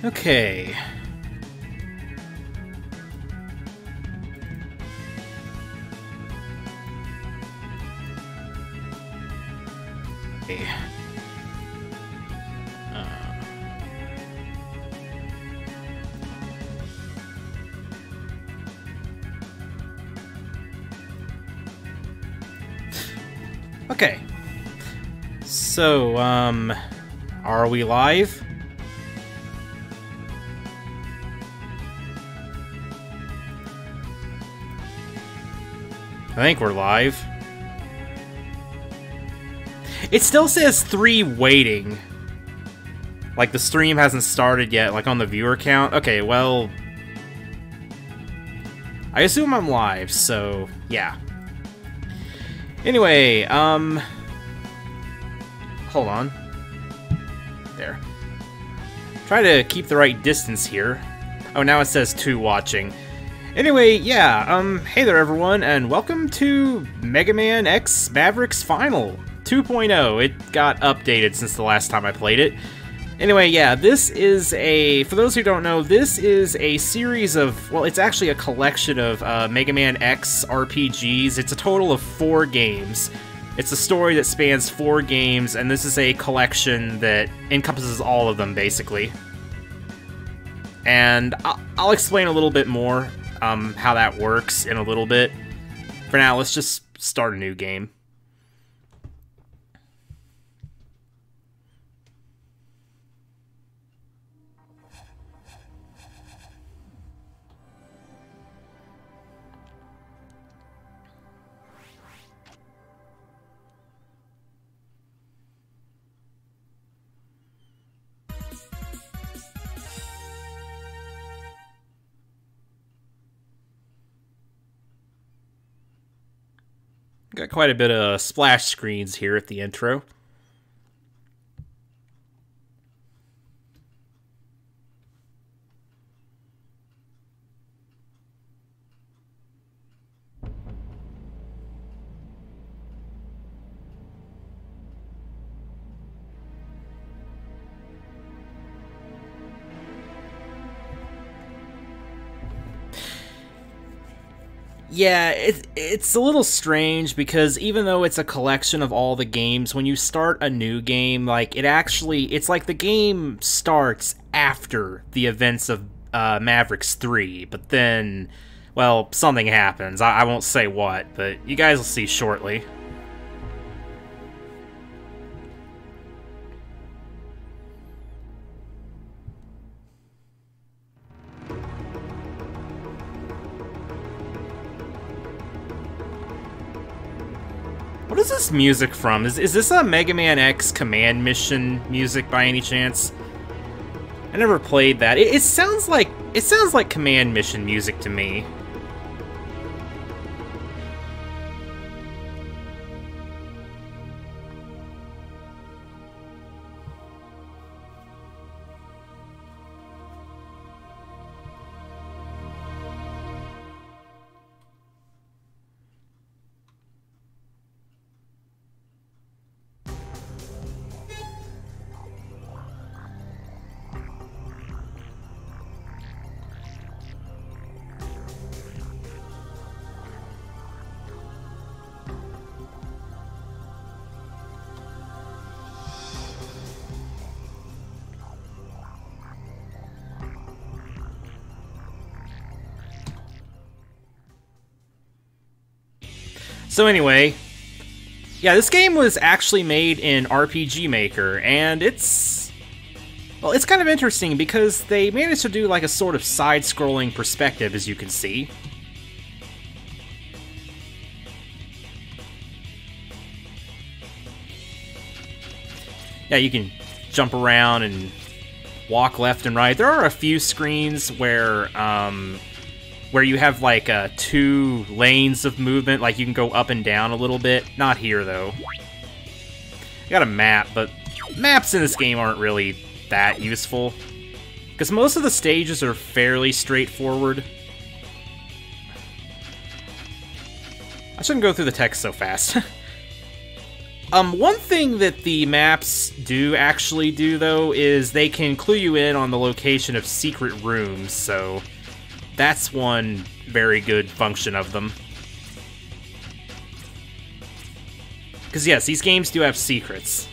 Okay. Okay. So, are we live? I think we're live. It still says 3 waiting. Like the stream hasn't started yet, like on the viewer count. Okay, well, I assume I'm live, so yeah. Anyway, hold on. There. Try to keep the right distance here. Oh, now it says 2 watching. Anyway, yeah, hey there everyone, and welcome to Megaman X Mavericks Final 2.0. It got updated since the last time I played it. Anyway, yeah, this is for those who don't know, this is a series of, well, it's actually a collection of Mega Man X RPGs. It's a total of 4 games. It's a story that spans 4 games, and this is a collection that encompasses all of them, basically. And I'll explain a little bit more how that works in a little bit. For now, let's just start a new game. Got quite a bit of splash screens here at the intro. Yeah, it's a little strange because even though it's a collection of all the games, when you start a new game, like, it's like the game starts after the events of Mavericks 3, but then, well, something happens. I won't say what, but you guys will see shortly. What is this music from? Is this a Mega Man X command mission music by any chance? I never played that. It sounds like command mission music to me. So anyway, yeah, this game was actually made in RPG Maker, and it's kind of interesting because they managed to do like a sort of side-scrolling perspective, as you can see. Yeah, you can jump around and walk left and right. There are a few screens where you have like 2 lanes of movement, like you can go up and down a little bit. Not here though. I got a map, but maps in this game aren't really that useful because most of the stages are fairly straightforward. I shouldn't go through the text so fast. One thing that the maps do actually do, though, is they can clue you in on the location of secret rooms, so that's one very good function of them. Because yes, these games do have secrets.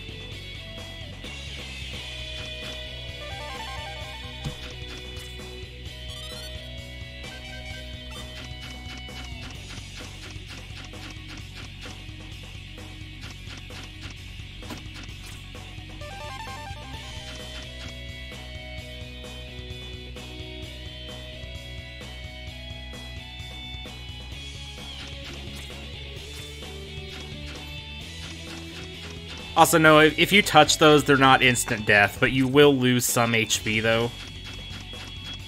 Also, no, if you touch those, they're not instant death, but you will lose some HP, though.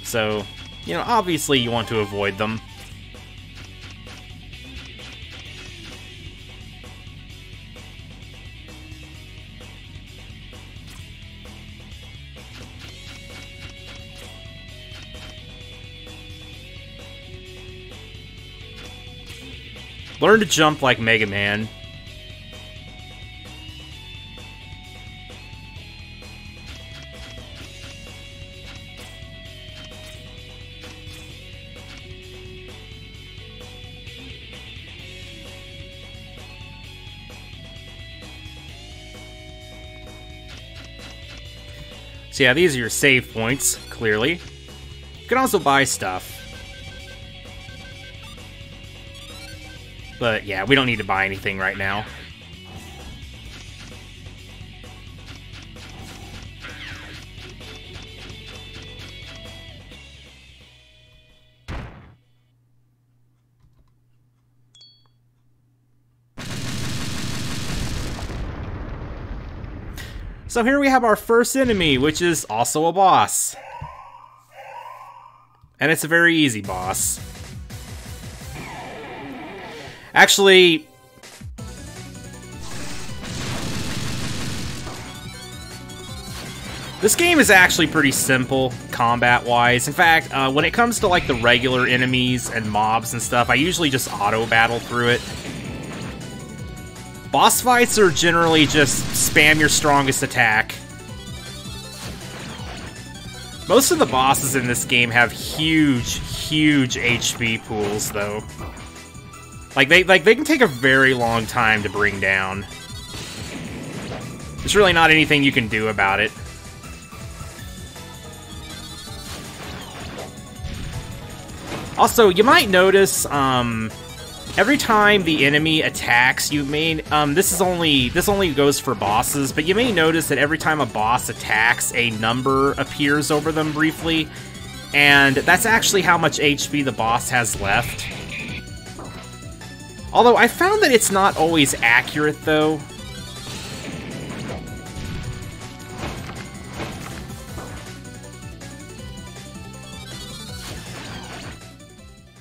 So, you know, obviously you want to avoid them. Learn to jump like Mega Man. So yeah, these are your save points, clearly. You can also buy stuff. But yeah, we don't need to buy anything right now. So here we have our first enemy, which is also a boss. And it's a very easy boss. Actually, this game is actually pretty simple, combat-wise. In fact, when it comes to like the regular enemies and mobs and stuff, I usually just auto-battle through it. Boss fights are generally just spam your strongest attack. Most of the bosses in this game have huge HP pools, though. Like they can take a very long time to bring down. There's really not anything you can do about it. Also, you might notice, every time the enemy attacks, you may, this only goes for bosses, but you may notice that every time a boss attacks, a number appears over them briefly, and that's actually how much HP the boss has left. Although, I found that it's not always accurate, though.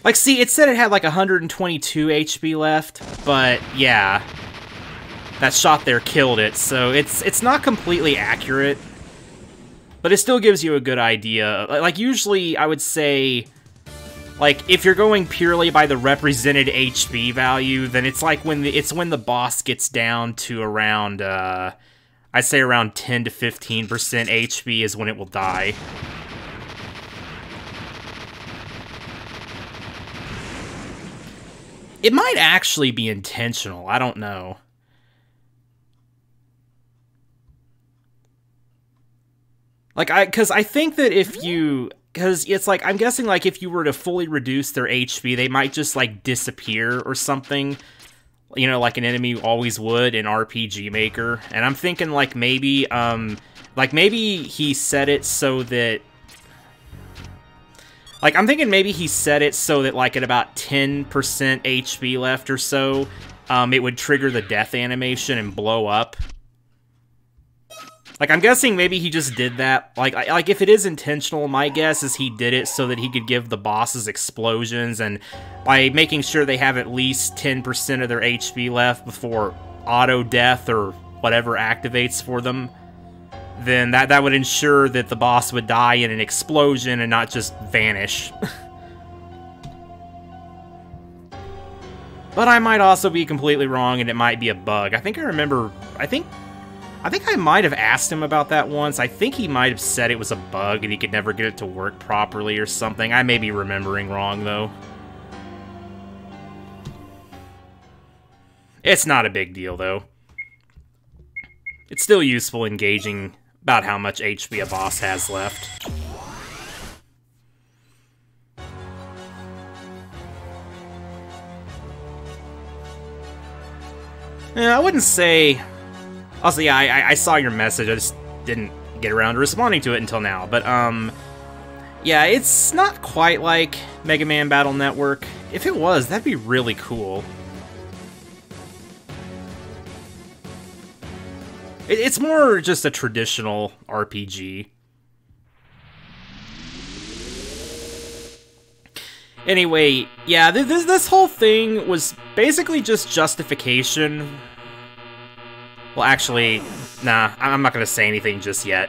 Like, see, it said it had like 122 HP left, but yeah, that shot there killed it, so it's not completely accurate, but it still gives you a good idea. Like, usually, I would say, like, if you're going purely by the represented HP value, then it's like when the boss gets down to around, I'd say around 10 to 15% HP is when it will die. It might actually be intentional, I don't know. Like, because I think that if you... Because it's like, I'm guessing, like, if you were to fully reduce their HP, they might just, like, disappear or something. You know, like an enemy always would in RPG Maker. And I'm thinking, like, maybe he set it so that... Like, I'm thinking maybe he set it so that, like, at about 10% HP left or so, it would trigger the death animation and blow up. Like, I'm guessing maybe he just did that. Like, if it is intentional, my guess is he did it so that he could give the bosses explosions, and by making sure they have at least 10% of their HP left before auto-death or whatever activates for them, then that would ensure that the boss would die in an explosion and not just vanish. But I might also be completely wrong, and it might be a bug. I think I might have asked him about that once. I think he might have said it was a bug and he could never get it to work properly or something. I may be remembering wrong, though. It's not a big deal, though. It's still useful in gauging about how much HP a boss has left. I wouldn't say... Also, yeah, I saw your message, I just didn't get around to responding to it until now. But, yeah, it's not quite like Mega Man Battle Network. If it was, that'd be really cool. It's more just a traditional RPG. Anyway, yeah, this whole thing was basically just justification. Well, actually, nah, I'm not gonna say anything just yet.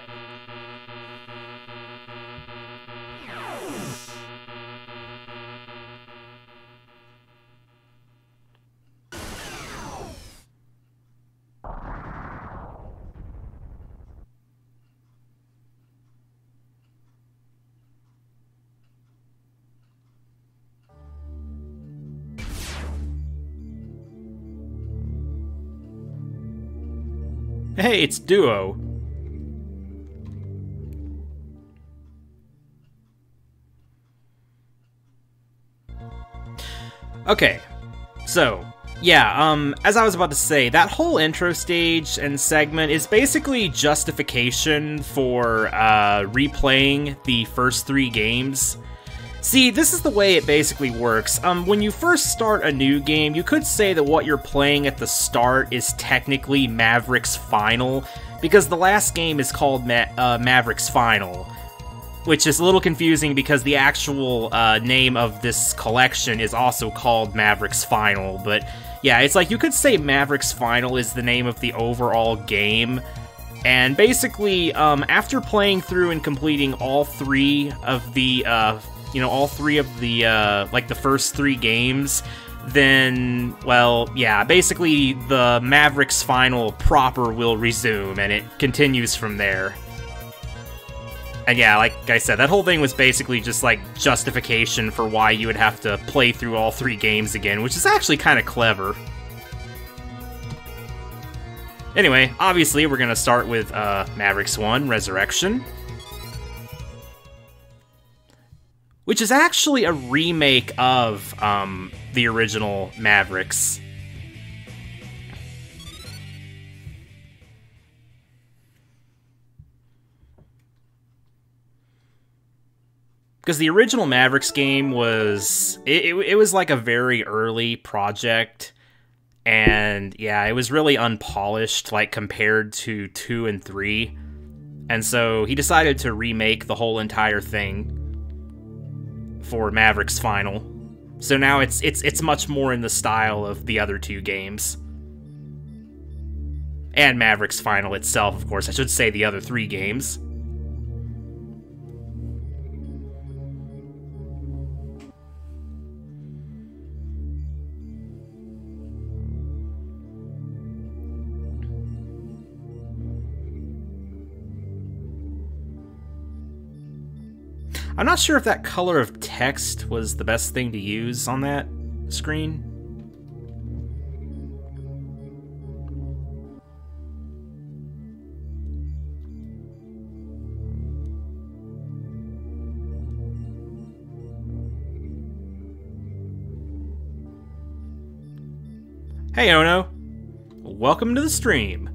Hey, it's Duo. Okay, so, yeah, as I was about to say, that whole intro stage and segment is basically justification for, replaying the first 3 games. See, this is the way it basically works. When you first start a new game, you could say that what you're playing at the start is technically Mavericks Final, because the last game is called Mavericks Final, which is a little confusing because the actual name of this collection is also called Mavericks Final, but yeah, it's like you could say Mavericks Final is the name of the overall game. And basically, after playing through and completing all 3 of the like the first 3 games, then, well, yeah, basically the Mavericks Final proper will resume, and it continues from there. And yeah, like I said, that whole thing was basically just, like, justification for why you would have to play through all 3 games again, which is actually kind of clever. Anyway, obviously we're gonna start with, Mavericks 1, Resurrection, which is actually a remake of, the original Mavericks. Because the original Mavericks game was... It was like a very early project, and yeah, it was really unpolished, like, compared to 2 and 3. And so he decided to remake the whole entire thing for Mavericks Final. So now it's much more in the style of the other 2 games. And Mavericks Final itself, of course. I should say the other 3 games. I'm not sure if that color of text was the best thing to use on that screen. Hey Ono, welcome to the stream.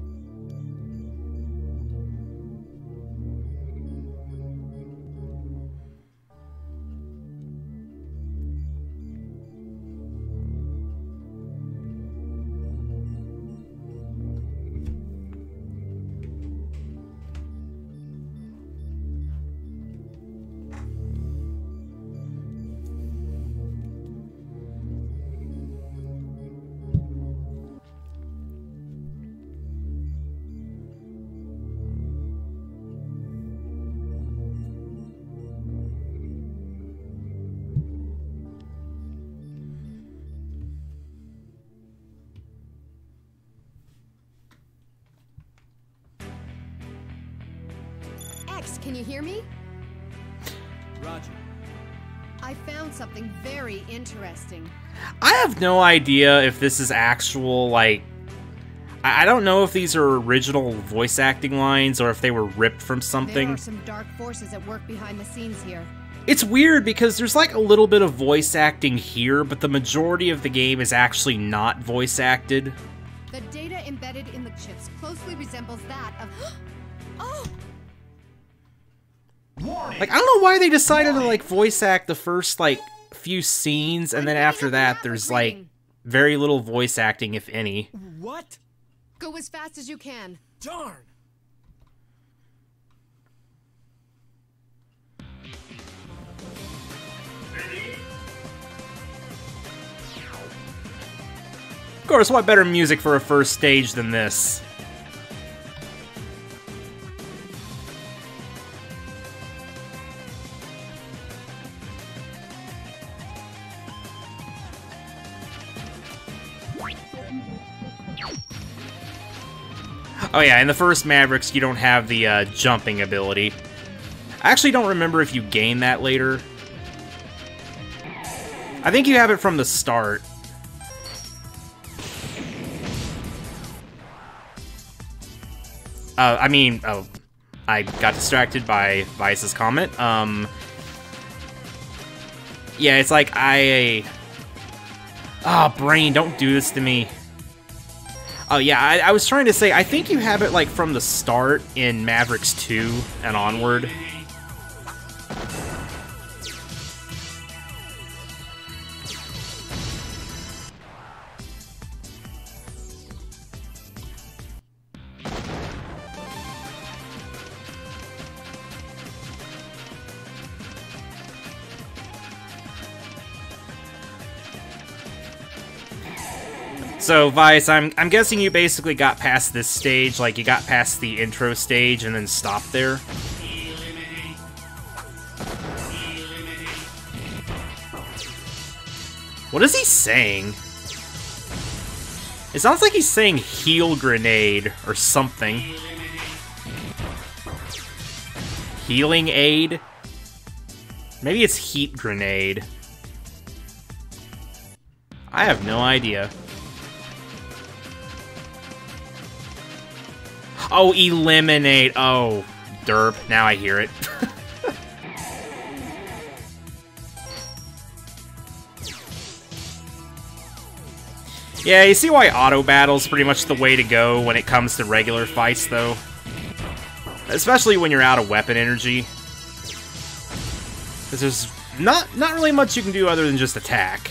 Mavericks, can you hear me? Roger. I found something very interesting. I have no idea if this is actual, like... I don't know if these are original voice acting lines or if they were ripped from something. There are some dark forces at work behind the scenes here. It's weird because there's like a little bit of voice acting here, but the majority of the game is actually not voice acted. The data embedded in the chips closely resembles that of... Oh! Like, I don't know why they decided to, like, voice act the first, like, few scenes, and then after that, there's, like, very little voice acting, if any. What? Go as fast as you can. Darn! Of course, what better music for a first stage than this? Oh yeah, in the first Mavericks, you don't have the jumping ability. I actually don't remember if you gain that later. I think you have it from the start. I got distracted by Vice's comment. Yeah, it's like Oh, brain, don't do this to me. Oh yeah, I was trying to say, I think you have it like from the start in Mavericks 2 and onward. So, Vice, I'm guessing you basically got past this stage, like you got past the intro stage and then stopped there. What is he saying? It sounds like he's saying heal grenade or something. Healing aid? Maybe it's heat grenade. I have no idea. Oh, eliminate. Oh, derp. Now I hear it. Yeah, you see why auto battle's pretty much the way to go when it comes to regular fights, though. Especially when you're out of weapon energy. Because there's not really much you can do other than just attack.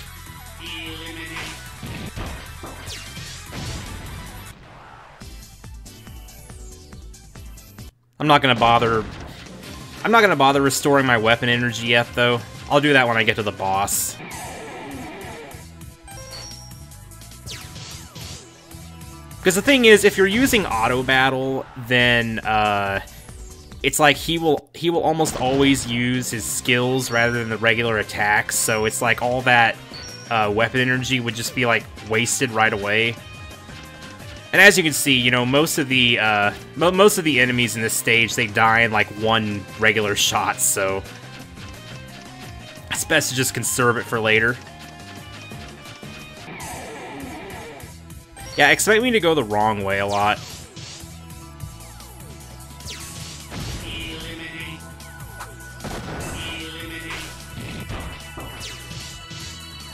I'm not gonna bother restoring my weapon energy yet, though. I'll do that when I get to the boss. Because the thing is, if you're using auto battle, then it's like he will almost always use his skills rather than the regular attacks. So it's like all that weapon energy would just be like wasted right away. And as you can see, you know, most of the enemies in this stage, they die in like one regular shot, so it's best to just conserve it for later. Yeah, expect me to go the wrong way a lot.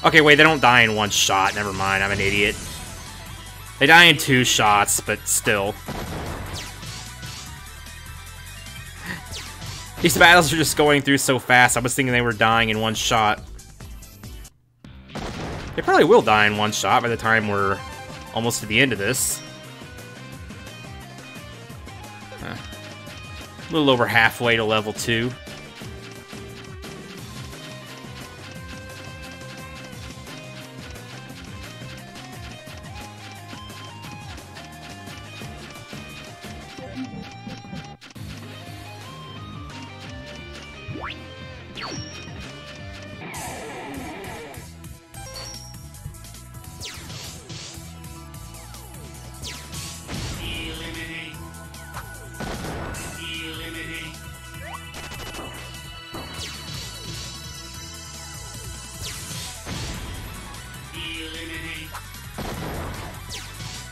Okay, wait, they don't die in one shot. Never mind, I'm an idiot. They die in 2 shots, but still. These battles are just going through so fast, I was thinking they were dying in 1 shot. They probably will die in 1 shot by the time we're almost to the end of this. A little over halfway to level 2.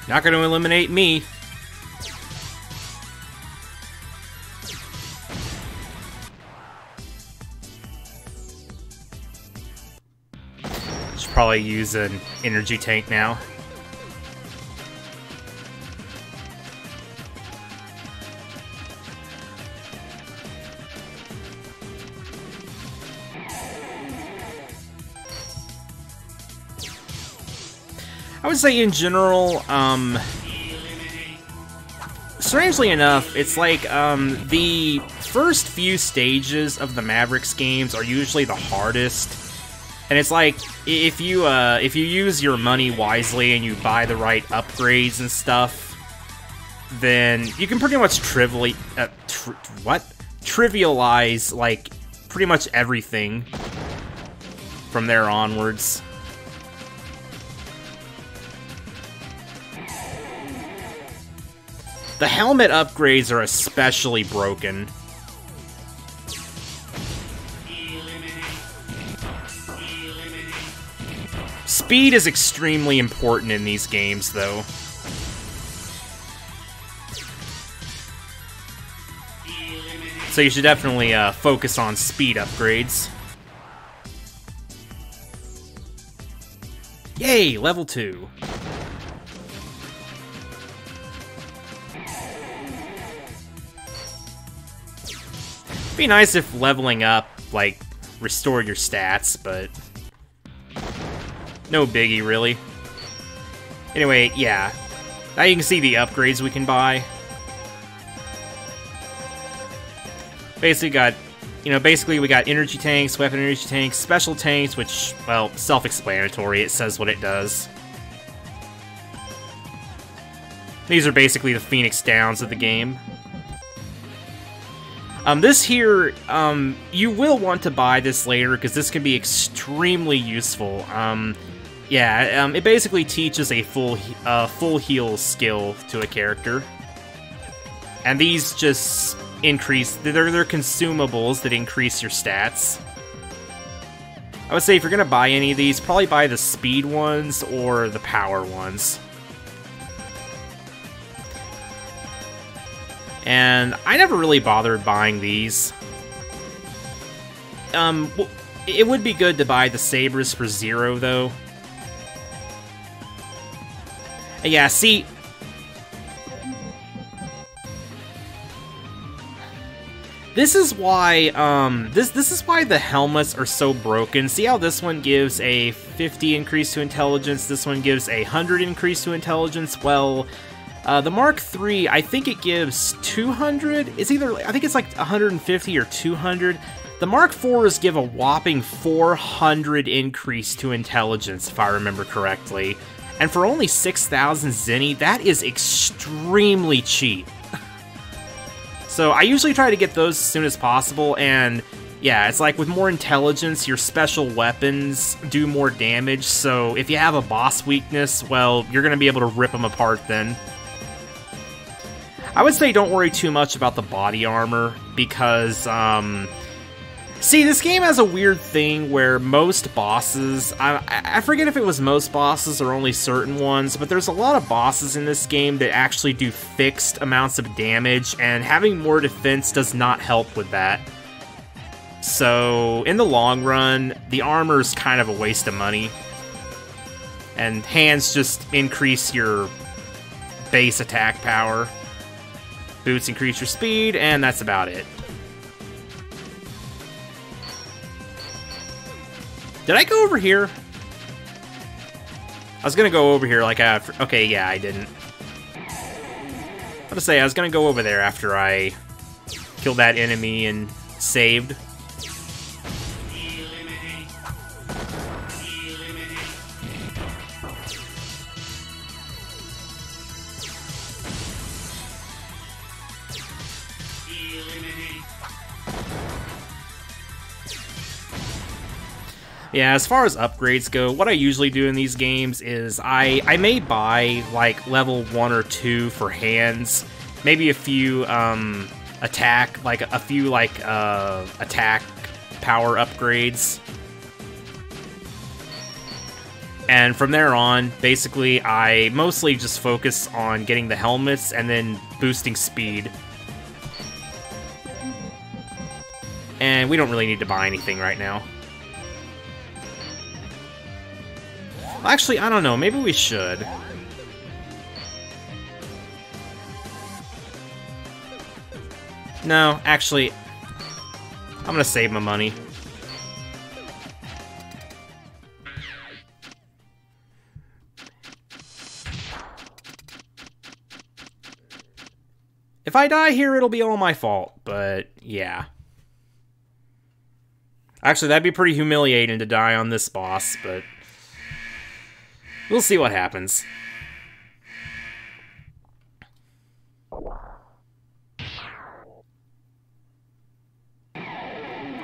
Not gonna eliminate me. Should probably use an energy tank now. I would say in general, strangely enough, it's like the first few stages of the Mavericks games are usually the hardest. And it's like, if you use your money wisely and you buy the right upgrades and stuff, then you can pretty much trivialize, like, pretty much everything from there onwards. The helmet upgrades are especially broken. Speed is extremely important in these games, though. So you should definitely focus on speed upgrades. Yay, level 2. Be nice if leveling up, like, restored your stats, but no biggie, really. Anyway, yeah. Now you can see the upgrades we can buy. Basically we got energy tanks, weapon energy tanks, special tanks, which, well, self-explanatory, it says what it does. These are basically the Phoenix Downs of the game. This here, you will want to buy this later, because this can be extremely useful. It basically teaches a full heal skill to a character. And these just increase, they're consumables that increase your stats. I would say if you're gonna buy any of these, probably buy the speed ones or the power ones. And I never really bothered buying these. It would be good to buy the sabers for 0, though. Yeah, see... This is why, this is why the helmets are so broken. See how this one gives a 50 increase to intelligence, this one gives a 100 increase to intelligence? Well... the Mark III, I think it gives 200. It's either, I think it's like 150 or 200. The Mark IVs give a whopping 400 increase to intelligence, if I remember correctly. And for only 6,000 zenny, that is extremely cheap. So I usually try to get those as soon as possible, and yeah, it's like with more intelligence, your special weapons do more damage, so if you have a boss weakness, well, you're going to be able to rip them apart then. I would say don't worry too much about the body armor, because, see, this game has a weird thing where most bosses, I forget if it was most bosses or only certain ones, but there's a lot of bosses in this game that actually do fixed amounts of damage, and having more defense does not help with that. So, in the long run, the armor's kind of a waste of money. And hands just increase your base attack power. Boots increase your speed, and that's about it. Did I go over here? I was gonna go over here like after... Okay, yeah, I didn't. I was gonna say, I was gonna go over there after I killed that enemy and saved. Yeah, as far as upgrades go, what I usually do in these games is I may buy, like, level 1 or 2 for hands, maybe a few, attack power upgrades. And from there on, basically, I mostly just focus on getting the helmets and then boosting speed. And we don't really need to buy anything right now. Actually, I don't know. Maybe we should. No, actually, I'm gonna save my money. If I die here, it'll be all my fault, but yeah. Actually, that'd be pretty humiliating to die on this boss, but we'll see what happens.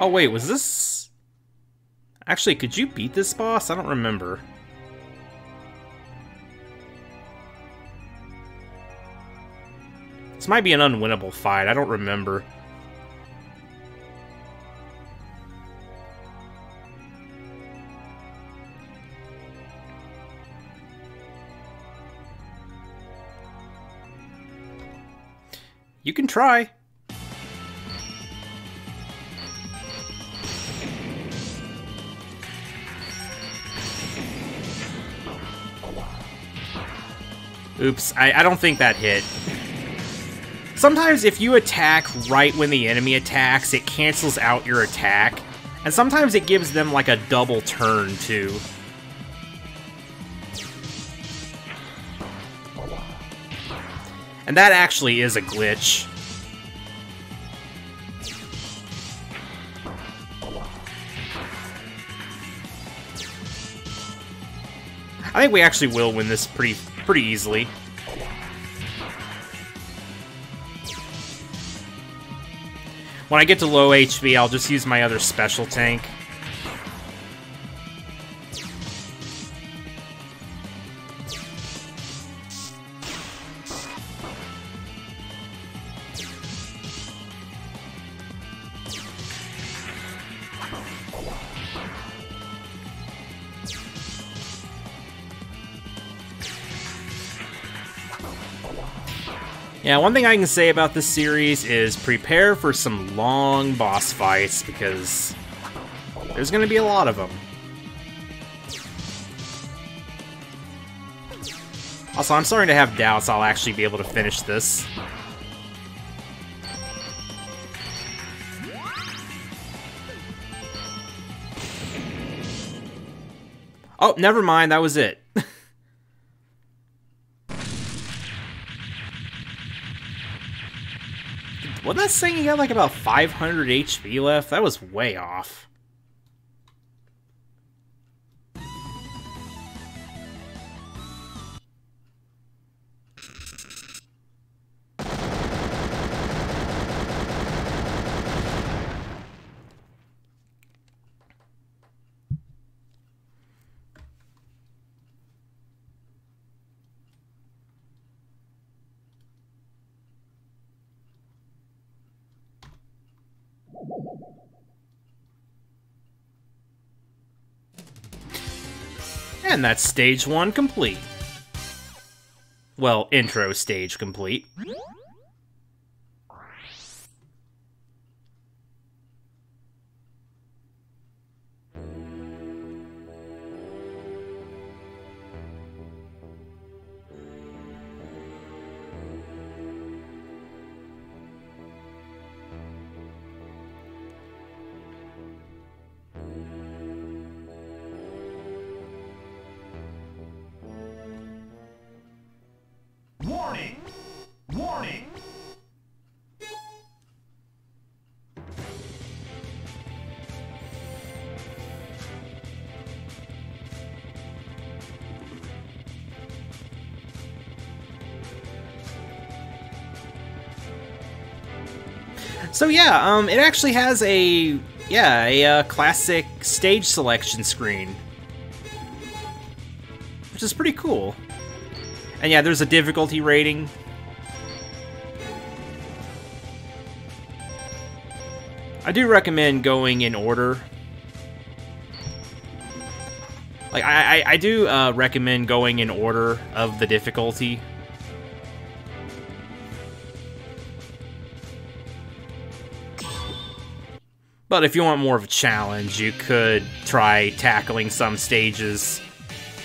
Oh wait, was this... Actually, could you beat this boss? I don't remember. This might be an unwinnable fight, I don't remember. You can try. Oops, I don't think that hit. Sometimes if you attack right when the enemy attacks, it cancels out your attack. And sometimes it gives them like a double turn, too. And that actually is a glitch. I think we actually will win this pretty easily. When I get to low HP, I'll just use my other special tank. Yeah, one thing I can say about this series is prepare for some long boss fights, because there's going to be a lot of them. Also, I'm starting to have doubts I'll actually be able to finish this. Oh, never mind, that was it. Wasn't that saying he got like about 500 HP left? That was way off. And that's stage 1 complete. Well, intro stage complete. Warning! Warning! So yeah, it actually has a classic stage selection screen, which is pretty cool. And yeah, there's a difficulty rating. I do recommend going in order. Like, I do recommend going in order of the difficulty. But if you want more of a challenge, you could try tackling some stages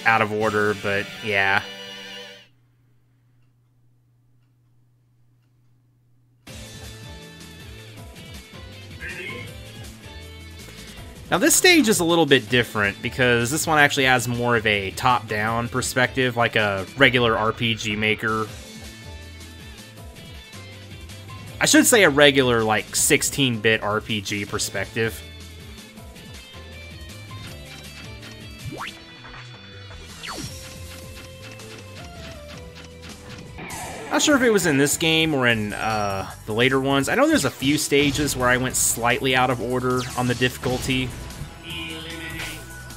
out of order, but yeah. Now this stage is a little bit different because this one actually has more of a top-down perspective, like a regular RPG Maker. I should say a regular, like, 16-bit RPG perspective. Not sure if it was in this game or in the later ones. I know there's a few stages where I went slightly out of order on the difficulty.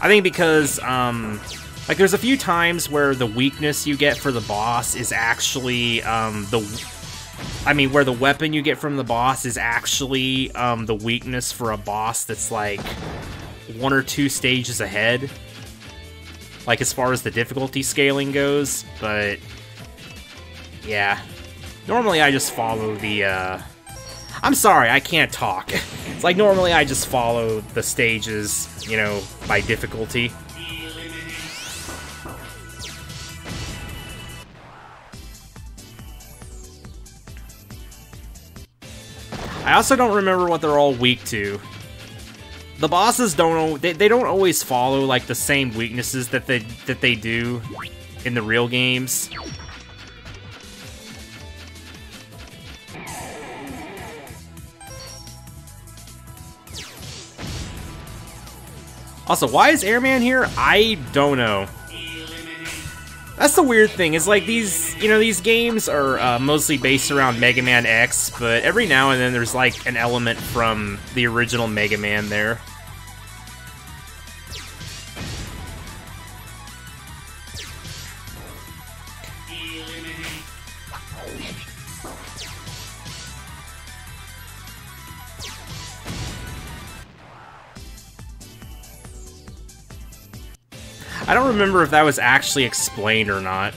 I think because, like, there's a few times where the weakness you get for the boss is actually, where the weapon you get from the boss is actually the weakness for a boss that's, like, 1 or 2 stages ahead. Like, as far as the difficulty scaling goes, but yeah. Normally I just follow the, I'm sorry, I can't talk. It's like, normally I just follow the stages, you know, by difficulty. I also don't remember what they're all weak to. The bosses don't, they don't always follow, like, the same weaknesses that they do in the real games. Also, why is Airman here? I don't know. That's the weird thing, is like these, you know, these games are mostly based around Megaman X, but every now and then there's like an element from the original Mega Man there. I don't remember if that was actually explained or not.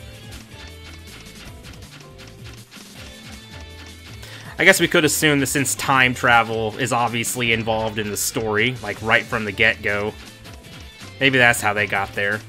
I guess we could assume that since time travel is obviously involved in the story, like right from the get-go, maybe that's how they got there.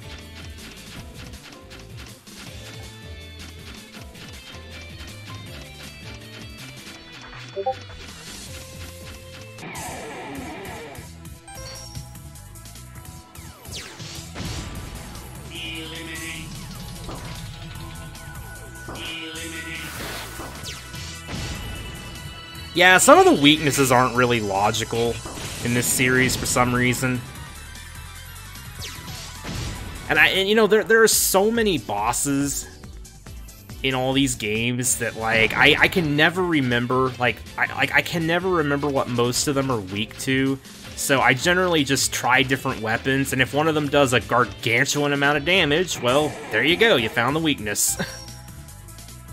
Yeah, some of the weaknesses aren't really logical in this series for some reason. And you know, there are so many bosses in all these games that, like, I can never remember, like, I can never remember what most of them are weak to. So I generally just try different weapons, and if one of them does a gargantuan amount of damage, well, there you go, you found the weakness.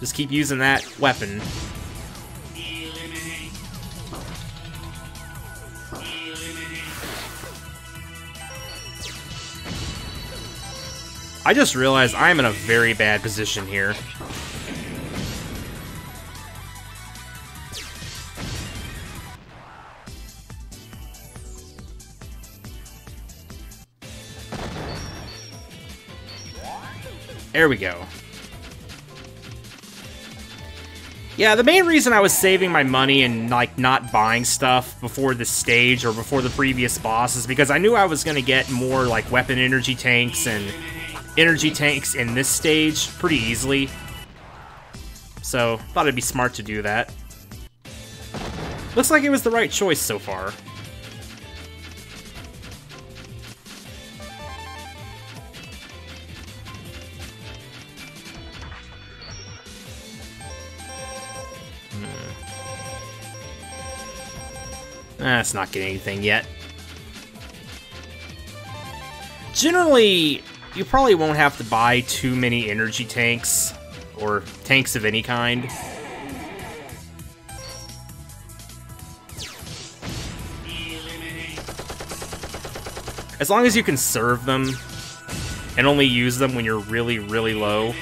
Just keep using that weapon. I just realized I'm in a very bad position here. There we go. Yeah, the main reason I was saving my money and, like, not buying stuff before this stage or before the previous boss is because I knew I was going to get more, like, weapon energy tanks and energy tanks in this stage pretty easily. So, thought it'd be smart to do that. Looks like it was the right choice so far. It's not getting anything yet. Generally, you probably won't have to buy too many energy tanks, or tanks of any kind. As long as you can serve them, and only use them when you're really, really low.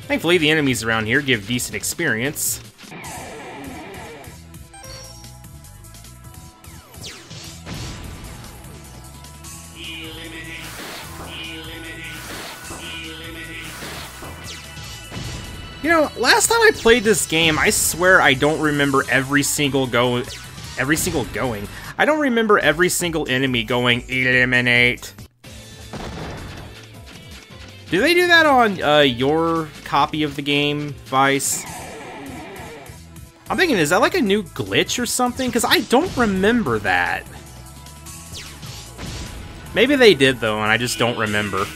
Thankfully, the enemies around here give decent experience. You know, last time I played this game, I swear I don't remember every single going. I don't remember every single enemy going eliminate. Do they do that on your copy of the game, Vice? I'm thinking, is that like a new glitch or something? Because I don't remember that. Maybe they did, though, and I just don't remember.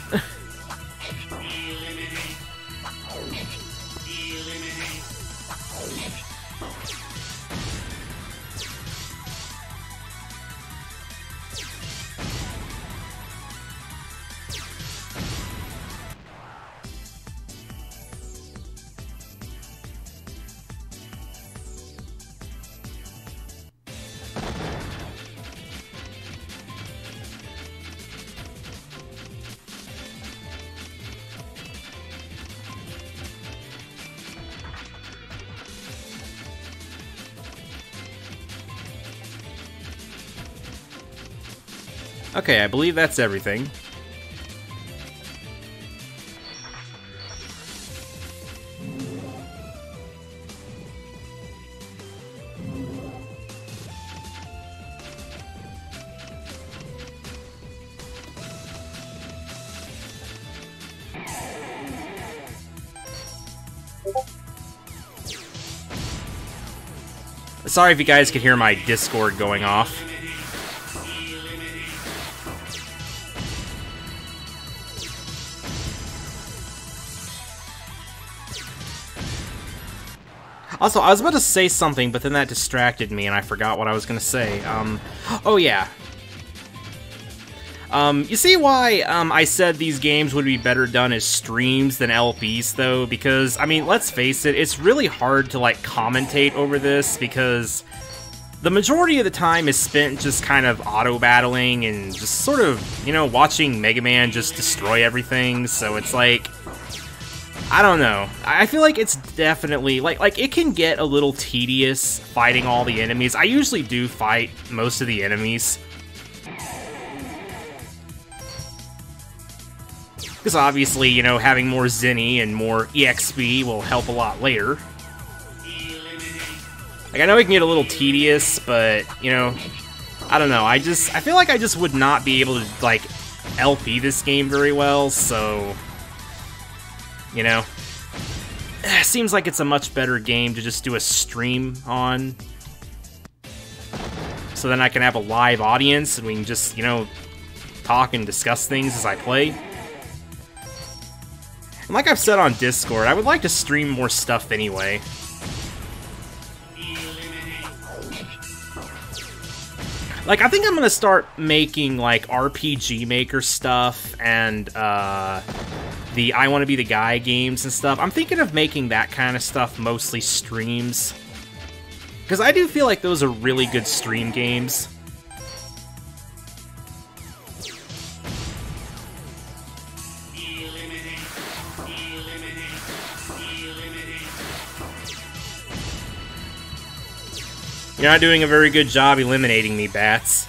Okay, I believe that's everything. Sorry if you guys could hear my Discord going off. Also, I was about to say something, but then that distracted me and I forgot what I was gonna say. Oh yeah. You see why I said these games would be better done as streams than LPs, though? Because, I mean, let's face it, it's really hard to, like, commentate over this, because the majority of the time is spent just kind of auto-battling and just sort of, you know, watching Mega Man just destroy everything, so it's like, I don't know. I feel like it's definitely, like it can get a little tedious fighting all the enemies. I usually do fight most of the enemies. Because obviously, you know, having more Zenny and more EXP will help a lot later. Like, I know it can get a little tedious, but, you know, I don't know. I feel like I just would not be able to, like, LP this game very well, so... You know, seems like it's a much better game to just do a stream on. So then I can have a live audience and we can just, you know, talk and discuss things as I play. And like I've said on Discord, I would like to stream more stuff anyway. Like, I think I'm gonna start making, like, RPG Maker stuff and, the I Wanna Be the Guy games and stuff. I'm thinking of making that kind of stuff mostly streams. Because I do feel like those are really good stream games. You're not doing a very good job eliminating me, Bats.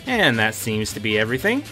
And that seems to be everything.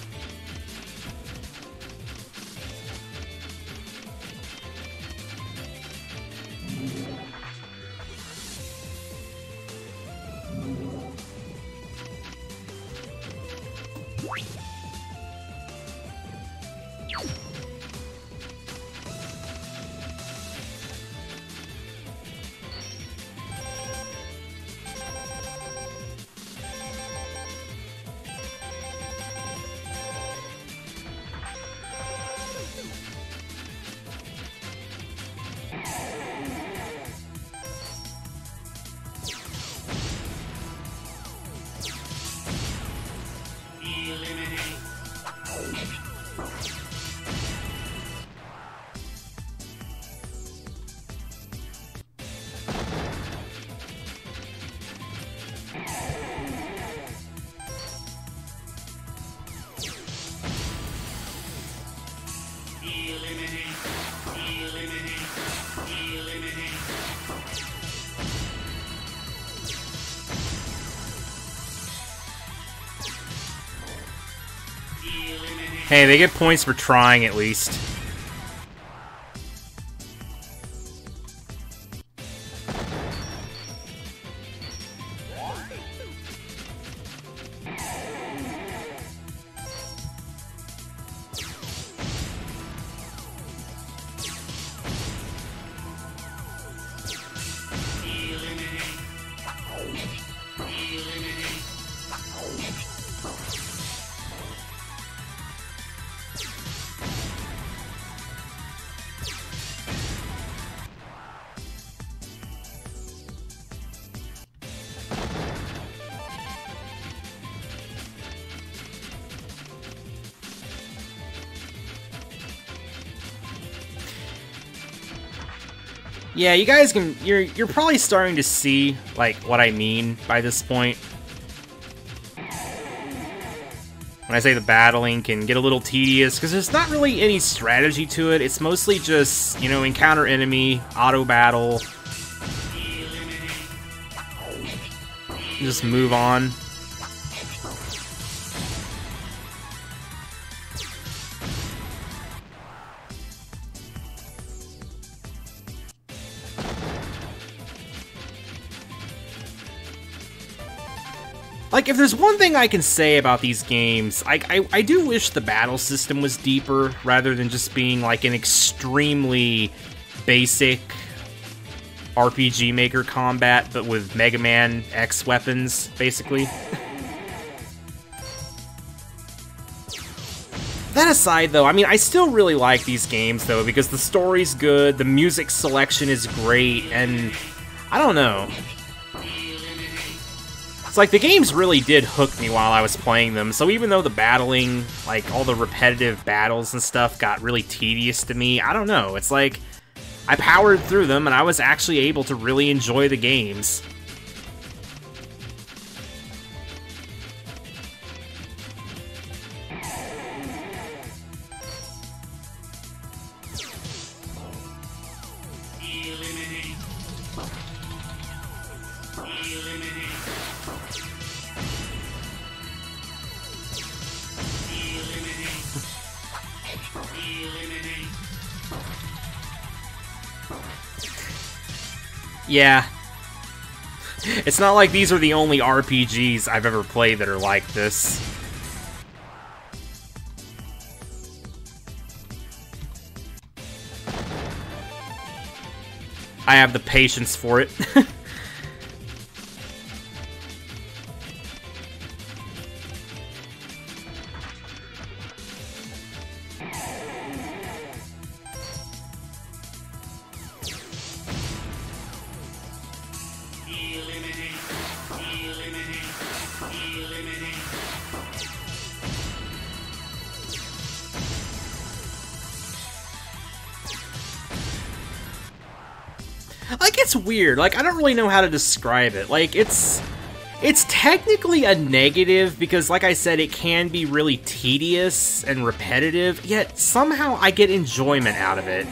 Hey, they get points for trying at least. Yeah, you guys can, you're probably starting to see, like, what I mean by this point. When I say the battling can get a little tedious, because there's not really any strategy to it. It's mostly just, you know, encounter enemy, auto battle, just move on. Like, if there's one thing I can say about these games, I do wish the battle system was deeper, rather than just being, like, an extremely basic RPG Maker combat, but with Megaman X weapons, basically. That aside, though, I mean, I still really like these games, though, because the story's good, the music selection is great, and I don't know. It's like the games really did hook me while I was playing them, so even though the battling, like all the repetitive battles and stuff got really tedious to me, I don't know, it's like I powered through them and I was actually able to really enjoy the games. Yeah. It's not like these are the only RPGs I've ever played that are like this. I have the patience for it. Like, it's weird. Like, I don't really know how to describe it. Like, it's technically a negative because, like I said, it can be really tedious and repetitive, yet somehow I get enjoyment out of it.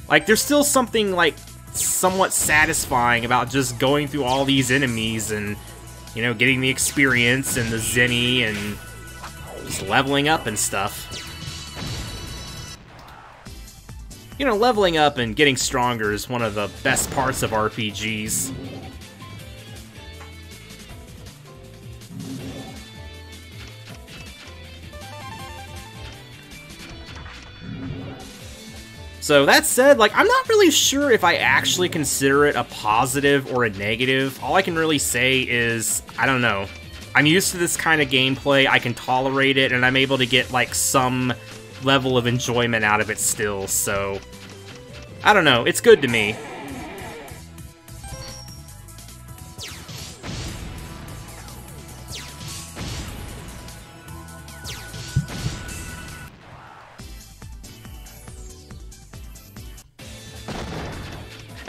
Like, there's still something, like, somewhat satisfying about just going through all these enemies and, You know, getting the experience and the zenny and just leveling up and stuff. You know, leveling up and getting stronger is one of the best parts of RPGs. So that said, like, I'm not really sure if I actually consider it a positive or a negative. All I can really say is, I don't know. I'm used to this kind of gameplay, I can tolerate it, and I'm able to get, like, some level of enjoyment out of it still, so... I don't know, it's good to me.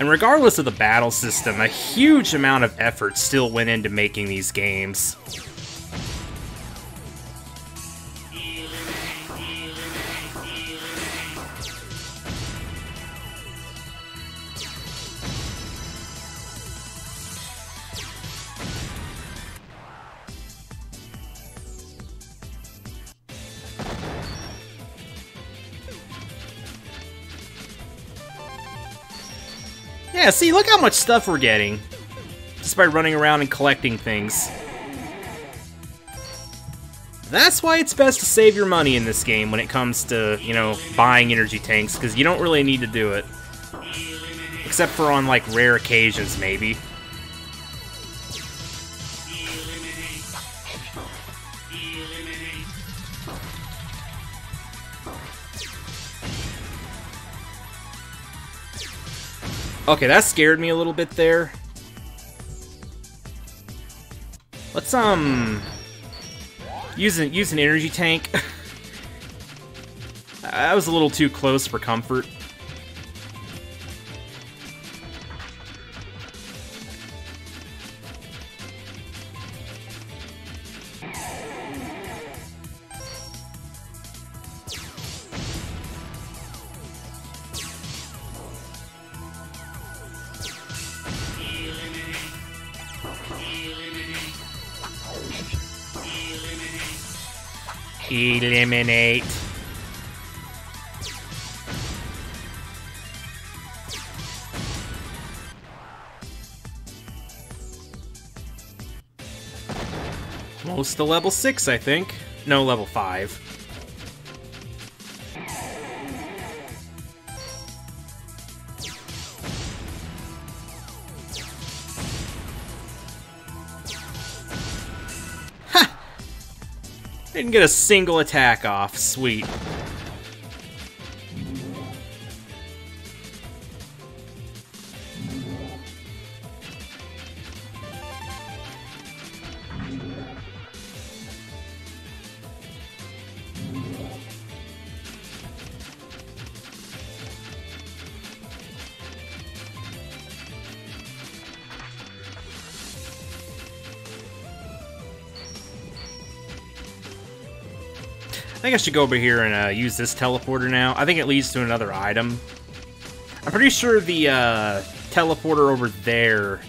And regardless of the battle system, a huge amount of effort still went into making these games. Yeah, see, look how much stuff we're getting. Just by running around and collecting things. That's why it's best to save your money in this game when it comes to, you know, buying energy tanks, because you don't really need to do it. Except for on, like, rare occasions, maybe. Okay, that scared me a little bit there. Let's, use an energy tank. That was a little too close for comfort. Eliminate. Close to level 6, I think. No, level 5. Didn't get a single attack off. Sweet. I think I should go over here and use this teleporter now. I think it leads to another item. I'm pretty sure the teleporter over there...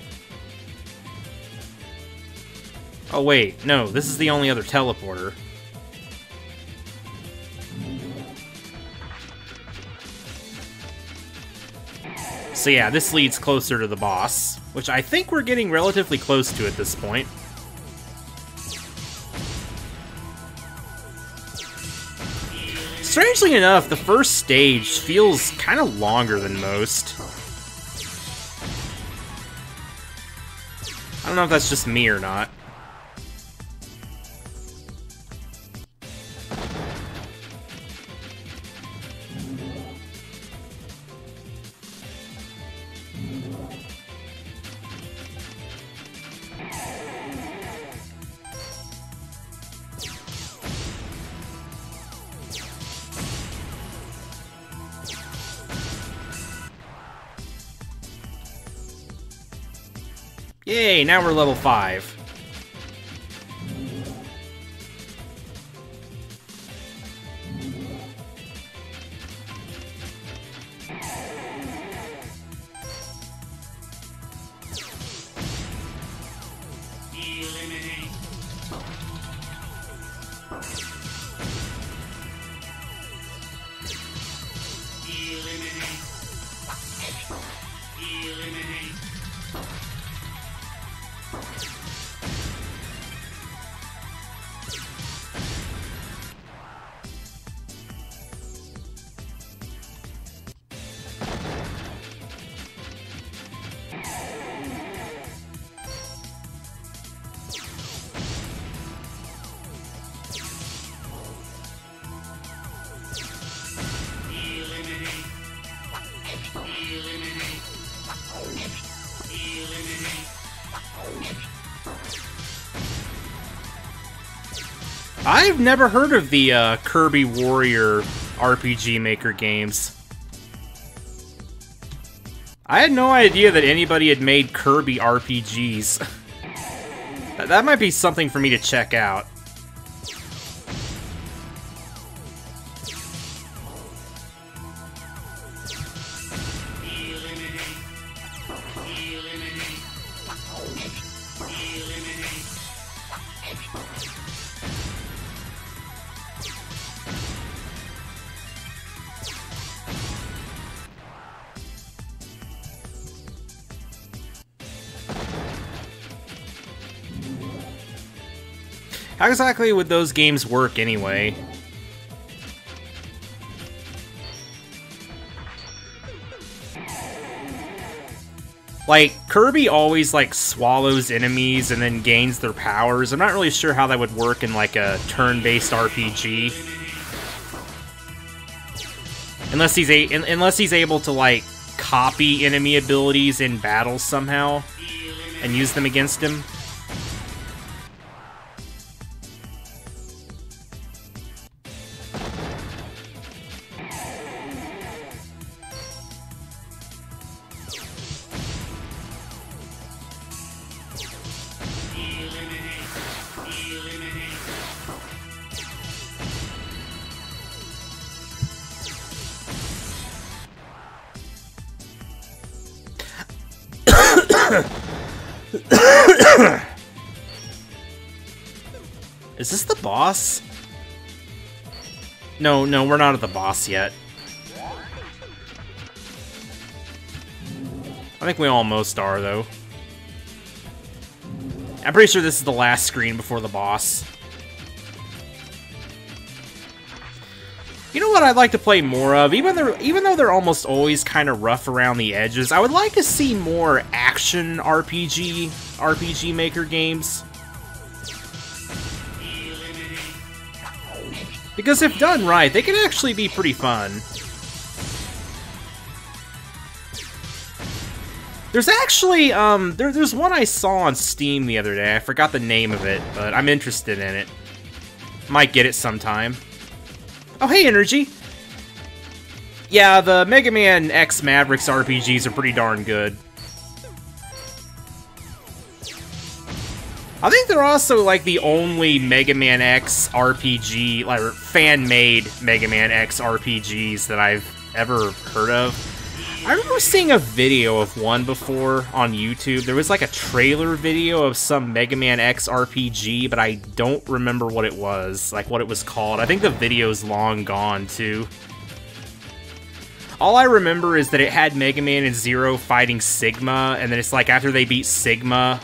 Oh wait, no, this is the only other teleporter. So yeah, this leads closer to the boss, which I think we're getting relatively close to at this point. Strangely enough, the first stage feels kind of longer than most. I don't know if that's just me or not. Yay, now we're level 5. I've never heard of the Kirby Warrior RPG Maker games. I had no idea that anybody had made Kirby RPGs. That might be something for me to check out. How exactly would those games work anyway? Like, Kirby always, like, swallows enemies and then gains their powers. I'm not really sure how that would work in, like, a turn-based RPG. Unless he's able to, like, copy enemy abilities in battles somehow and use them against him. Is this the boss? No, we're not at the boss yet. I think we almost are, though. I'm pretty sure this is the last screen before the boss. You know what I'd like to play more of? Even though they're almost always kind of rough around the edges, I would like to see more action RPG Maker games. Because if done right, they can actually be pretty fun. There's actually, there's one I saw on Steam the other day. I forgot the name of it, but I'm interested in it. Might get it sometime. Oh, hey, Energy! Yeah, the Megaman X Mavericks RPGs are pretty darn good. I think they're also, like, the only Mega Man X RPG, like, fan-made Mega Man X RPGs that I've ever heard of. I remember seeing a video of one before on YouTube. There was, like, a trailer video of some Mega Man X RPG, but I don't remember what it was, like, what it was called. I think the video's long gone, too. All I remember is that it had Mega Man and Zero fighting Sigma, and then it's like, after they beat Sigma,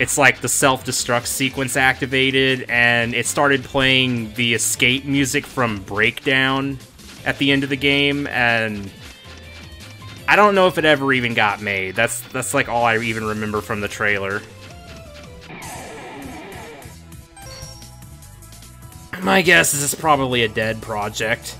it's like the self-destruct sequence activated, and it started playing the escape music from Breakdown at the end of the game, and I don't know if it ever even got made. That's like all I even remember from the trailer. My guess is it's probably a dead project.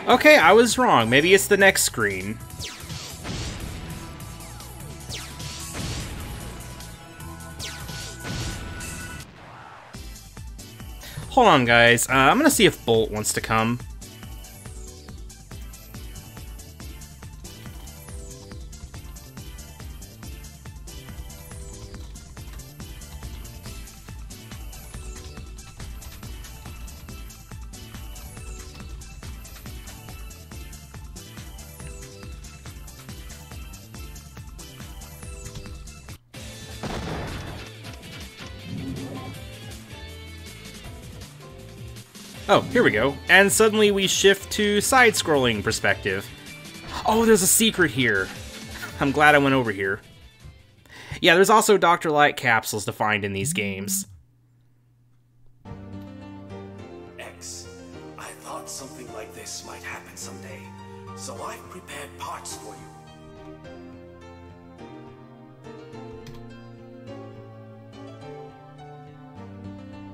Okay, I was wrong. Maybe it's the next screen. Hold on, guys. I'm gonna see if Bolt wants to come. Oh, here we go. And suddenly we shift to side-scrolling perspective. Oh, there's a secret here. I'm glad I went over here. Yeah, there's also Dr. Light capsules to find in these games. X, I thought something like this might happen someday. so I've prepared parts for you.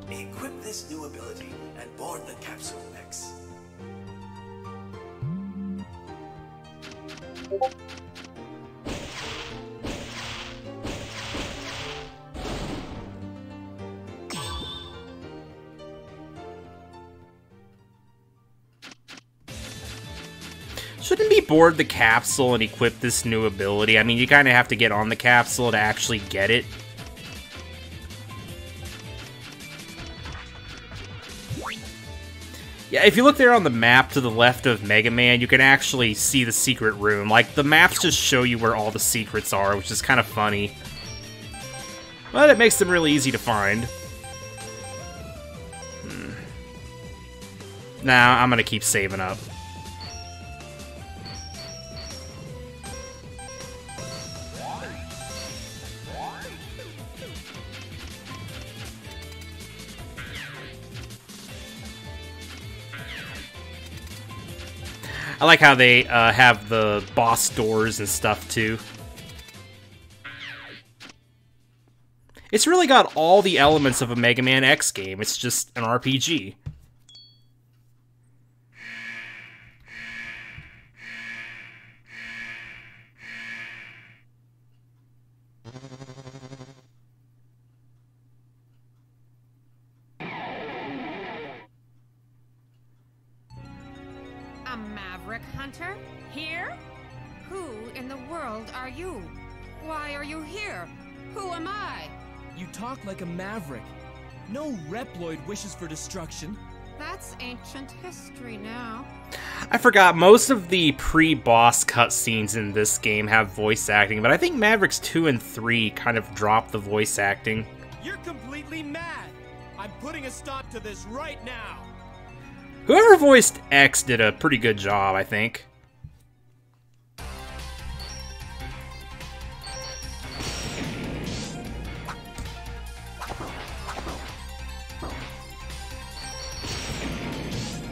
Equip this new ability and board the capsule X. Shouldn't be board the capsule and equip this new ability. I mean, you kind of have to get on the capsule to actually get it. Yeah, if you look there on the map to the left of Mega Man, you can actually see the secret room. Like, the maps just show you where all the secrets are, which is kind of funny. But it makes them really easy to find. Nah, I'm gonna keep saving up. I like how they have the boss doors and stuff, too. It's really got all the elements of a Mega Man X game. It's just an RPG. A Maverick hunter? Here? Who in the world are you? Why are you here? Who am I? You talk like a maverick. No Reploid wishes for destruction. That's ancient history now. I forgot, most of the pre-boss cutscenes in this game have voice acting, but I think Mavericks 2 and 3 kind of dropped the voice acting. You're completely mad. I'm putting a stop to this right now. Whoever voiced X did a pretty good job, I think.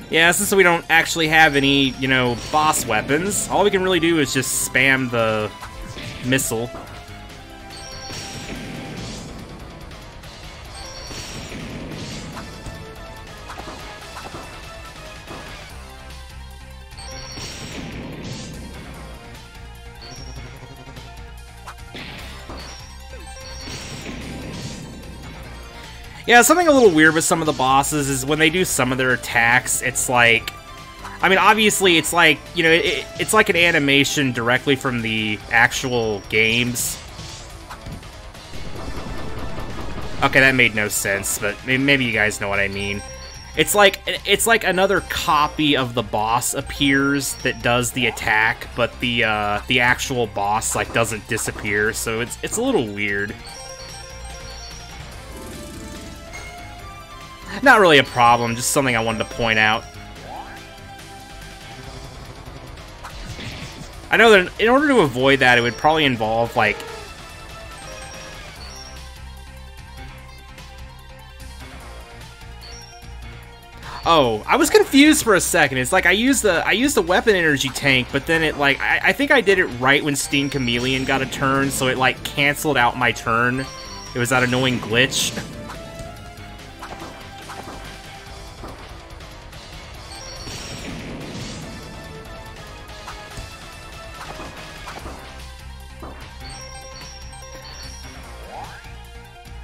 Yeah, since we don't actually have any, you know, boss weapons, all we can really do is just spam the missile. Yeah, something a little weird with some of the bosses is when they do some of their attacks, it's like... I mean, obviously, it's like, you know, it's like an animation directly from the actual games. Okay, that made no sense, but maybe you guys know what I mean. It's like another copy of the boss appears that does the attack, but the actual boss, like, doesn't disappear, so it's a little weird. Not really a problem, just something I wanted to point out. I know that in order to avoid that, it would probably involve, like... Oh, I was confused for a second. It's like I used the weapon energy tank, but then it, like... I think I did it right when Steam Chameleon got a turn, so it, like, canceled out my turn. It was that annoying glitch.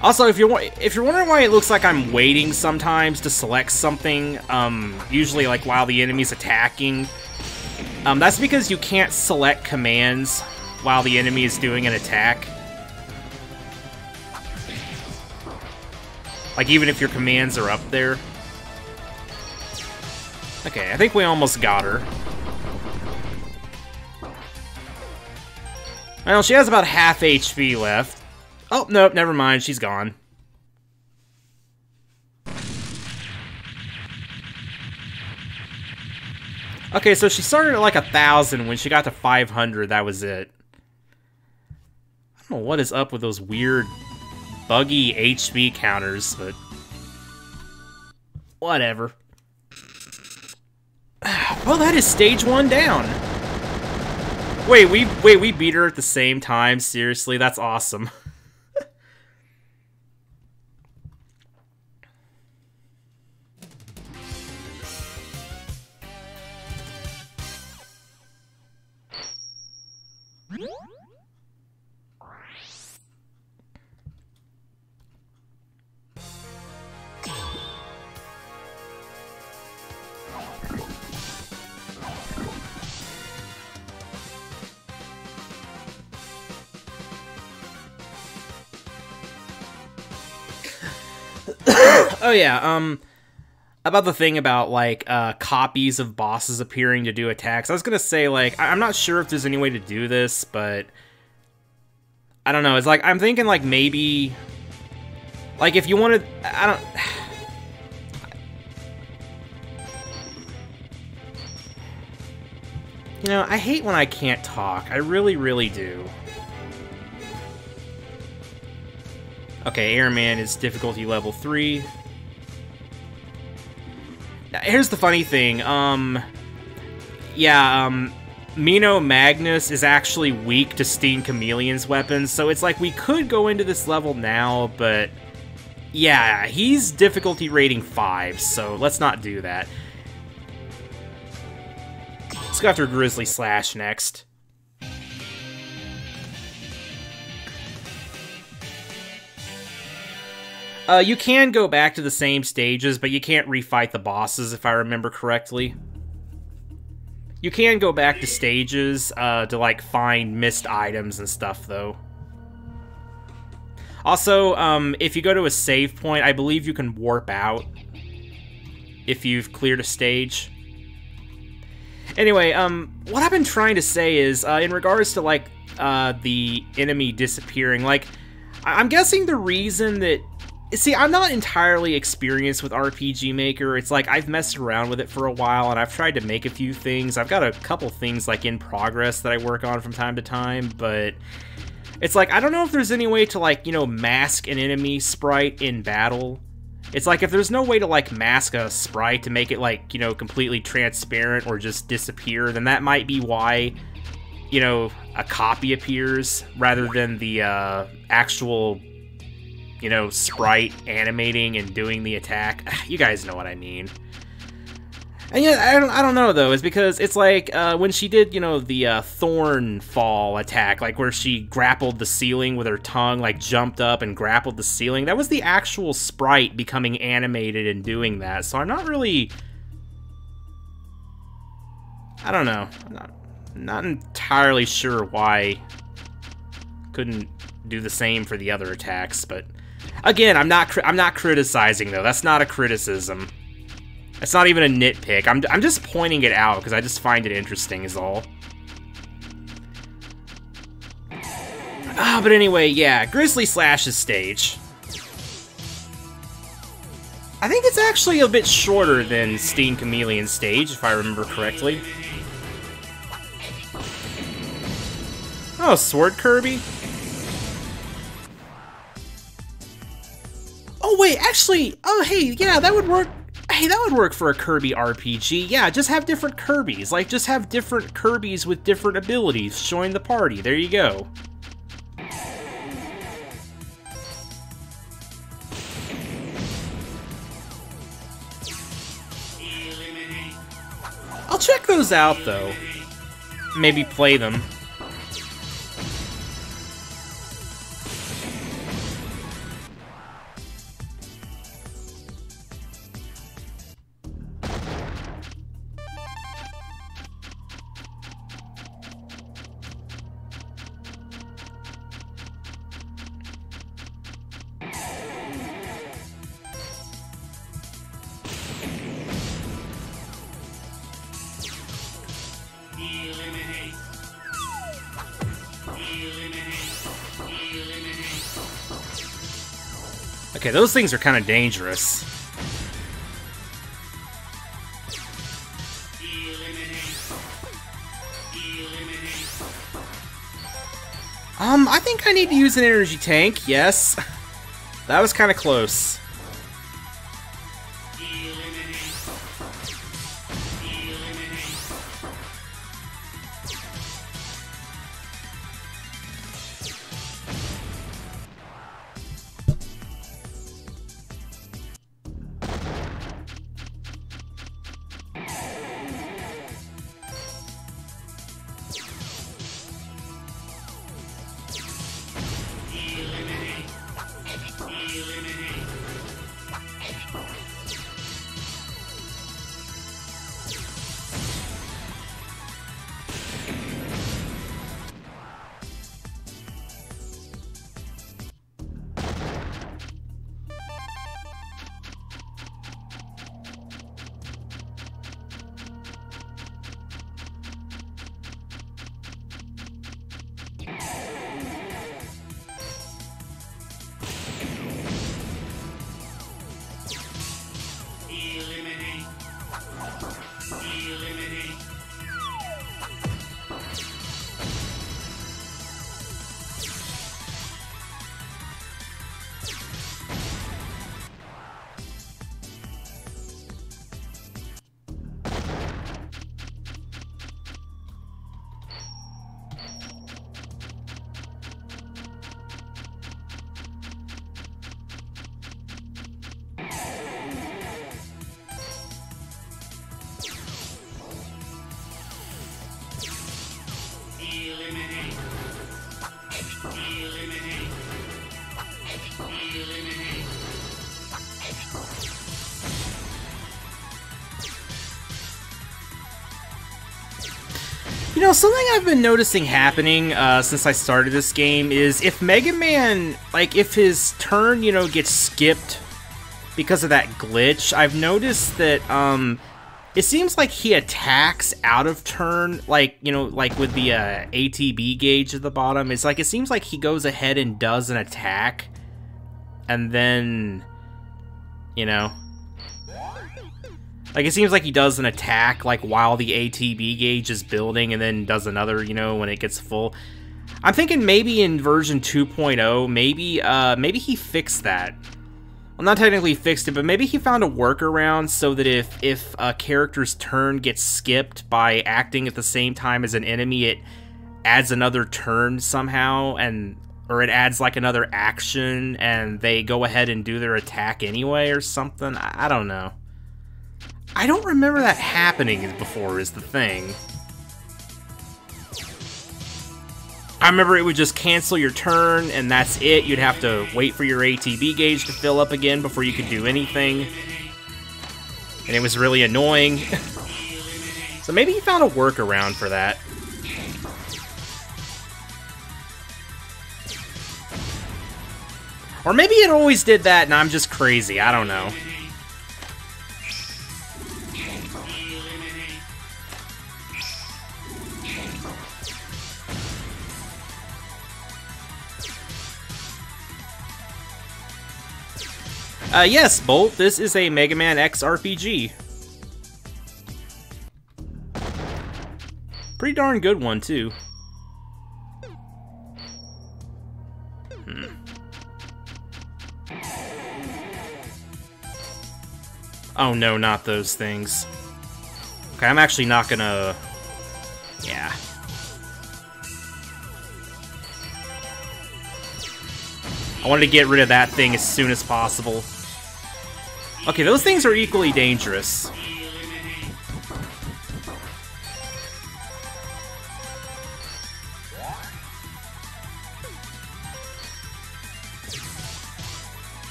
Also, if you're wondering why it looks like I'm waiting sometimes to select something, usually like while the enemy's attacking, that's because you can't select commands while the enemy is doing an attack. Like, even if your commands are up there. Okay, I think we almost got her. Well, she has about half HP left. Oh, nope, never mind, she's gone. Okay, so she started at like 1,000. When she got to 500, that was it. I don't know what is up with those weird, buggy HP counters, but... whatever. Well, that is stage 1 down. Wait, we beat her at the same time? Seriously, that's awesome. Oh yeah, about the thing about, like, copies of bosses appearing to do attacks. I was gonna say, like, I'm not sure if there's any way to do this, but I don't know. It's like, I'm thinking, like, maybe, like, if you wanted, I don't... You know, I hate when I can't talk. I really, really do. Okay, Airman is difficulty level 3. Now, here's the funny thing, Mino Magnus is actually weak to Steen Chameleon's weapons, so it's like we could go into this level now, but yeah, he's difficulty rating 5, so let's not do that. Let's go after Grizzly Slash next. You can go back to the same stages, but you can't refight the bosses, if I remember correctly. You can go back to stages to, like, find missed items and stuff, though. Also, if you go to a save point, I believe you can warp out if you've cleared a stage. Anyway, what I've been trying to say is, in regards to, like, the enemy disappearing, like, I'm guessing the reason that... See, I'm not entirely experienced with RPG Maker. It's like, I've messed around with it for a while, and I've tried to make a few things. I've got a couple things, like, in progress that I work on from time to time, but... It's like, I don't know if there's any way to, like, you know, mask an enemy sprite in battle. It's like, if there's no way to, like, mask a sprite to make it, like, you know, completely transparent or just disappear, then that might be why, you know, a copy appears rather than the actual, you know, sprite animating and doing the attack. You guys know what I mean. And yeah, I don't know, though. It's because it's like, when she did, you know, the thorn fall attack, like where she grappled the ceiling with her tongue, like jumped up and grappled the ceiling, that was the actual sprite becoming animated and doing that. So I'm not really... I don't know. I'm not entirely sure why couldn't do the same for the other attacks, but... Again, I'm not criticizing, though. That's not a criticism. It's not even a nitpick. I'm just pointing it out because I just find it interesting is all. But anyway, yeah, Grizzly Slash's stage. I think it's actually a bit shorter than Steen Chameleon's stage, if I remember correctly. Oh, Sword Kirby? Oh wait, actually, oh hey, yeah, that would work. Hey, that would work for a Kirby RPG. Yeah, just have different Kirbys. Like, just have different Kirbys with different abilities. Join the party. There you go. I'll check those out, though. Maybe play them. Okay, those things are kind of dangerous. I think I need to use an energy tank, yes. That was kind of close. You know, something I've been noticing happening since I started this game is if Mega Man, like, if his turn, you know, gets skipped because of that glitch, I've noticed that, it seems like he attacks out of turn, like, you know, like with the ATB gauge at the bottom. It's like, it seems like he goes ahead and does an attack, and then, you know... Like, it seems like he does an attack, like, while the ATB gauge is building, and then does another, you know, when it gets full. I'm thinking maybe in version 2.0, maybe he fixed that. Well, not technically fixed it, but maybe he found a workaround so that if a character's turn gets skipped by acting at the same time as an enemy, it adds another turn somehow, or it adds, like, another action, and they go ahead and do their attack anyway, or something. I don't know. I don't remember that happening before, is the thing. I remember it would just cancel your turn, and that's it. You'd have to wait for your ATB gauge to fill up again before you could do anything. And it was really annoying. So maybe he found a workaround for that. Or maybe it always did that and I'm just crazy, I don't know. Yes, Bolt, this is a Mega Man X RPG. Pretty darn good one, too. Oh no, not those things. Okay, I'm actually not gonna... Yeah. I wanted to get rid of that thing as soon as possible. Okay, those things are equally dangerous.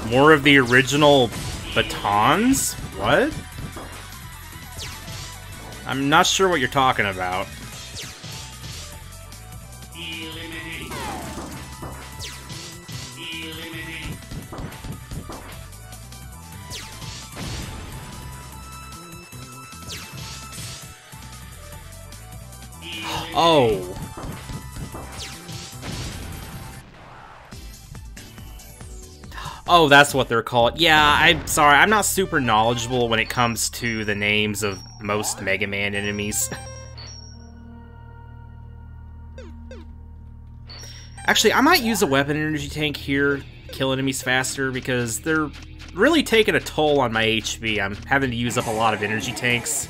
More of the original batons? What? I'm not sure what you're talking about. Oh. Oh, that's what they're called. Yeah, I'm sorry, I'm not super knowledgeable when it comes to the names of most Mega Man enemies. Actually, I might use a weapon energy tank here, kill enemies faster, because they're really taking a toll on my HP. I'm having to use up a lot of energy tanks.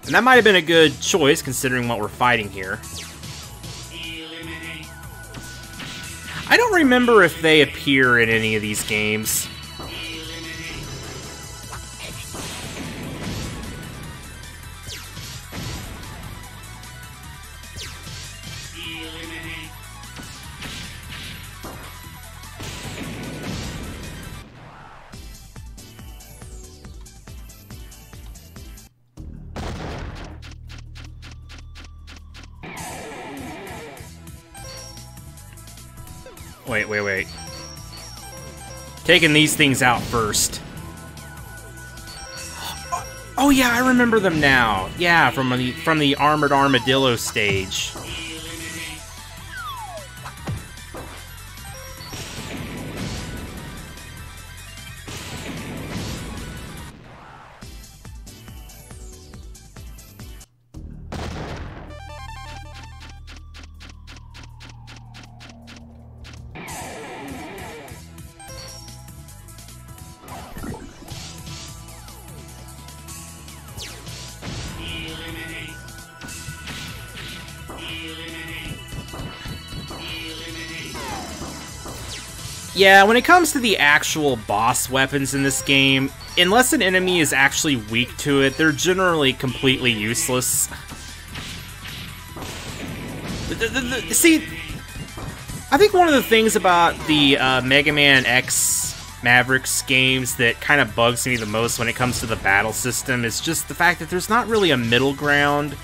And that might have been a good choice, considering what we're fighting here. I don't remember if they appear in any of these games. Wait. Taking these things out first. Oh yeah, I remember them now. Yeah, from the Armored Armadillo stage. Yeah, when it comes to the actual boss weapons in this game, unless an enemy is actually weak to it, they're generally completely useless. See, I think one of the things about the Megaman X Mavericks games that kind of bugs me the most when it comes to the battle system is just the fact that there's not really a middle ground.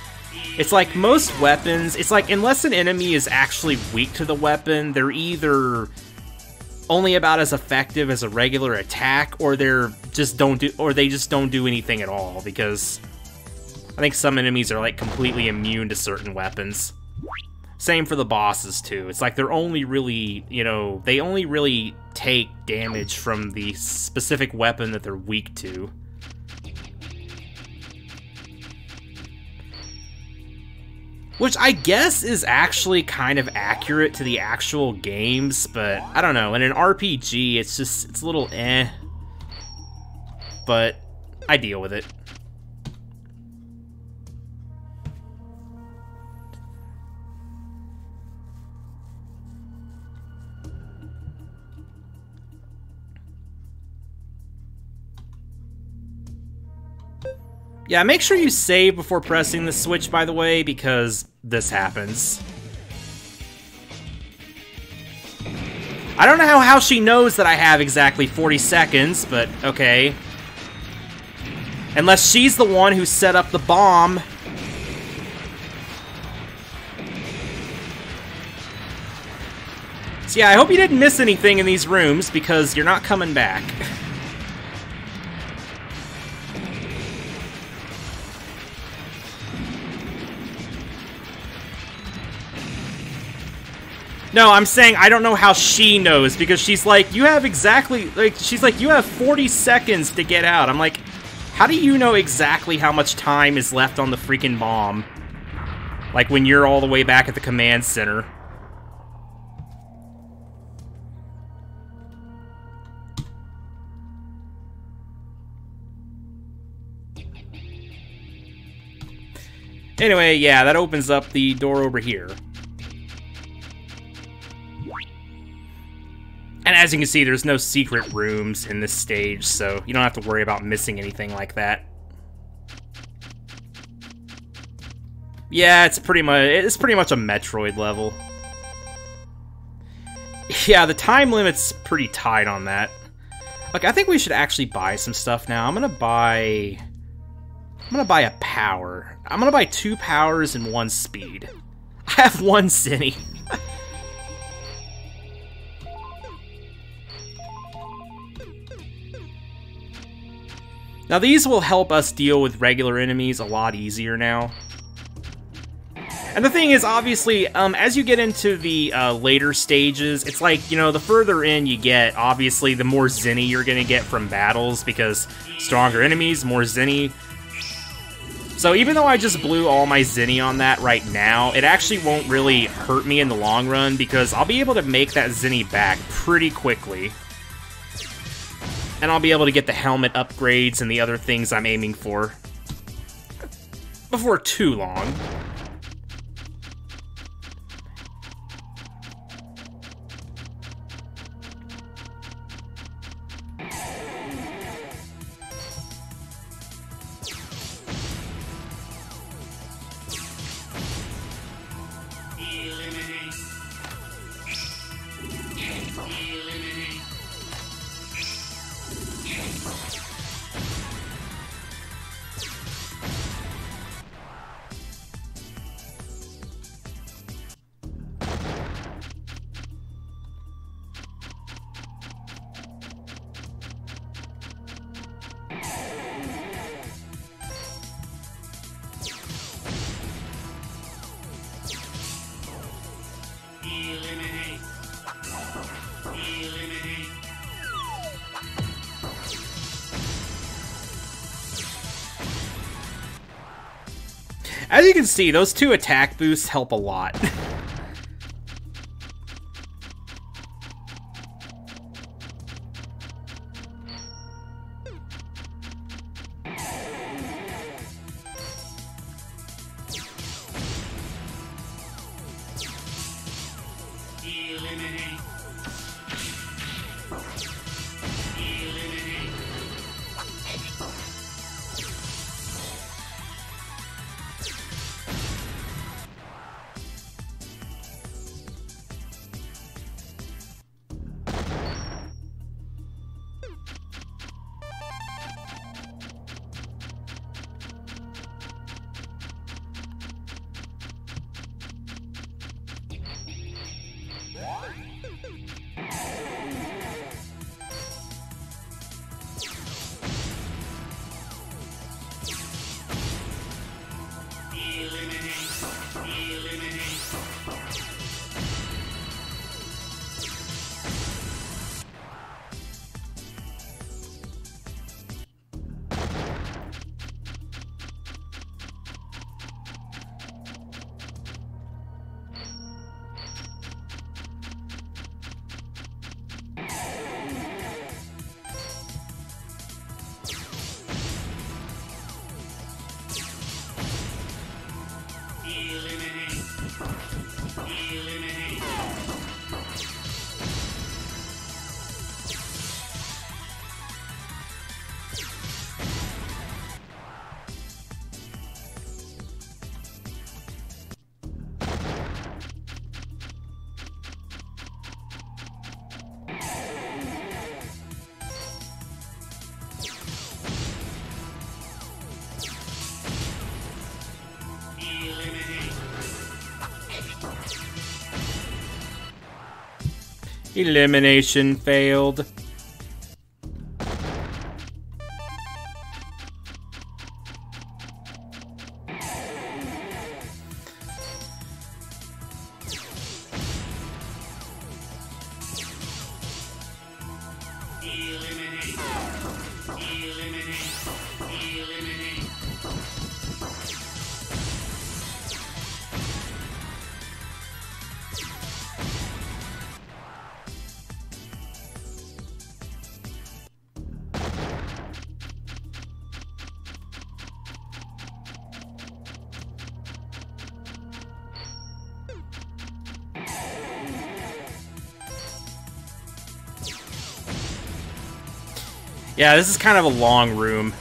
It's like most weapons, it's like unless an enemy is actually weak to the weapon, they're either only about as effective as a regular attack, or they just don't do anything at all, because I think some enemies are like completely immune to certain weapons. Same for the bosses too. It's like they're only really, you know, they only really take damage from the specific weapon that they're weak to. Which I guess is actually kind of accurate to the actual games, but I don't know. In an RPG, it's a little eh. But I deal with it. Yeah, make sure you save before pressing the switch, by the way, because this happens. I don't know how she knows that I have exactly 40 seconds, but okay. Unless she's the one who set up the bomb. So yeah, I hope you didn't miss anything in these rooms, because you're not coming back. No, I'm saying I don't know how she knows, because she's like, you have exactly, like, she's like, you have 40 seconds to get out. I'm like, how do you know exactly how much time is left on the freaking bomb? Like, when you're all the way back at the command center. Anyway, yeah, that opens up the door over here. And as you can see, there's no secret rooms in this stage, so you don't have to worry about missing anything like that. Yeah, it's pretty much a Metroid level. Yeah, the time limit's pretty tight on that. Look, I think we should actually buy some stuff now. I'm gonna buy a power. I'm gonna buy 2 powers and 1 speed. I have 1 Zinni. Now these will help us deal with regular enemies a lot easier now. And the thing is, obviously, as you get into the later stages, it's like, you know, the further in you get, obviously, the more Zinni you're gonna get from battles, because stronger enemies, more Zinni. So even though I just blew all my Zinni on that right now, it actually won't really hurt me in the long run, because I'll be able to make that Zinni back pretty quickly. And I'll be able to get the helmet upgrades and the other things I'm aiming for before too long. As you can see, those 2 attack boosts help a lot. Elimination failed. Yeah, this is kind of a long room.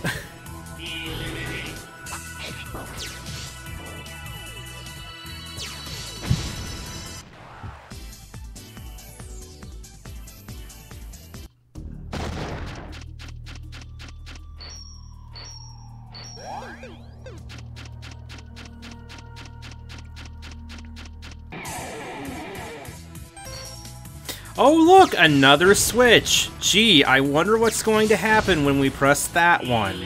Oh look, another switch! Gee, I wonder what's going to happen when we press that one.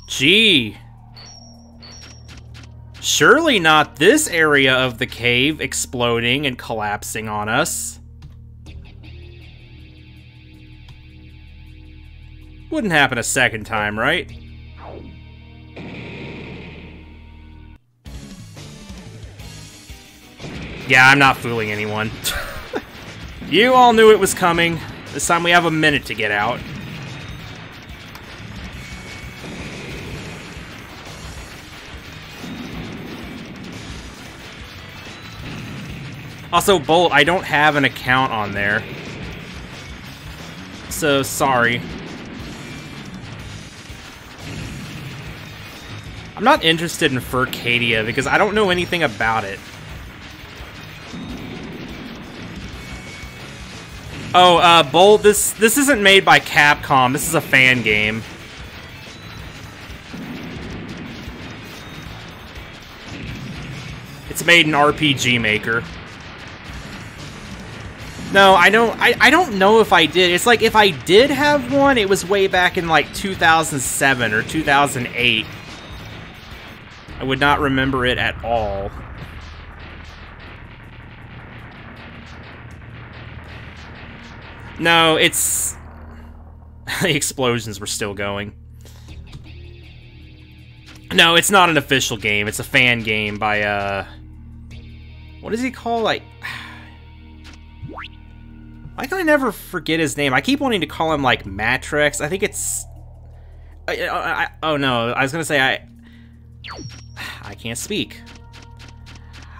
Gee. Surely not this area of the cave exploding and collapsing on us. Wouldn't happen a second time, right? Yeah, I'm not fooling anyone. You all knew it was coming. This time we have a minute to get out. Also, Bolt, I don't have an account on there. So, sorry. I'm not interested in Furcadia because I don't know anything about it. Oh, Bolt, this isn't made by Capcom. This is a fan game. It's made in RPG Maker. No, I don't know if I did. It's like if I did have one, it was way back in like 2007 or 2008. I would not remember it at all. No, it's... The explosions were still going. No, it's not an official game. It's a fan game by, what does he call, like... Why can I never forget his name? I keep wanting to call him, like, Matrix. I think it's... oh, no. I was gonna say I can't speak.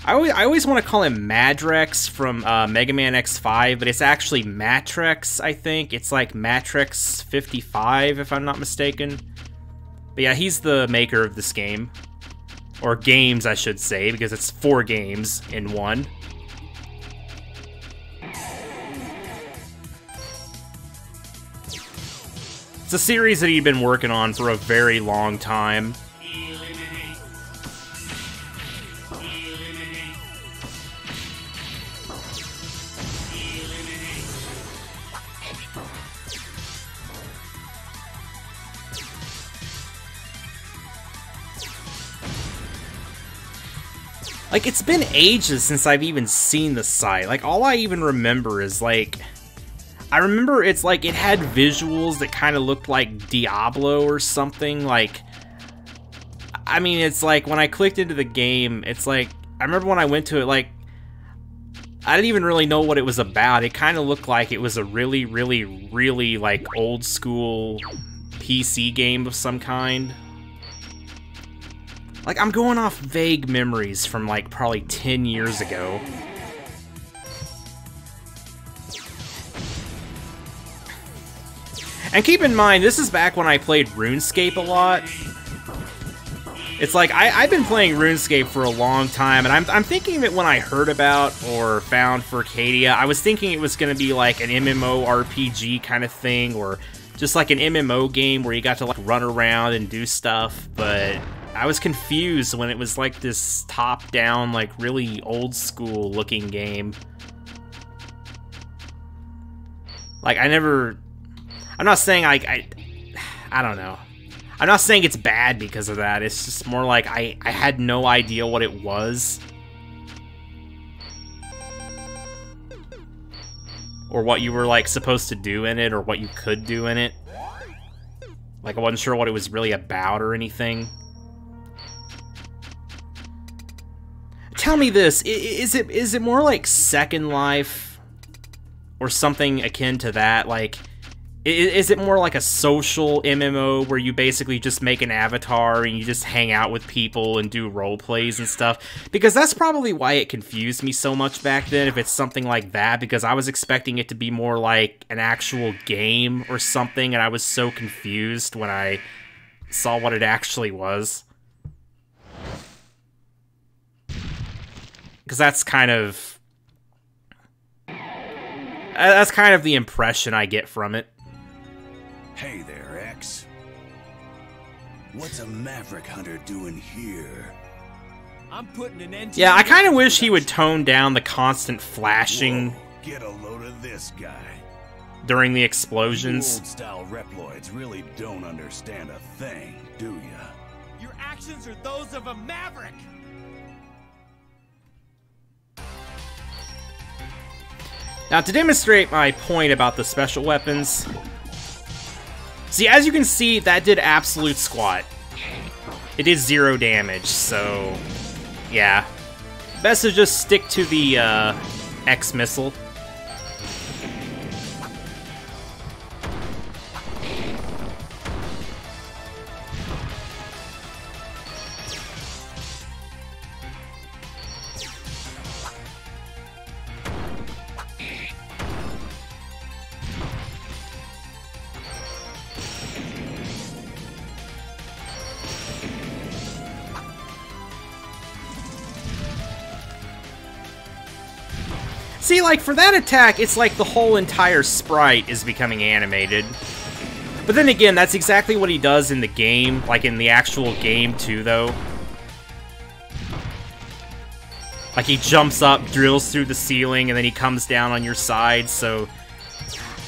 I always want to call him Madrex from Megaman X5, but it's actually Matrix, I think. It's like Matrix 55, if I'm not mistaken. But yeah, he's the maker of this game. Or games, I should say, because it's 4 games in one. It's a series that he'd been working on for a very long time. Like, it's been ages since I've even seen the site. Like, all I even remember is, like... I remember it's like it had visuals that kind of looked like Diablo or something. Like, I mean, it's like when I clicked into the game, it's like... I remember when I went to it, like... I didn't even really know what it was about. It kind of looked like it was a really, really, really, like, old school PC game of some kind. Like, I'm going off vague memories from, like, probably 10 years ago. And keep in mind, this is back when I played RuneScape a lot. It's like, I've been playing RuneScape for a long time, and I'm thinking that when I heard about or found Furcadia, I was thinking it was going to be like an MMORPG kind of thing, or just like an MMO game where you got to like run around and do stuff, but I was confused when it was like this top-down, like really old-school looking game. Like, I'm not saying I don't know. I'm not saying it's bad because of that, it's just more like I had no idea what it was. Or what you were, like, supposed to do in it, or what you could do in it. Like, I wasn't sure what it was really about or anything. Tell me this, is it more like Second Life? Or something akin to that, like... Is it more like a social MMO where you basically just make an avatar and you just hang out with people and do role plays and stuff? Because that's probably why it confused me so much back then, if it's something like that, because I was expecting it to be more like an actual game or something, and I was so confused when I saw what it actually was. Because that's kind of the impression I get from it. Hey there, X. What's a Maverick Hunter doing here? I'm putting an end to Yeah, I kind of wish he would tone down the constant flashing. Whoa, get a load of this guy. During the explosions. Old-style Reploids really don't understand a thing, do ya? Your actions are those of a Maverick! Now, to demonstrate my point about the special weapons... See, as you can see, that did absolute squat. It did 0 damage, so... yeah. Best to just stick to the, X missile. See, like, for that attack, it's like the whole entire sprite is becoming animated. But then again, that's exactly what he does in the game, like in the actual game too, though. Like, he jumps up, drills through the ceiling, and then he comes down on your side, so...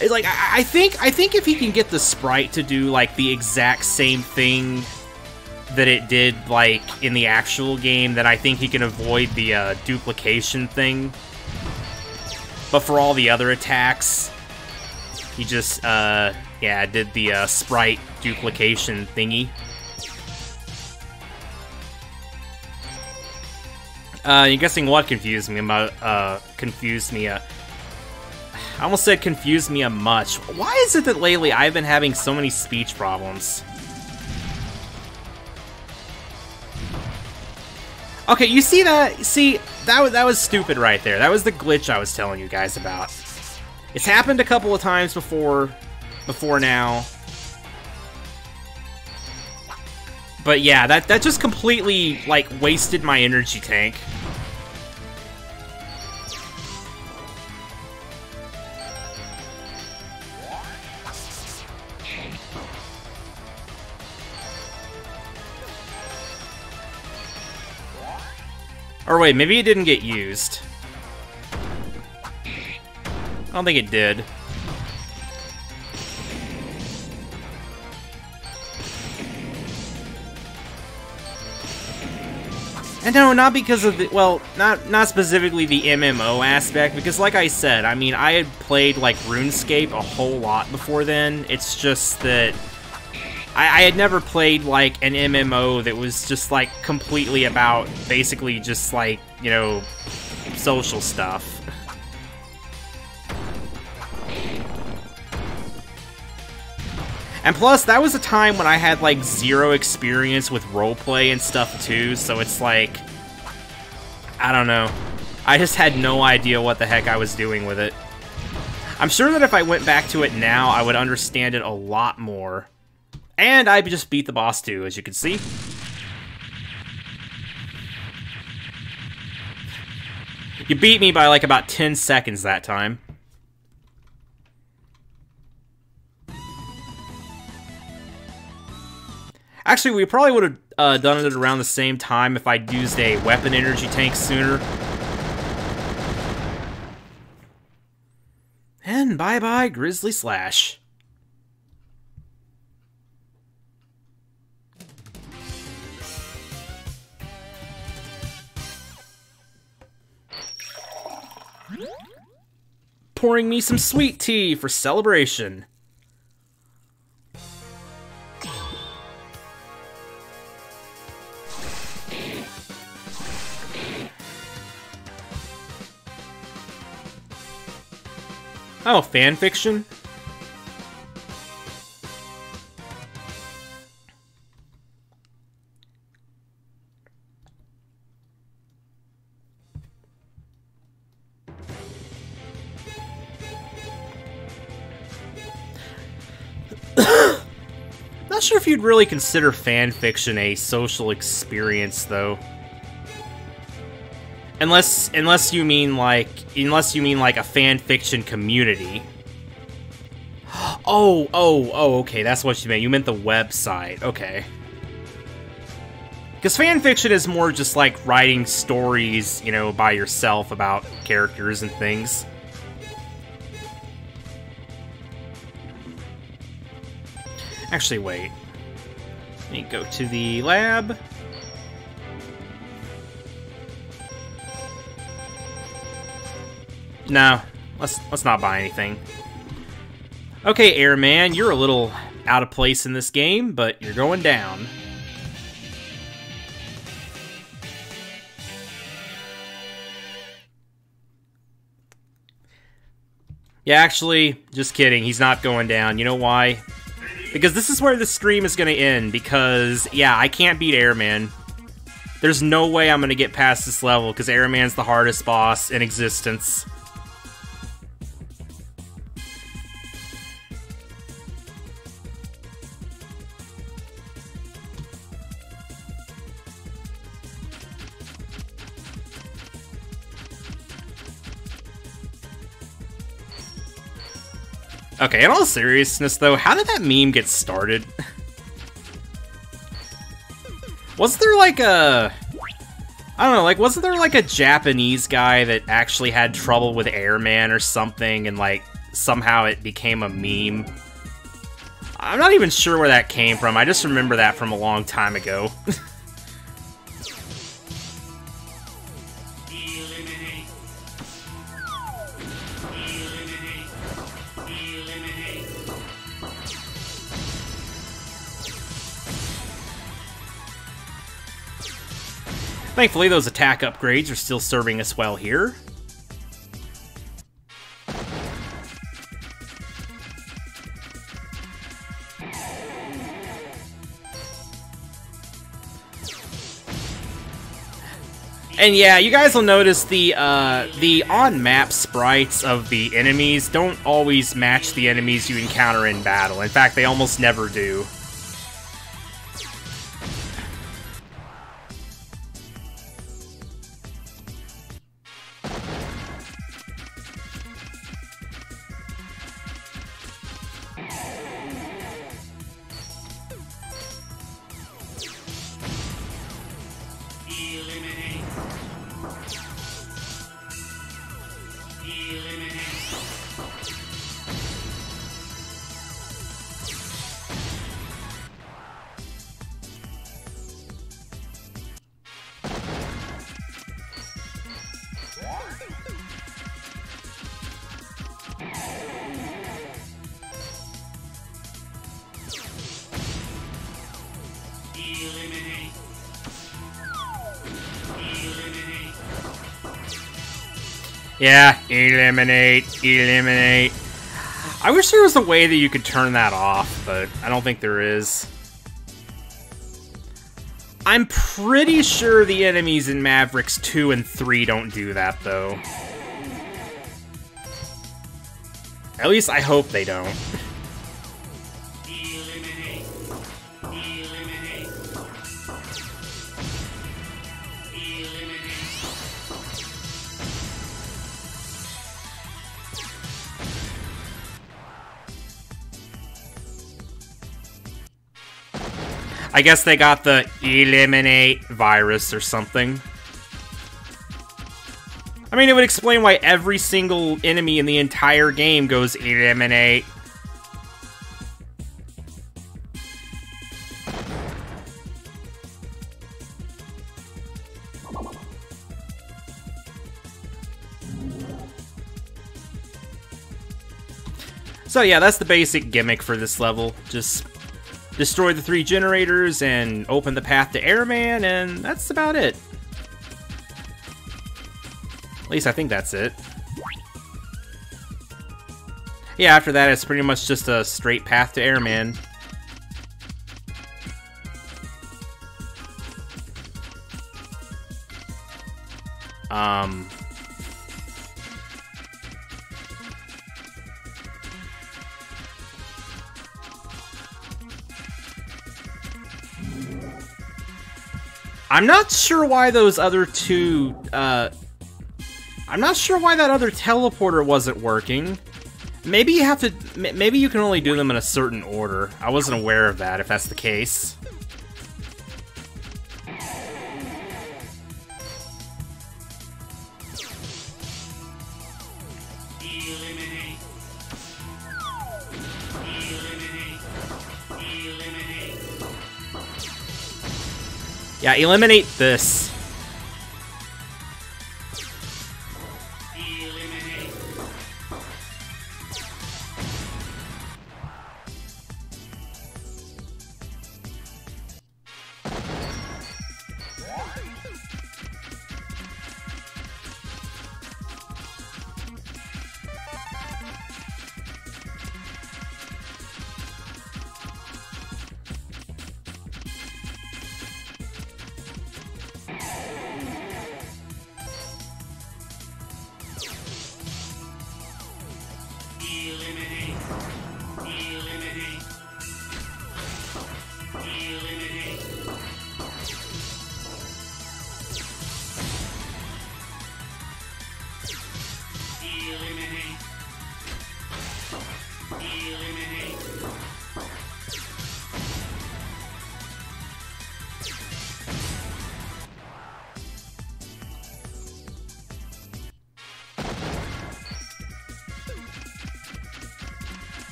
It's like, I think if he can get the sprite to do, like, the exact same thing that it did, like, in the actual game, then I think he can avoid the, duplication thing. But for all the other attacks, he just, yeah, did the, sprite duplication thingy. You're guessing what confused me about, I almost said confused me a much. Why is it that lately I've been having so many speech problems? Okay, you see that? See, that was stupid right there. That was the glitch I was telling you guys about. It's happened a couple of times before now. But yeah, that just completely, like, wasted my energy tank. Or wait, maybe it didn't get used. I don't think it did. And no, not because of the, well, not specifically the MMO aspect, because like I said, I mean, I had played, like, RuneScape a whole lot before then. It's just that I had never played, like, an MMO that was just, like, completely about basically just, like, you know, social stuff. And plus, that was a time when I had, like, zero experience with roleplay and stuff, too, so it's like... I don't know. I just had no idea what the heck I was doing with it. I'm sure that if I went back to it now, I would understand it a lot more. And I just beat the boss, too, as you can see. You beat me by, like, about 10 seconds that time. Actually, we probably would have done it around the same time if I'd used a weapon energy tank sooner. And bye-bye, Grizzly Slash. Pouring me some sweet tea for celebration. Oh, fanfiction? Not sure if you'd really consider fanfiction a social experience, though. Unless you mean like a fan fiction community. Oh, okay, that's what you meant. You meant the website. Okay. Because fan fiction is more just like writing stories, you know, by yourself about characters and things. Actually, wait. Let me go to the lab. No, let's not buy anything. Okay, Airman, you're a little out of place in this game, but you're going down. Yeah, actually, just kidding. He's not going down. You know why? Because this is where the stream is going to end, because, yeah, I can't beat Airman. There's no way I'm going to get past this level, because Airman's the hardest boss in existence. Okay, in all seriousness, though, how did that meme get started? Was there like a... I don't know, like, wasn't there like a Japanese guy that actually had trouble with Airman or something, and like, somehow it became a meme? I'm not even sure where that came from, I just remember that from a long time ago. Thankfully, those attack upgrades are still serving us well here. And yeah, you guys will notice the on-map sprites of the enemies don't always match the enemies you encounter in battle. In fact, they almost never do. Yeah, eliminate, eliminate. I wish there was a way that you could turn that off, but I don't think there is. I'm pretty sure the enemies in Mavericks 2 and 3 don't do that, though. At least I hope they don't. I guess they got the eliminate virus or something. I mean, it would explain why every single enemy in the entire game goes eliminate. So yeah, that's the basic gimmick for this level. Just destroy the 3 generators and open the path to Airman, and that's about it. At least I think that's it. Yeah, after that it's pretty much just a straight path to Airman. I'm not sure why those other two, I'm not sure why that other teleporter wasn't working. Maybe you have to, maybe you can only do them in a certain order. I wasn't aware of that, if that's the case. Yeah, eliminate this.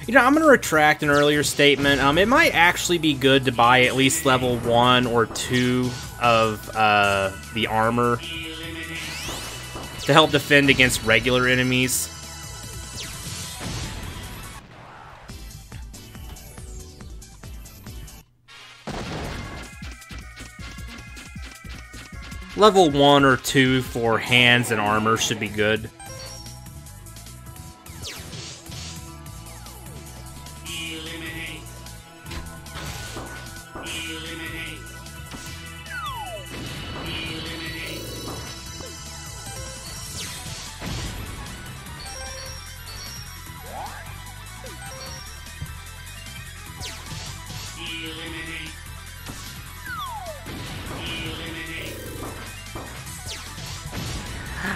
You know, I'm going to retract an earlier statement. It might actually be good to buy at least level 1 or 2 of the armor to help defend against regular enemies. Level 1 or 2 for hands and armor should be good.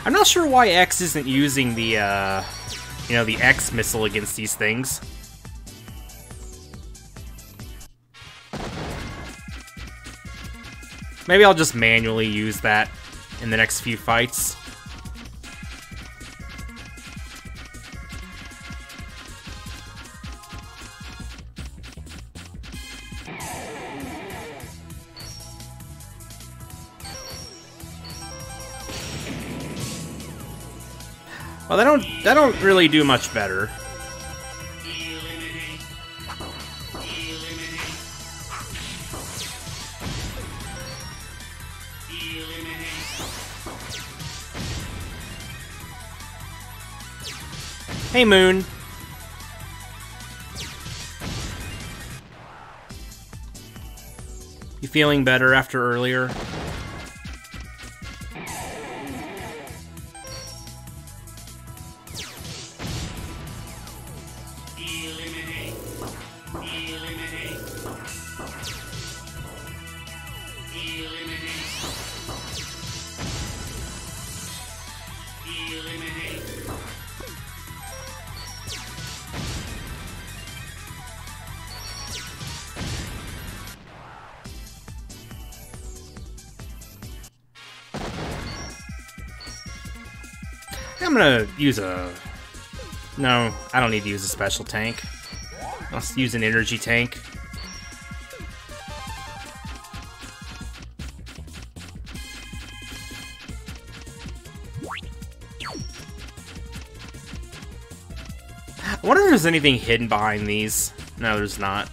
I'm not sure why X isn't using the, you know, the X missile against these things. Maybe I'll just manually use that in the next few fights. Well, that don't really do much better. Hey, Moon. You feeling better after earlier? I'm gonna use a... No, I don't need to use a special tank. I'll use an energy tank. I wonder if there's anything hidden behind these. No, there's not.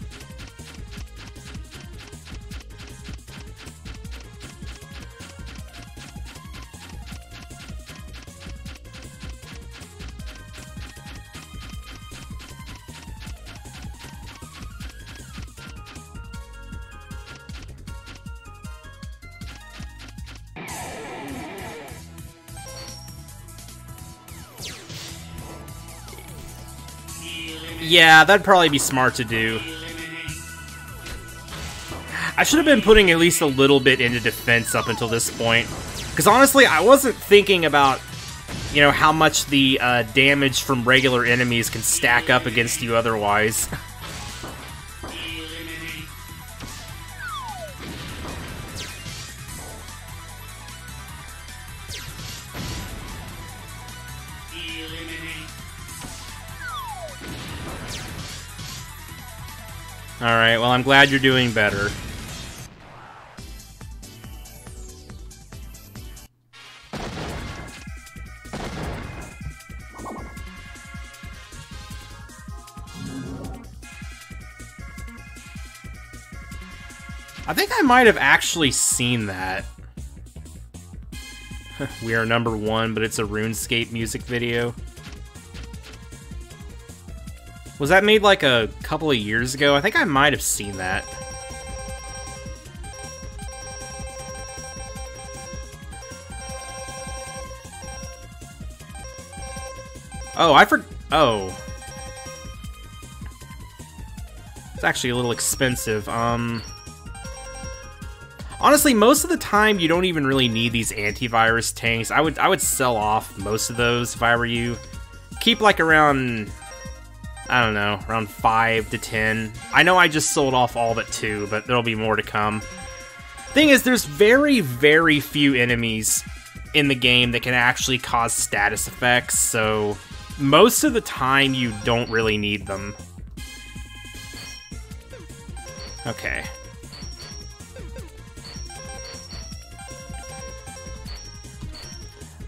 Yeah, that'd probably be smart to do. I should have been putting at least a little bit into defense up until this point. Because honestly, I wasn't thinking about, you know, how much the damage from regular enemies can stack up against you otherwise. Alright, well, I'm glad you're doing better. I think I might have actually seen that. We are number 1, but it's a RuneScape music video. Was that made like a couple of years ago? I think I might have seen that. Oh, oh. It's actually a little expensive. Honestly, most of the time you don't even really need these antivirus tanks. I would sell off most of those if I were you. Keep like around, I don't know, around 5 to 10. I know I just sold off all but 2, but there'll be more to come. Thing is, there's very, very few enemies in the game that can actually cause status effects, so most of the time you don't really need them. Okay.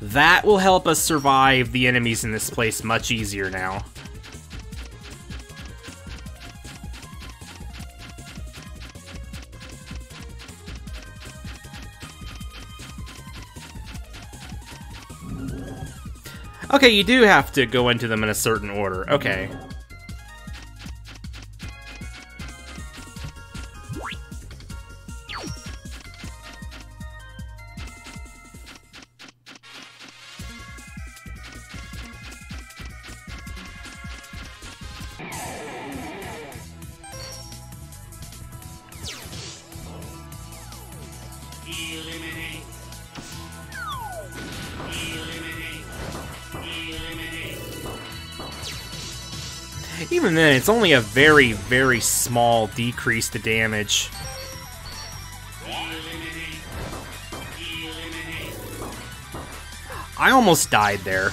That will help us survive the enemies in this place much easier now. Okay, you do have to go into them in a certain order. Okay. Even then, it's only a very, very small decrease to damage. I almost died there.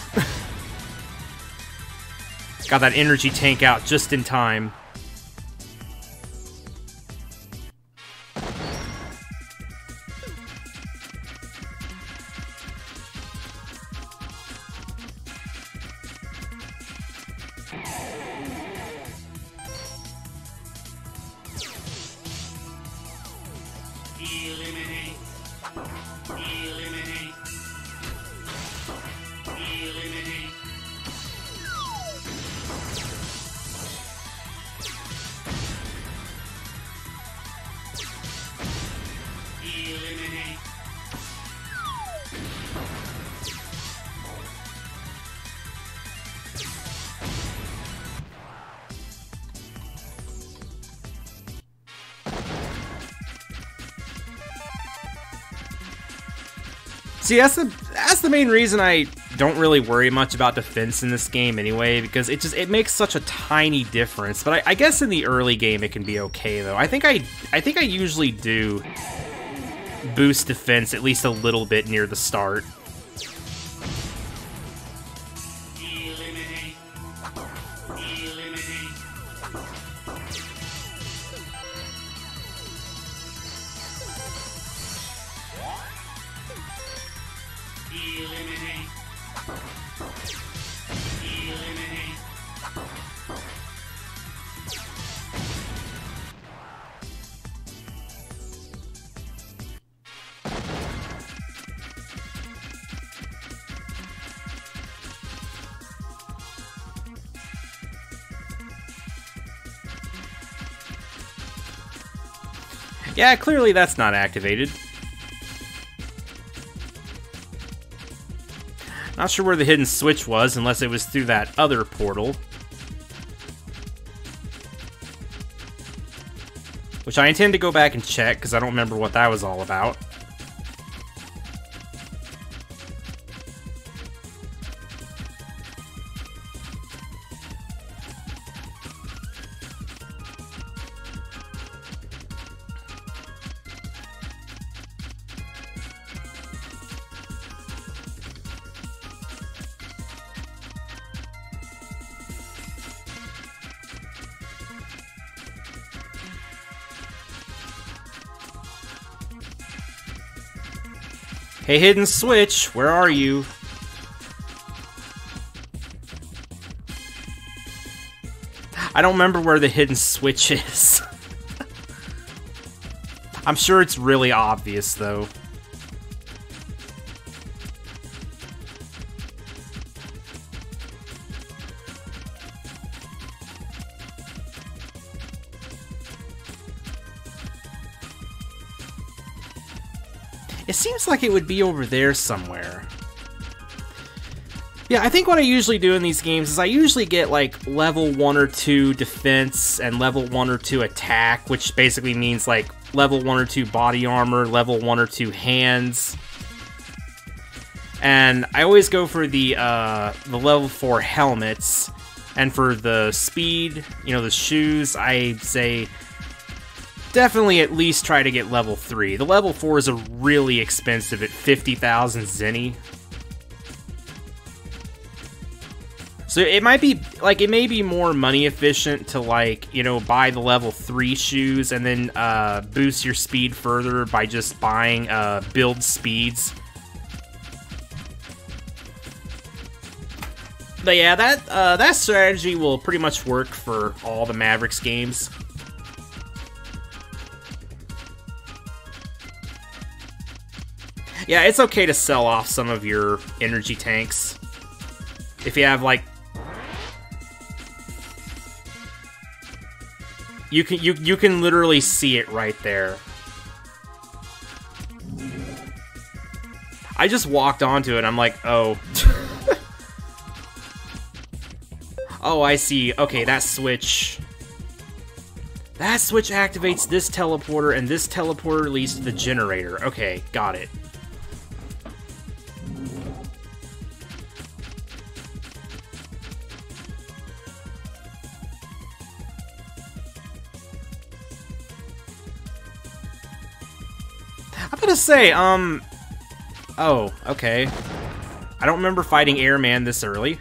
Got that energy tank out just in time. See, that's the main reason I don't really worry much about defense in this game anyway, because it makes such a tiny difference. But I guess in the early game it can be okay though. I think I usually do boost defense at least a little bit near the start. Yeah, clearly that's not activated. Not sure where the hidden switch was, unless it was through that other portal. Which I intend to go back and check, because I don't remember what that was all about. Hey, hidden switch, where are you? I don't remember where the hidden switch is. I'm sure it's really obvious, though. It seems like it would be over there somewhere. Yeah, I think what I usually do in these games is I usually get like level 1 or 2 defense and level 1 or 2 attack, which basically means like level 1 or 2 body armor, level 1 or 2 hands. And I always go for the level 4 helmets, and for the speed, you know, the shoes, I say definitely at least try to get level 3. The level 4s are really expensive at 50,000 zenny. So it might be, like, it may be more money efficient to, like, you know, buy the level 3 shoes and then boost your speed further by just buying build speeds. But yeah, that strategy will pretty much work for all the Mavericks games. Yeah, it's okay to sell off some of your energy tanks. If you have, like... You can literally see it right there. I just walked onto it and I'm like, oh. Oh, I see. Okay, that switch... That switch activates this teleporter, and this teleporter leads to the generator. Okay, got it. I'm gonna say, oh, okay. I don't remember fighting Airman this early.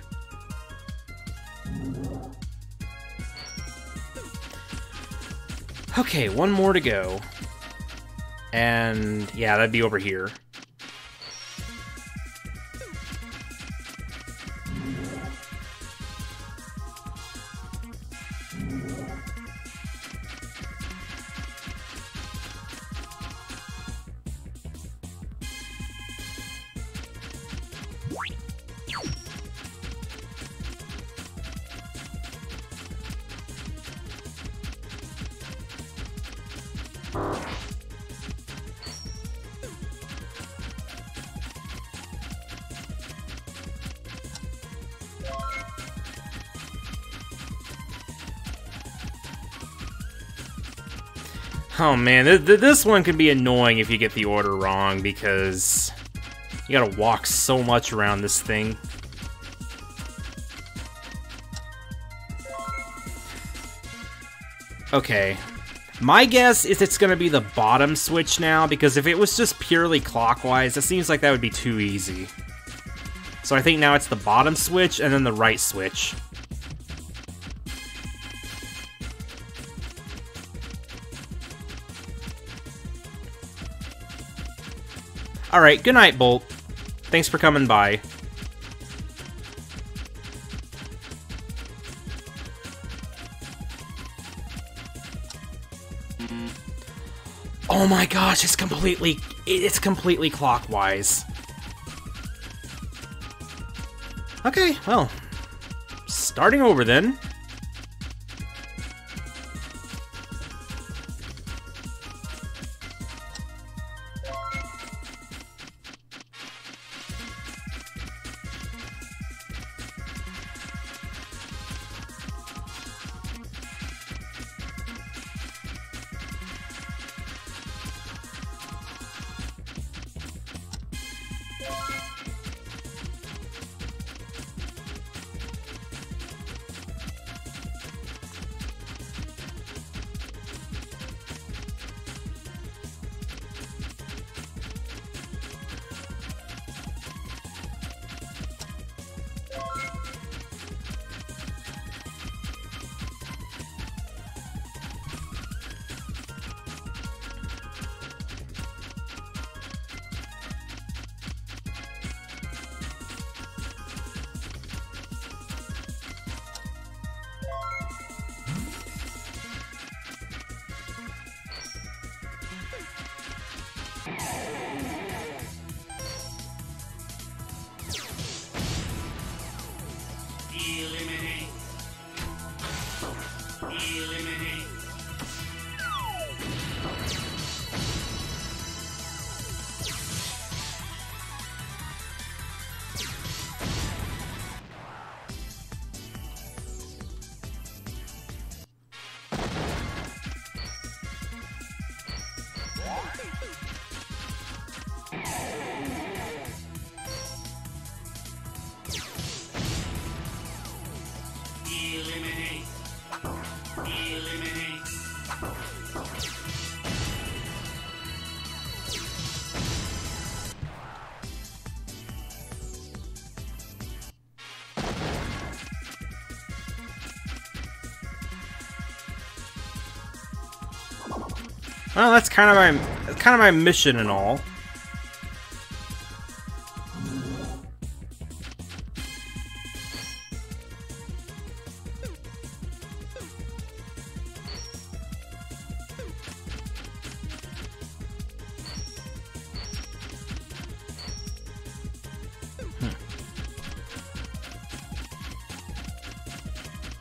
Okay, one more to go. And, yeah, that'd be over here. Oh man, this one can be annoying if you get the order wrong, because you gotta walk so much around this thing. Okay. My guess is it's gonna be the bottom switch now, because if it was just purely clockwise, it seems like that would be too easy. So I think now it's the bottom switch and then the right switch. Alright, good night, Bolt. Thanks for coming by. Oh my gosh, it's completely clockwise. Okay, well, starting over then. Well, that's kind of my mission and all.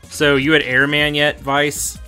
So, you had Airman yet, Vice?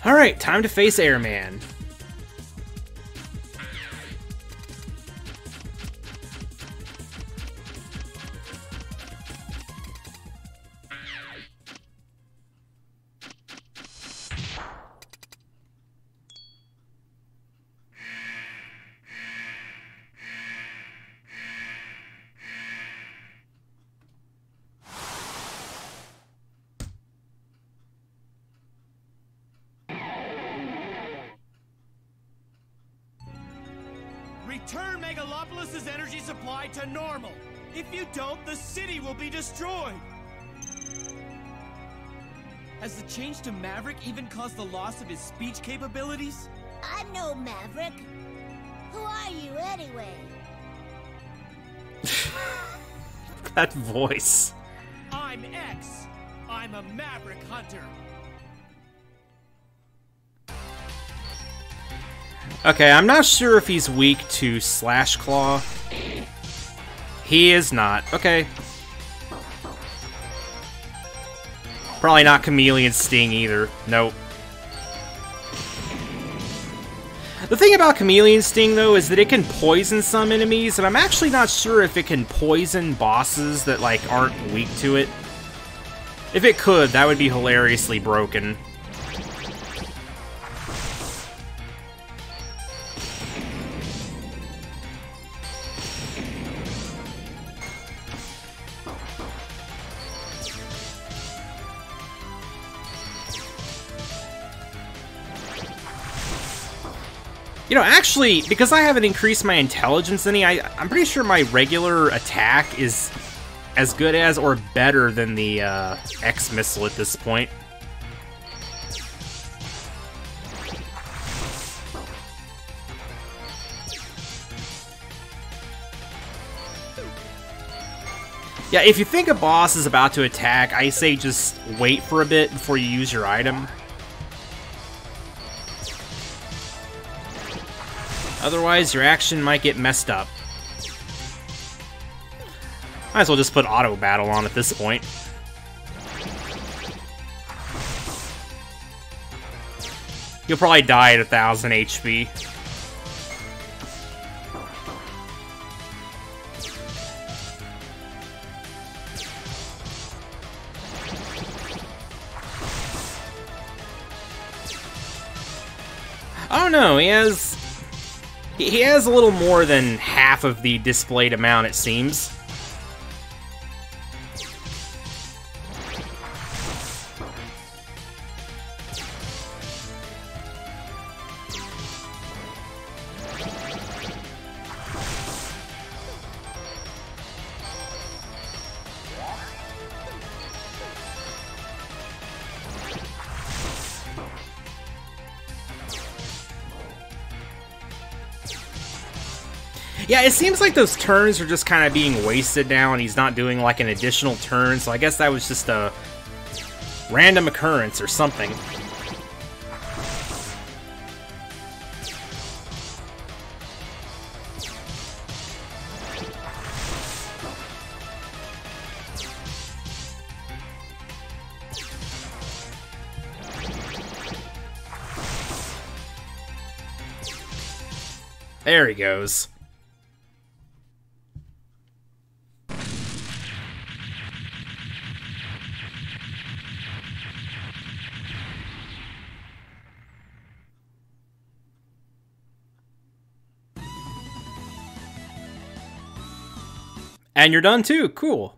Alright, time to face Airman. Return Megalopolis' energy supply to normal. If you don't, the city will be destroyed. Has the change to Maverick even caused the loss of his speech capabilities? I'm no Maverick. Who are you, anyway? That voice. I'm X. I'm a Maverick Hunter. Okay, I'm not sure if he's weak to Slash Claw. He is not. Okay. Probably not Chameleon Sting either. Nope. The thing about Chameleon Sting, though, is that it can poison some enemies, and I'm actually not sure if it can poison bosses that, like, aren't weak to it. If it could, that would be hilariously broken. You know, actually, because I haven't increased my intelligence any, I'm pretty sure my regular attack is as good as or better than the X missile at this point. Yeah, if you think a boss is about to attack, I say just wait for a bit before you use your item. Otherwise, your action might get messed up. Might as well just put auto battle on at this point. You'll probably die at 1000 HP. I don't know, he has a little more than half of the displayed amount, it seems. Yeah, it seems like those turns are just kind of being wasted now, and he's not doing like an additional turn, so I guess that was just a random occurrence or something. There he goes. And you're done too, cool.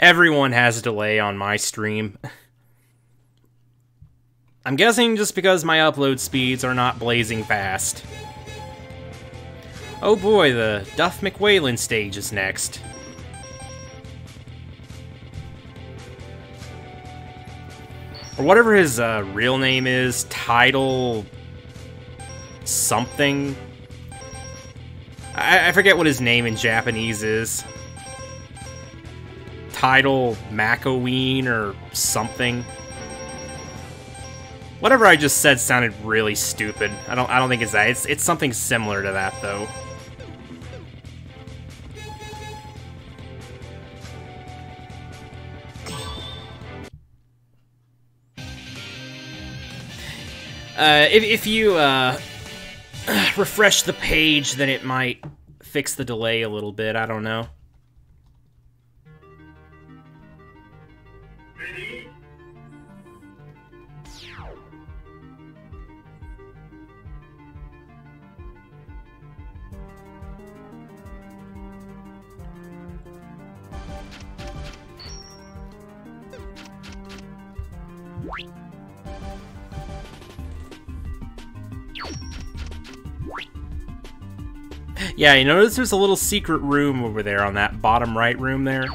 Everyone has a delay on my stream. I'm guessing just because my upload speeds are not blazing fast. Oh boy, the Duff McWhalen stage is next. Or whatever his real name is, Title something. I forget what his name in Japanese is. Title McEween or something. Whatever I just said sounded really stupid. I don't think it's that. It's something similar to that though. If you refresh the page, then it might fix the delay a little bit. I don't know. Yeah, you notice there's a little secret room over there on that bottom right room there.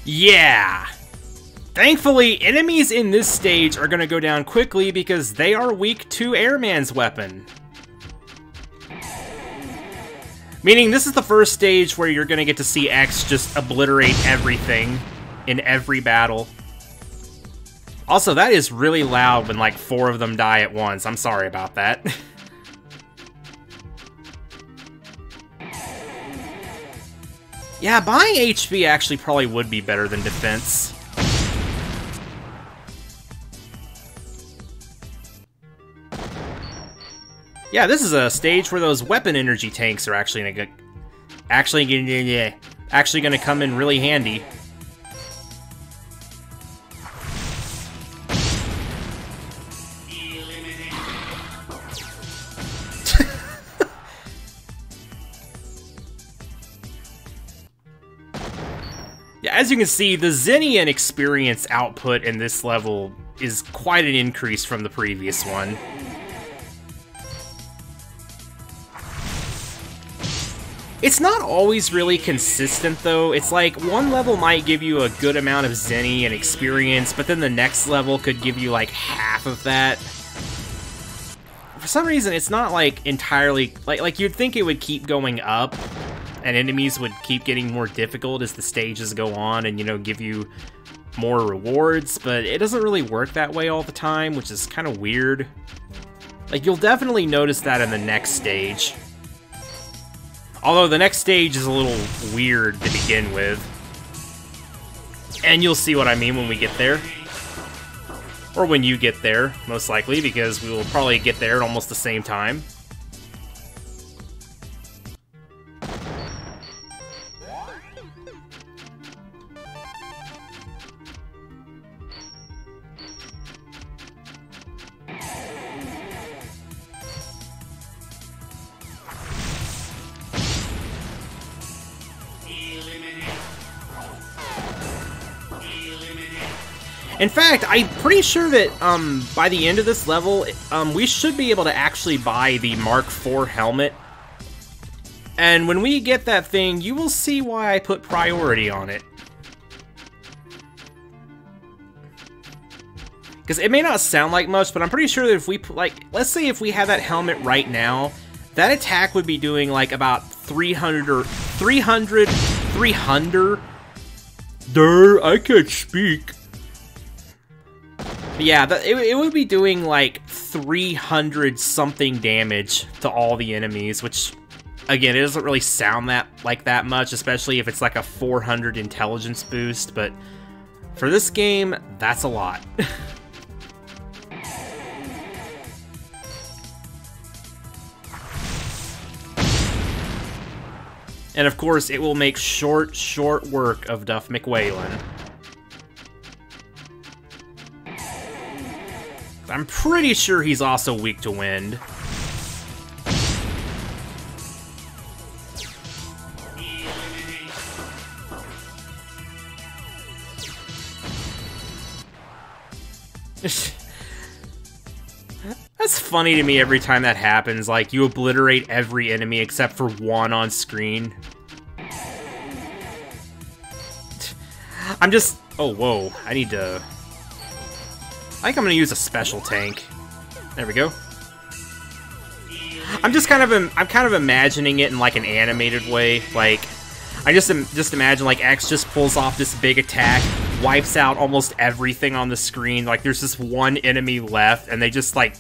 Yeah! Thankfully, enemies in this stage are gonna go down quickly because they are weak to Airman's weapon. Meaning, this is the first stage where you're gonna get to see X just obliterate everything in every battle. Also, that is really loud when, like, 4 of them die at once. I'm sorry about that. Yeah, buying HP actually probably would be better than defense. Yeah, this is a stage where those weapon energy tanks are actually gonna come in really handy. Yeah, as you can see, the Xenian experience output in this level is quite an increase from the previous one. It's not always really consistent, though. It's like, one level might give you a good amount of Zenny and experience, but then the next level could give you, like, half of that. For some reason, it's not, like, entirely... Like you'd think it would keep going up, and enemies would keep getting more difficult as the stages go on and, you know, give you more rewards, but it doesn't really work that way all the time, which is kind of weird. Like, you'll definitely notice that in the next stage. Although the next stage is a little weird to begin with. And you'll see what I mean when we get there. Or when you get there, most likely, because we will probably get there at almost the same time. In fact, I'm pretty sure that by the end of this level, we should be able to actually buy the Mark IV helmet. And when we get that thing, you will see why I put priority on it. Because it may not sound like much, but I'm pretty sure that if we, like, let's say if we had that helmet right now, that attack would be doing, like, about 300... Durr, I can't speak. Yeah, it would be doing, like, 300-something damage to all the enemies, which, again, it doesn't really sound like that much, especially if it's, like, a 400 intelligence boost, but for this game, that's a lot. And, of course, it will make short work of Duff McWhalen. I'm pretty sure he's also weak to wind. That's funny to me every time that happens, like, you obliterate every enemy except for one on screen. I'm just... Oh, whoa. I need to... I think I'm gonna use a special tank. There we go. I'm kind of imagining it in like an animated way. Like, I just imagine like X just pulls off this big attack, wipes out almost everything on the screen. Like there's just one enemy left, and they just like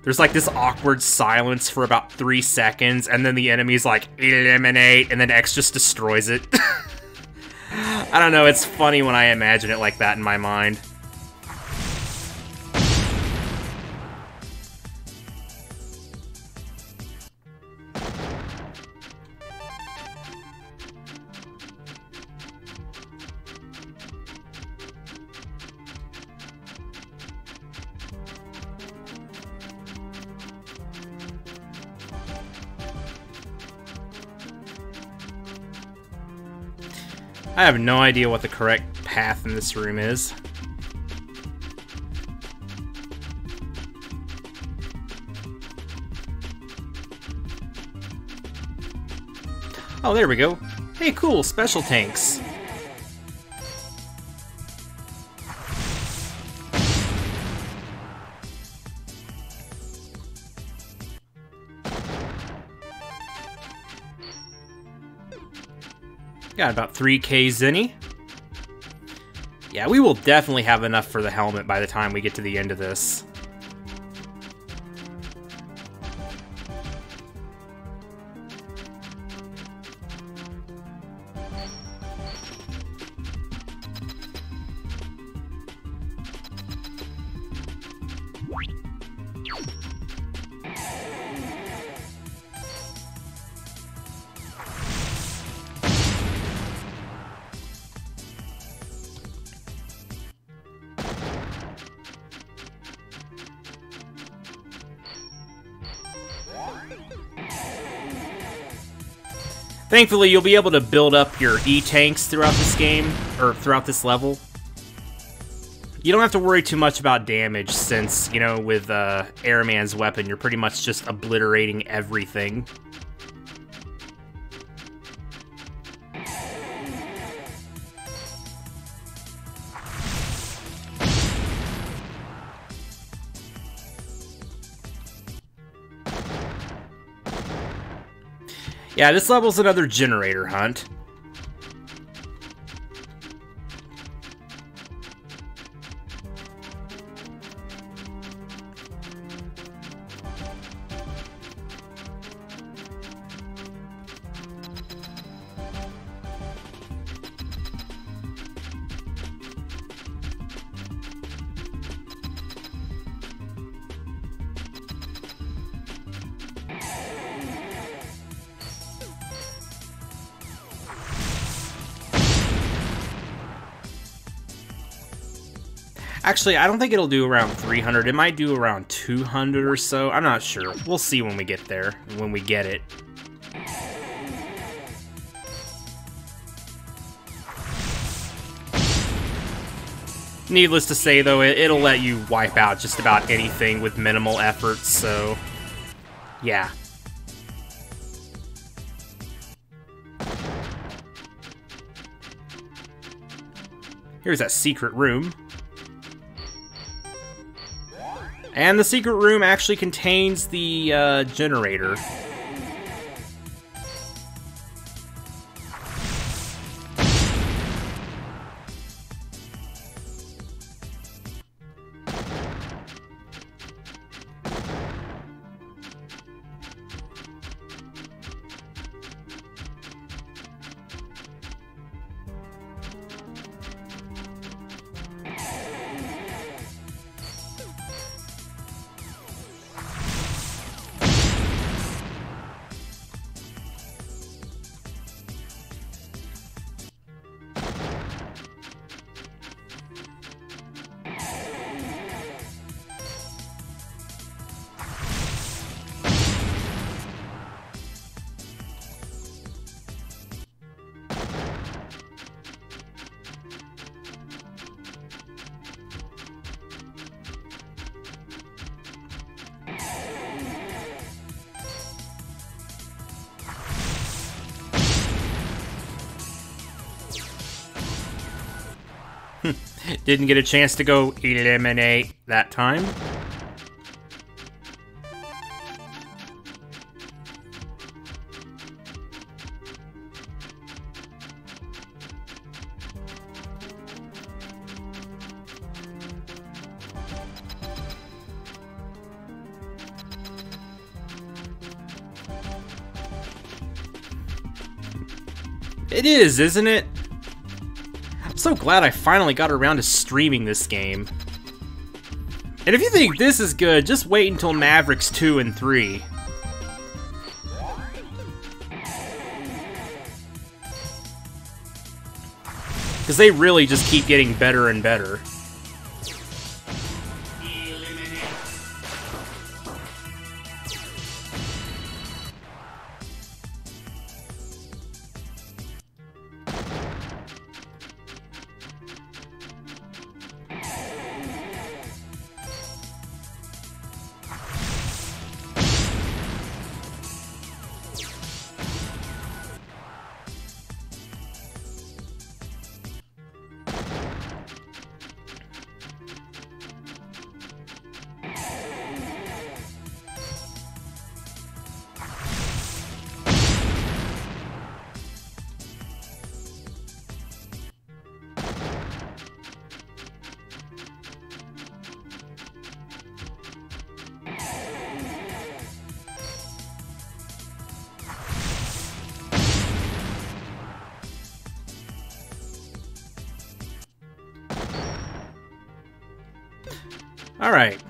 There's like this awkward silence for about 3 seconds, and then the enemy's like, eliminate, and then X just destroys it. I don't know, it's funny when I imagine it like that in my mind. I have no idea what the correct path in this room is. Oh, there we go. Hey, cool, special tanks. Got about 3k Zenny. Yeah, we will definitely have enough for the helmet by the time we get to the end of this. Thankfully, you'll be able to build up your E-tanks throughout this game, or throughout this level. You don't have to worry too much about damage since, you know, with Airman's weapon, you're pretty much just obliterating everything. Yeah, this level's another generator hunt. Actually, I don't think it'll do around 300. It might do around 200 or so. I'm not sure. We'll see when we get there, when we get it. Needless to say, though, it'll let you wipe out just about anything with minimal effort, so yeah. Here's that secret room. And the secret room actually contains the generator. Didn't get a chance to go eliminate that time. It is, isn't it? I'm so glad I finally got around to streaming this game. And if you think this is good, just wait until Mavericks 2 and 3. Because they really just keep getting better and better. Alright.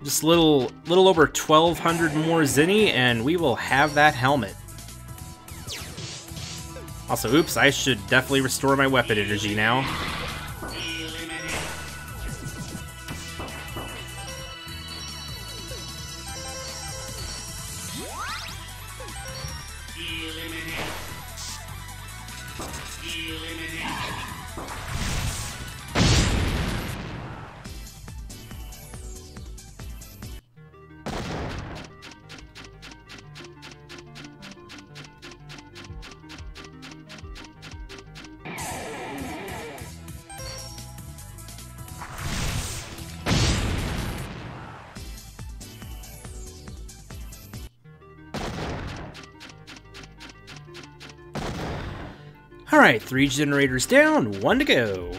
Just a little over 1,200 more Zinni, and we will have that helmet. Also, oops, I should definitely restore my weapon energy now. Alright, 3 generators down, 1 to go.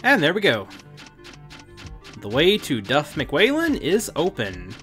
And there we go. The way to Duff McWhalen is open.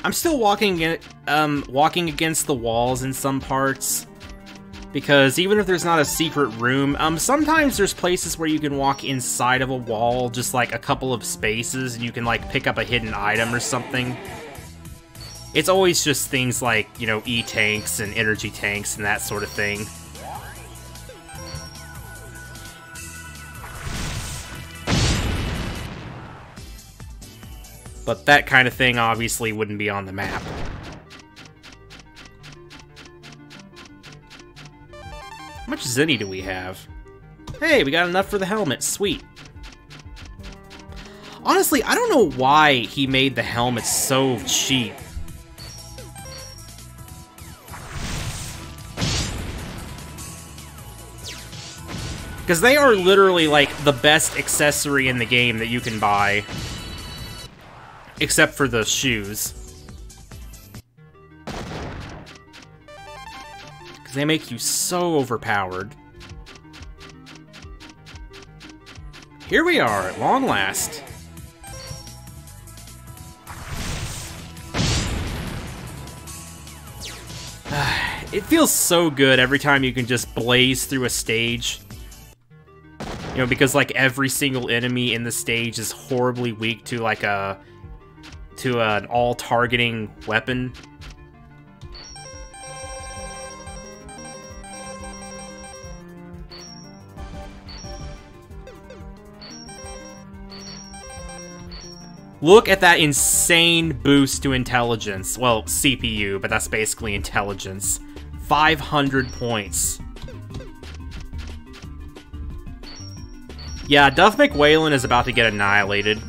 I'm still walking against the walls in some parts, because even if there's not a secret room, sometimes there's places where you can walk inside of a wall, just like a couple of spaces, and you can like pick up a hidden item or something. It's always just things like, you know, E-tanks and energy tanks and that sort of thing. But that kind of thing obviously wouldn't be on the map. How much Zenny do we have? Hey, we got enough for the helmet. Sweet. Honestly, I don't know why he made the helmet so cheap. Because they are literally, like, the best accessory in the game that you can buy. Except for the shoes. Because they make you so overpowered. Here we are, at long last. It feels so good every time you can just blaze through a stage. You know, because like every single enemy in the stage is horribly weak to like an all-targeting weapon. Look at that insane boost to intelligence. Well, CPU, but that's basically intelligence. 500 points. Yeah, Duff McWhalen is about to get annihilated.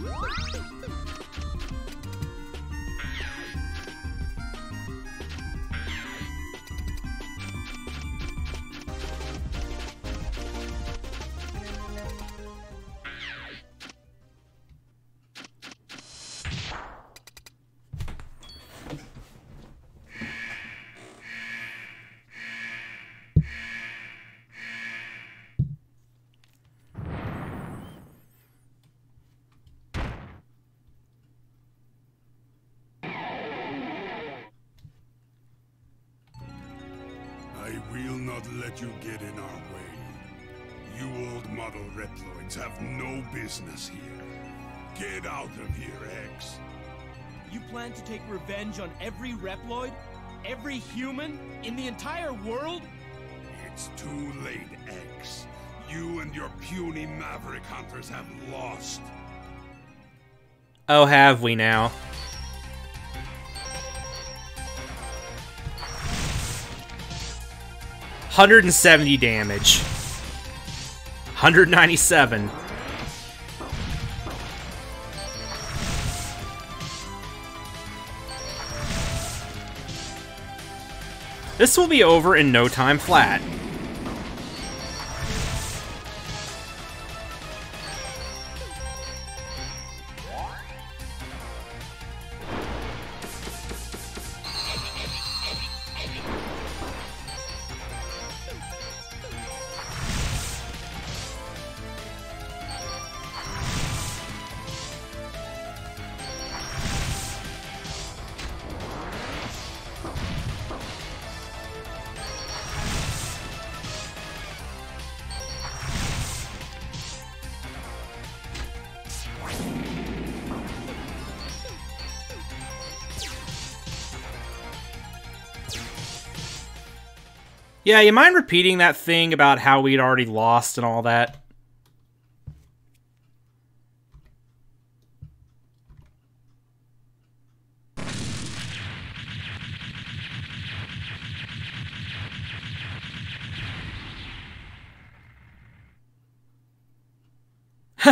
I will not let you get in our way. You old model Reploids have no business here. Get out of here, X. You plan to take revenge on every Reploid? Every human? In the entire world? It's too late, X. You and your puny Maverick hunters have lost. Oh, have we now? $170 damage. 197. This will be over in no time flat. Yeah, you mind repeating that thing about how we'd already lost and all that?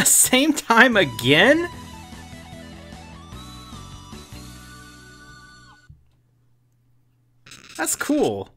Same time again? That's cool.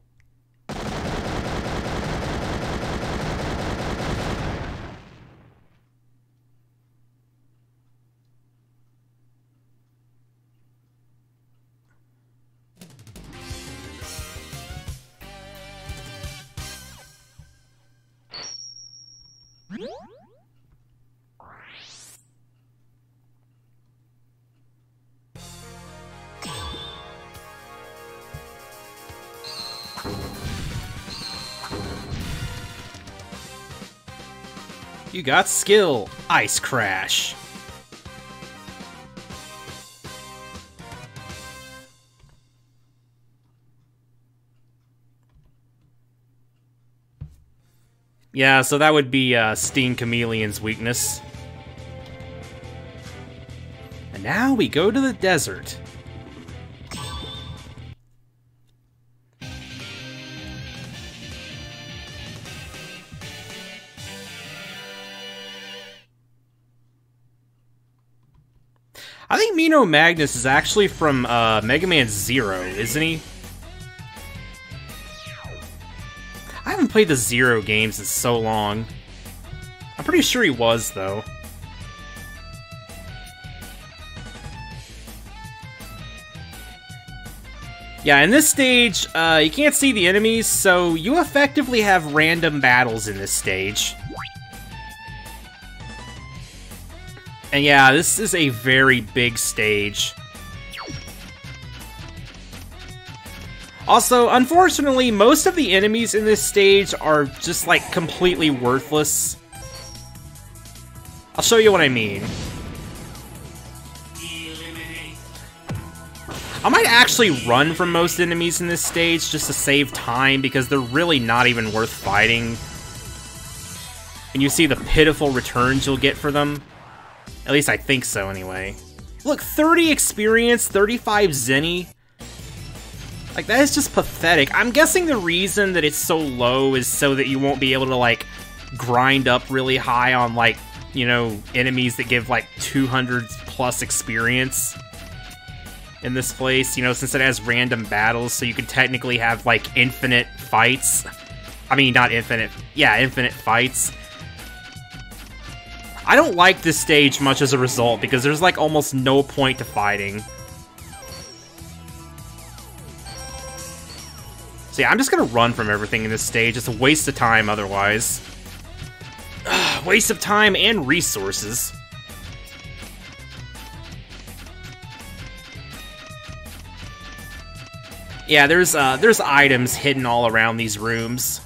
You got skill. Ice Crash. Yeah, so that would be Sting Chameleon's weakness. And now we go to the desert. I think Mino Magnus is actually from Mega Man Zero, isn't he? I haven't played the Zero games in so long. I'm pretty sure he was, though. Yeah, in this stage, you can't see the enemies, so you effectively have random battles in this stage. And yeah, this is a very big stage. Also, unfortunately, most of the enemies in this stage are just, like, completely worthless. I'll show you what I mean. I might actually run from most enemies in this stage just to save time, because they're really not even worth fighting. And you see the pitiful returns you'll get for them. At least I think so, anyway. Look, 30 experience, 35 Zenny. Like, that is just pathetic. I'm guessing the reason that it's so low is so that you won't be able to, like, grind up really high on, like, you know, enemies that give, like, 200 plus experience in this place. You know, since it has random battles, so you can technically have, like, infinite fights. I mean, not infinite. Yeah, infinite fights. I don't like this stage much as a result, because there's, like, almost no point to fighting. So yeah, I'm just gonna run from everything in this stage. It's a waste of time otherwise. Waste of time and resources. Yeah, there's items hidden all around these rooms.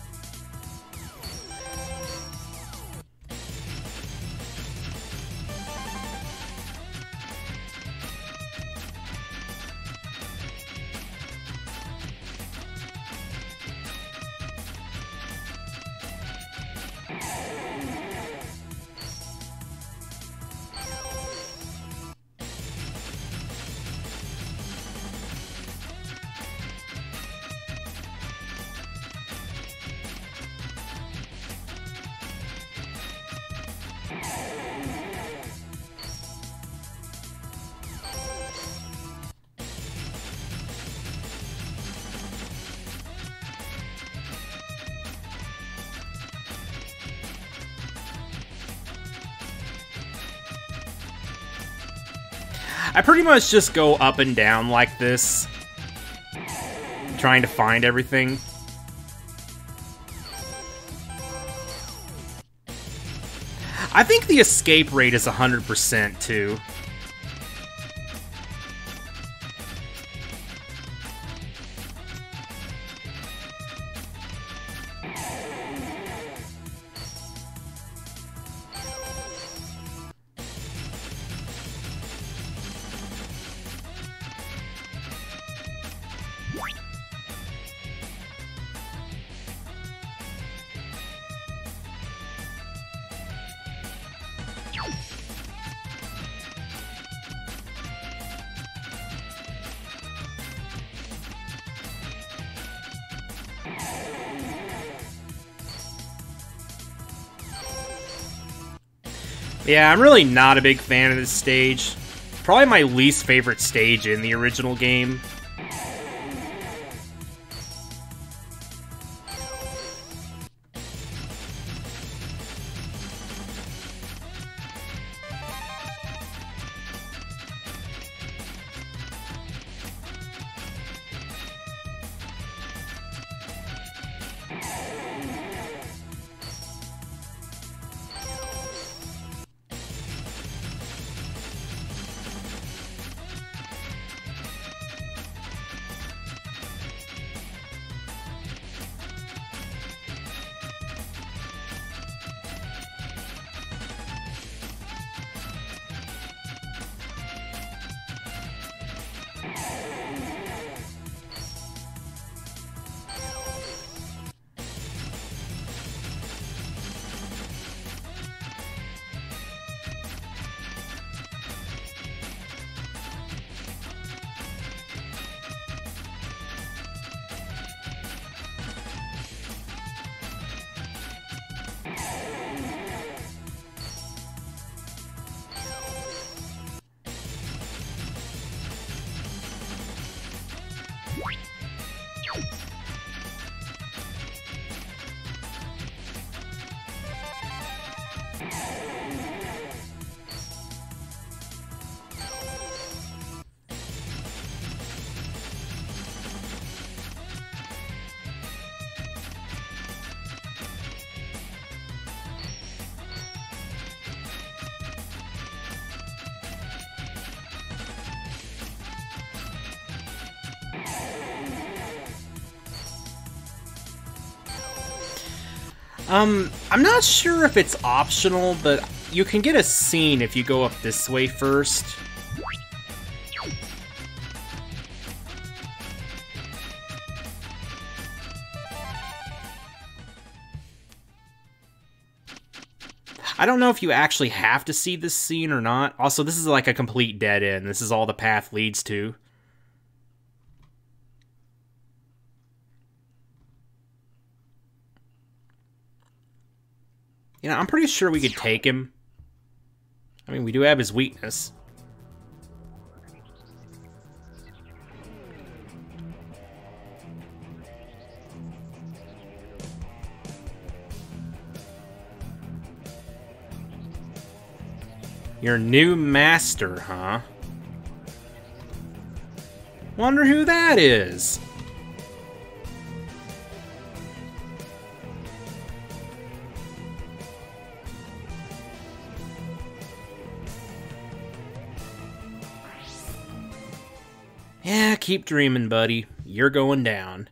I pretty much just go up and down like this, trying to find everything. I think the escape rate is 100% too. Yeah, I'm really not a big fan of this stage. Probably my least favorite stage in the original game. I'm not sure if it's optional, but you can get a scene if you go up this way first. I don't know if you actually have to see this scene or not. Also, this is like a complete dead end. This is all the path leads to. You know, I'm pretty sure we could take him. I mean, we do have his weakness. Your new master, huh? Wonder who that is. Yeah, keep dreaming, buddy. You're going down.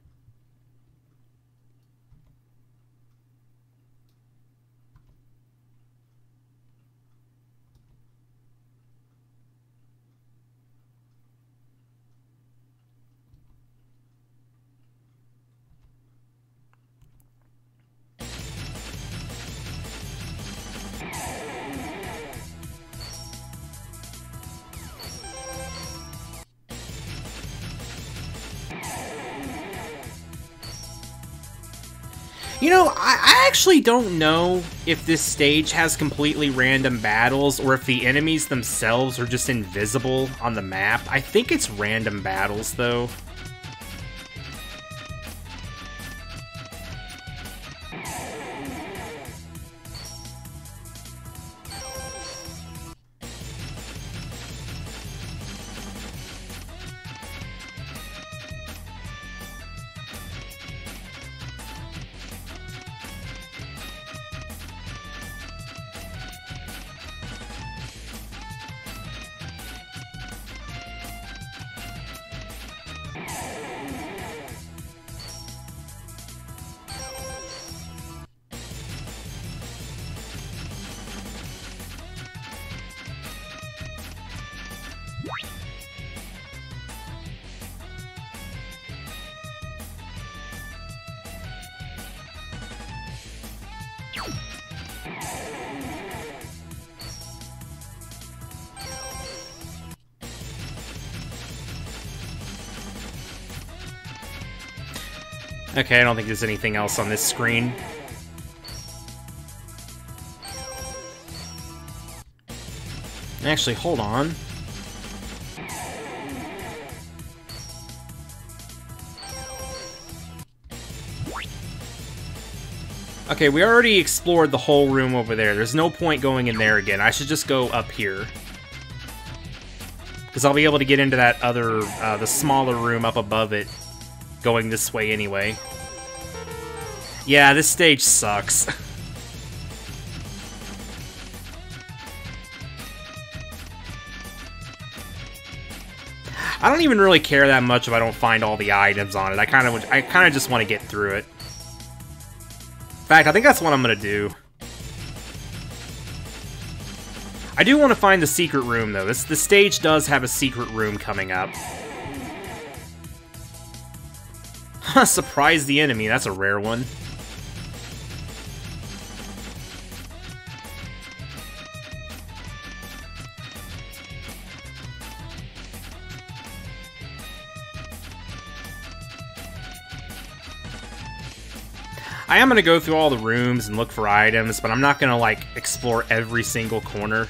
You know, I actually don't know if this stage has completely random battles or if the enemies themselves are just invisible on the map. I think it's random battles, though. Okay, I don't think there's anything else on this screen. Actually, hold on. Okay, we already explored the whole room over there. There's no point going in there again. I should just go up here. Because I'll be able to get into that other, the smaller room up above it, going this way anyway. Yeah, this stage sucks. I don't even really care that much if I don't find all the items on it. I kind of just want to get through it. In fact, I think that's what I'm gonna do. I do want to find the secret room, though. The stage does have a secret room coming up. Surprise the enemy, that's a rare one. I am going to go through all the rooms and look for items, but I'm not going to, like, explore every single corner.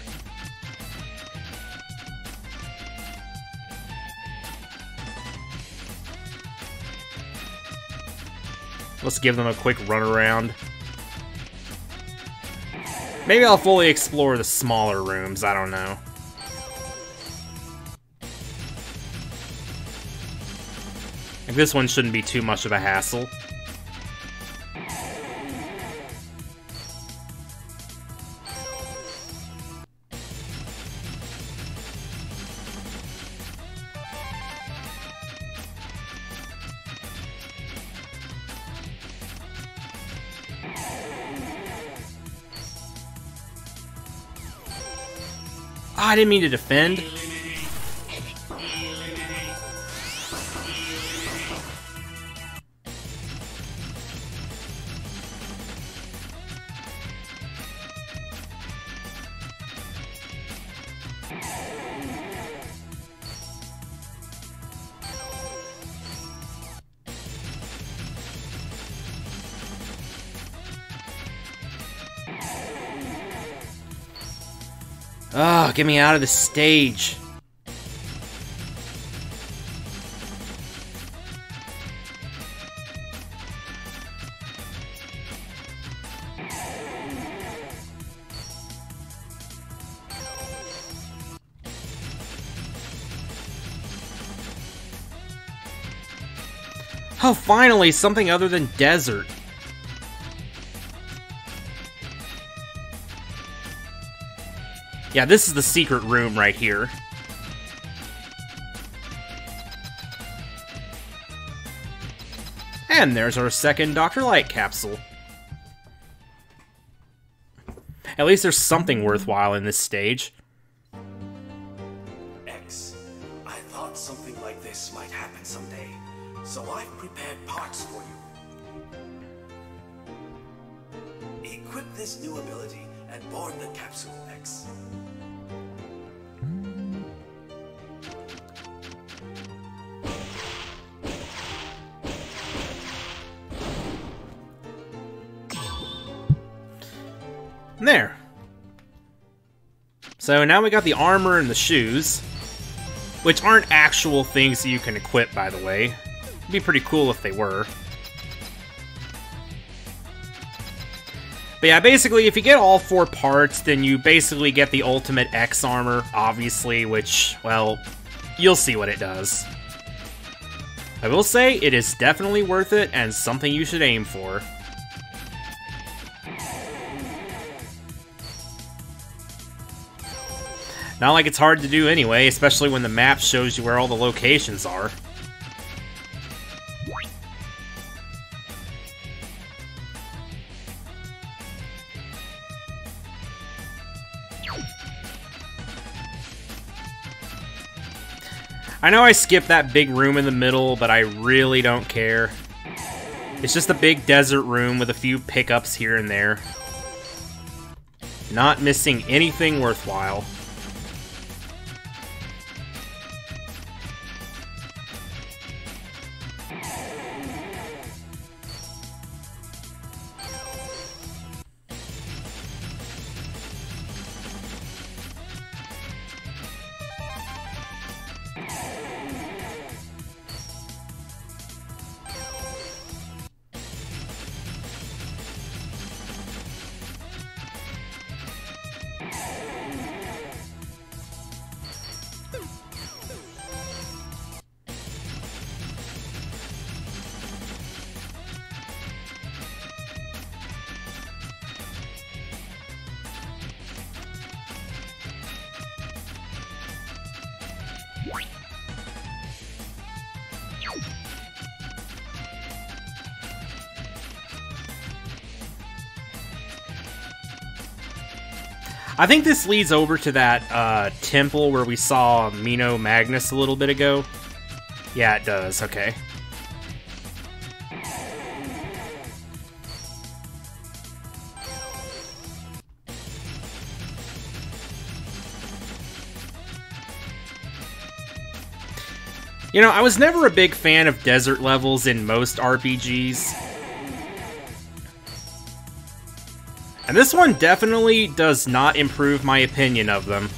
Let's give them a quick run around. Maybe I'll fully explore the smaller rooms, I don't know. Like, this one shouldn't be too much of a hassle. Oh, I didn't mean to defend. Oh, get me out of the stage. Oh, finally, something other than desert. Yeah, this is the secret room right here. And there's our second Dr. Light capsule. At least there's something worthwhile in this stage. X, I thought something like this might happen someday, so I've prepared parts for you. Equip this new ability and board the capsule, X. There. So now we got the armor and the shoes, which aren't actual things that you can equip, by the way. It'd be pretty cool if they were. But yeah, basically, if you get all 4 parts, then you basically get the ultimate X armor, obviously, which, well, you'll see what it does. I will say, it is definitely worth it, and something you should aim for. Not like it's hard to do anyway, especially when the map shows you where all the locations are. I know I skipped that big room in the middle, but I really don't care. It's just a big desert room with a few pickups here and there. Not missing anything worthwhile. I think this leads over to that temple where we saw Mino Magnus a little bit ago. Yeah, it does. Okay. You know, I was never a big fan of desert levels in most RPGs. And this one definitely does not improve my opinion of them.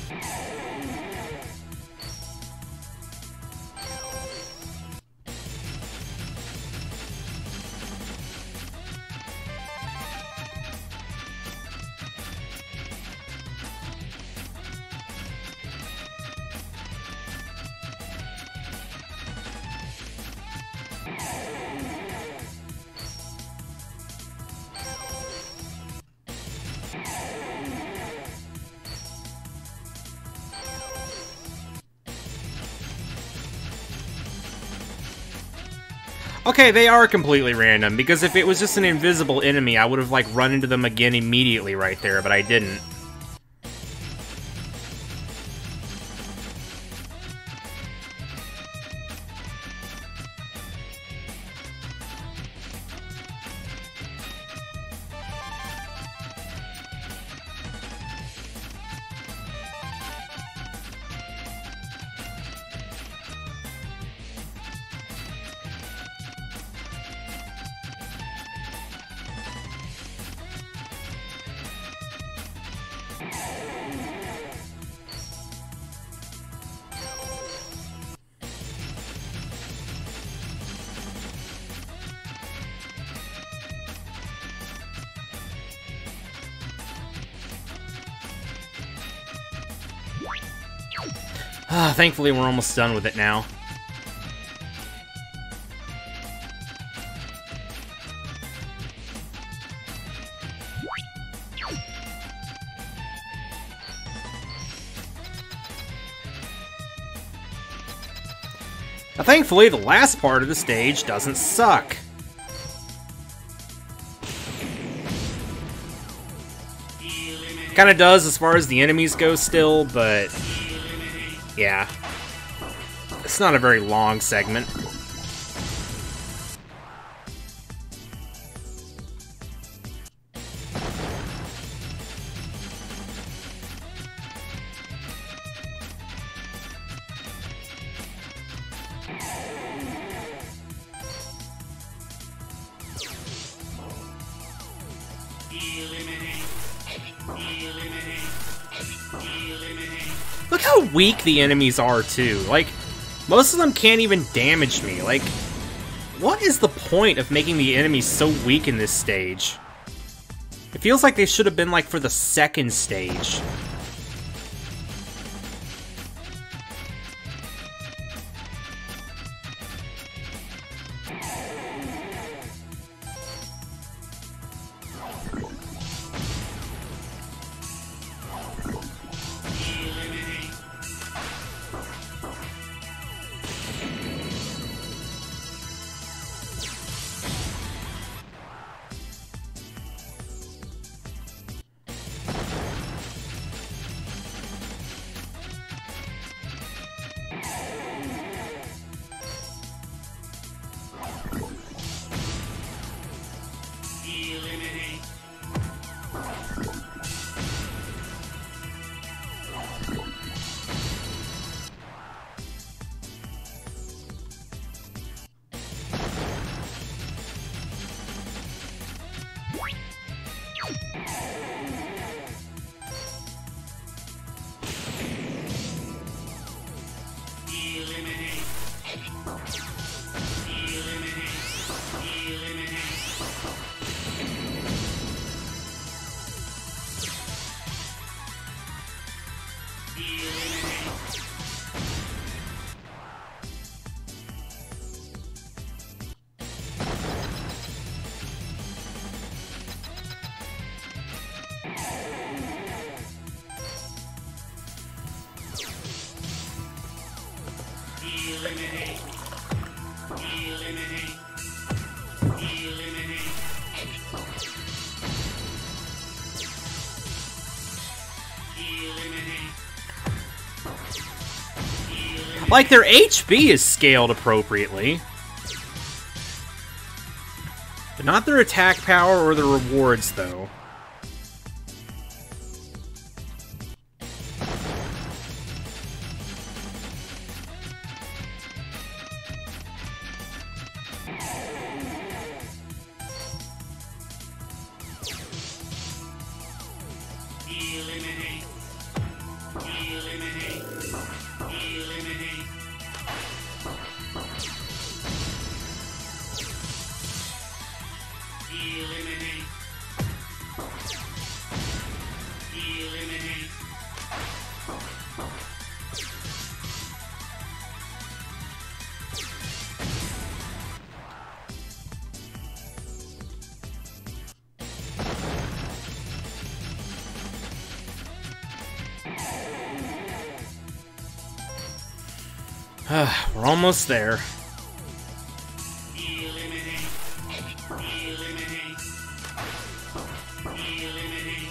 Okay, they are completely random, because if it was just an invisible enemy, I would have, like, run into them again immediately right there, but I didn't. Thankfully, we're almost done with it now. Now, thankfully, the last part of the stage doesn't suck. Kinda does as far as the enemies go still, but yeah. It's not a very long segment. Look how weak the enemies are, too. Like, most of them can't even damage me. Like, what is the point of making the enemies so weak in this stage? It feels like they should have been, like, for the second stage. Like, their HP is scaled appropriately. But not their attack power or the rewards, though. Eliminate. Eliminate. Eliminate. Eliminate. Eliminate. We're almost there. Eliminate. Eliminate. Eliminate. Eliminate.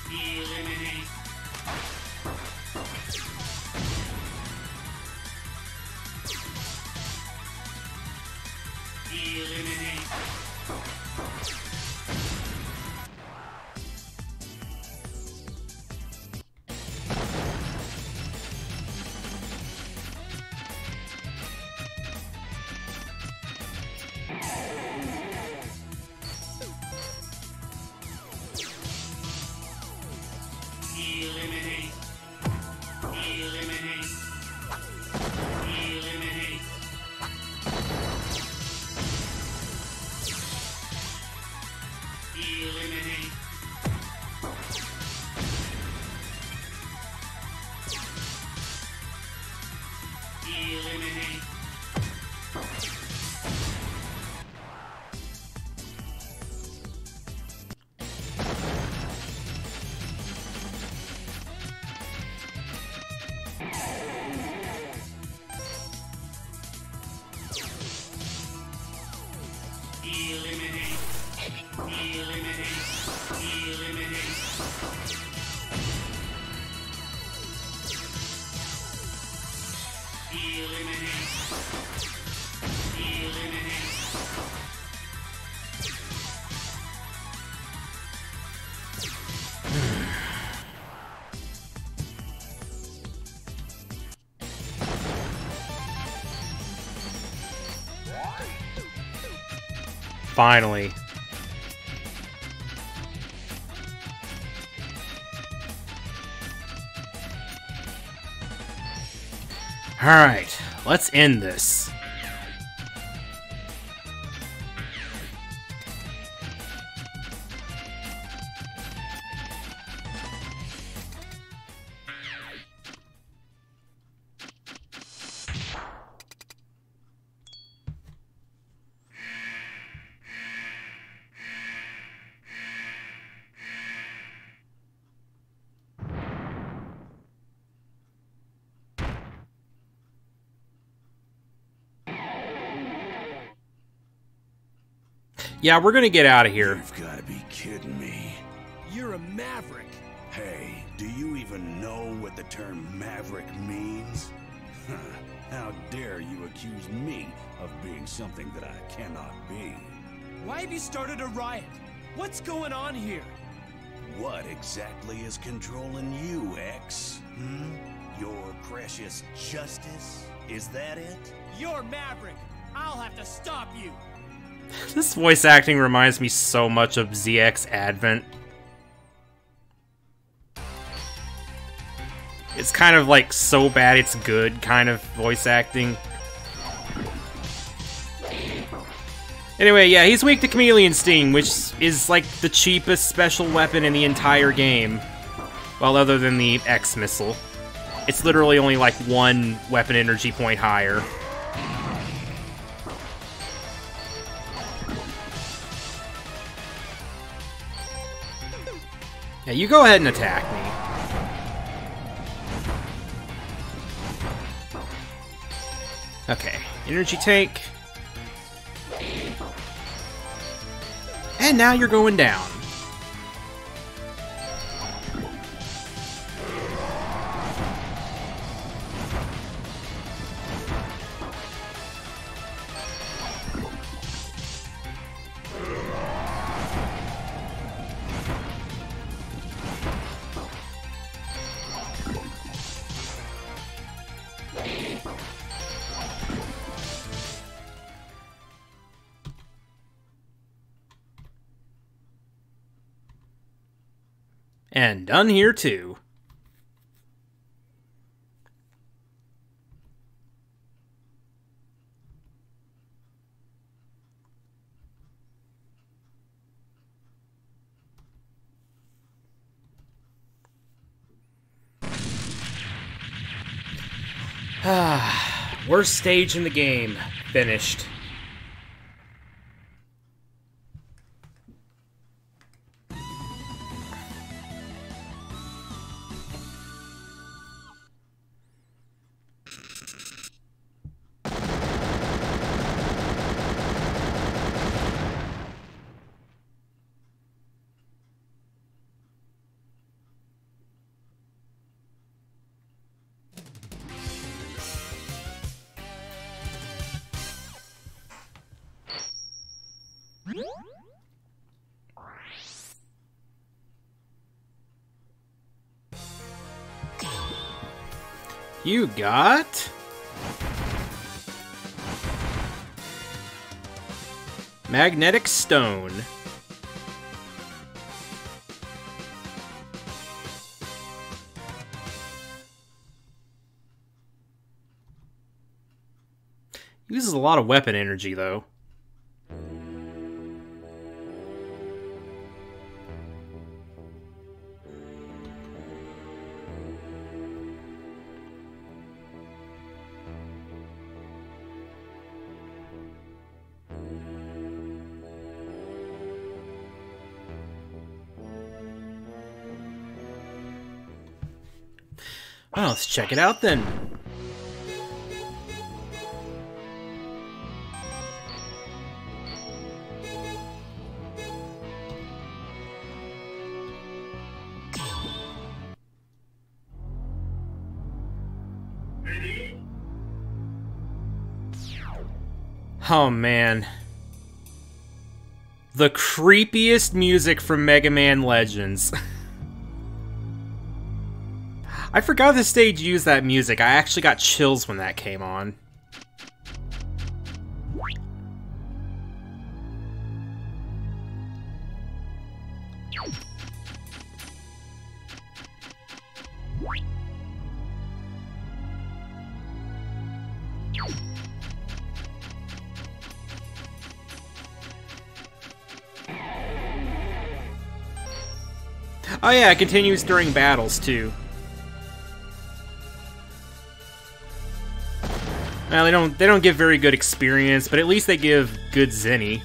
Eliminate. Eliminate. Eliminate. Eliminate. Eliminate. Eliminate. Eliminate. Eliminate. Eliminate. Eliminate. Eliminate. Finally. Alright, let's end this. Yeah, we're gonna get out of here. You've got to be kidding me. You're a maverick. Hey, do you even know what the term maverick means? How dare you accuse me of being something that I cannot be? Why have you started a riot? What's going on here? What exactly is controlling you, X? Your precious justice? Is that it? You're Maverick. I'll have to stop you. This voice acting reminds me so much of ZX Advent. It's kind of like so bad it's good kind of voice acting. Anyway, yeah, he's weak to Chameleon Sting, which is like the cheapest special weapon in the entire game. Well, other than the X missile. It's literally only like 1 weapon energy point higher. Yeah, you go ahead and attack me. Okay, energy tank. And now you're going down. And done here too. Worst stage in the game. Finished. You got... Magnetic Stone. Uses a lot of weapon energy, though. Well, let's check it out then. Oh man. The creepiest music from Mega Man Legends. I forgot the stage used that music. I actually got chills when that came on. Oh yeah, it continues during battles too. Well, they don't give very good experience, but at least they give good Zenny.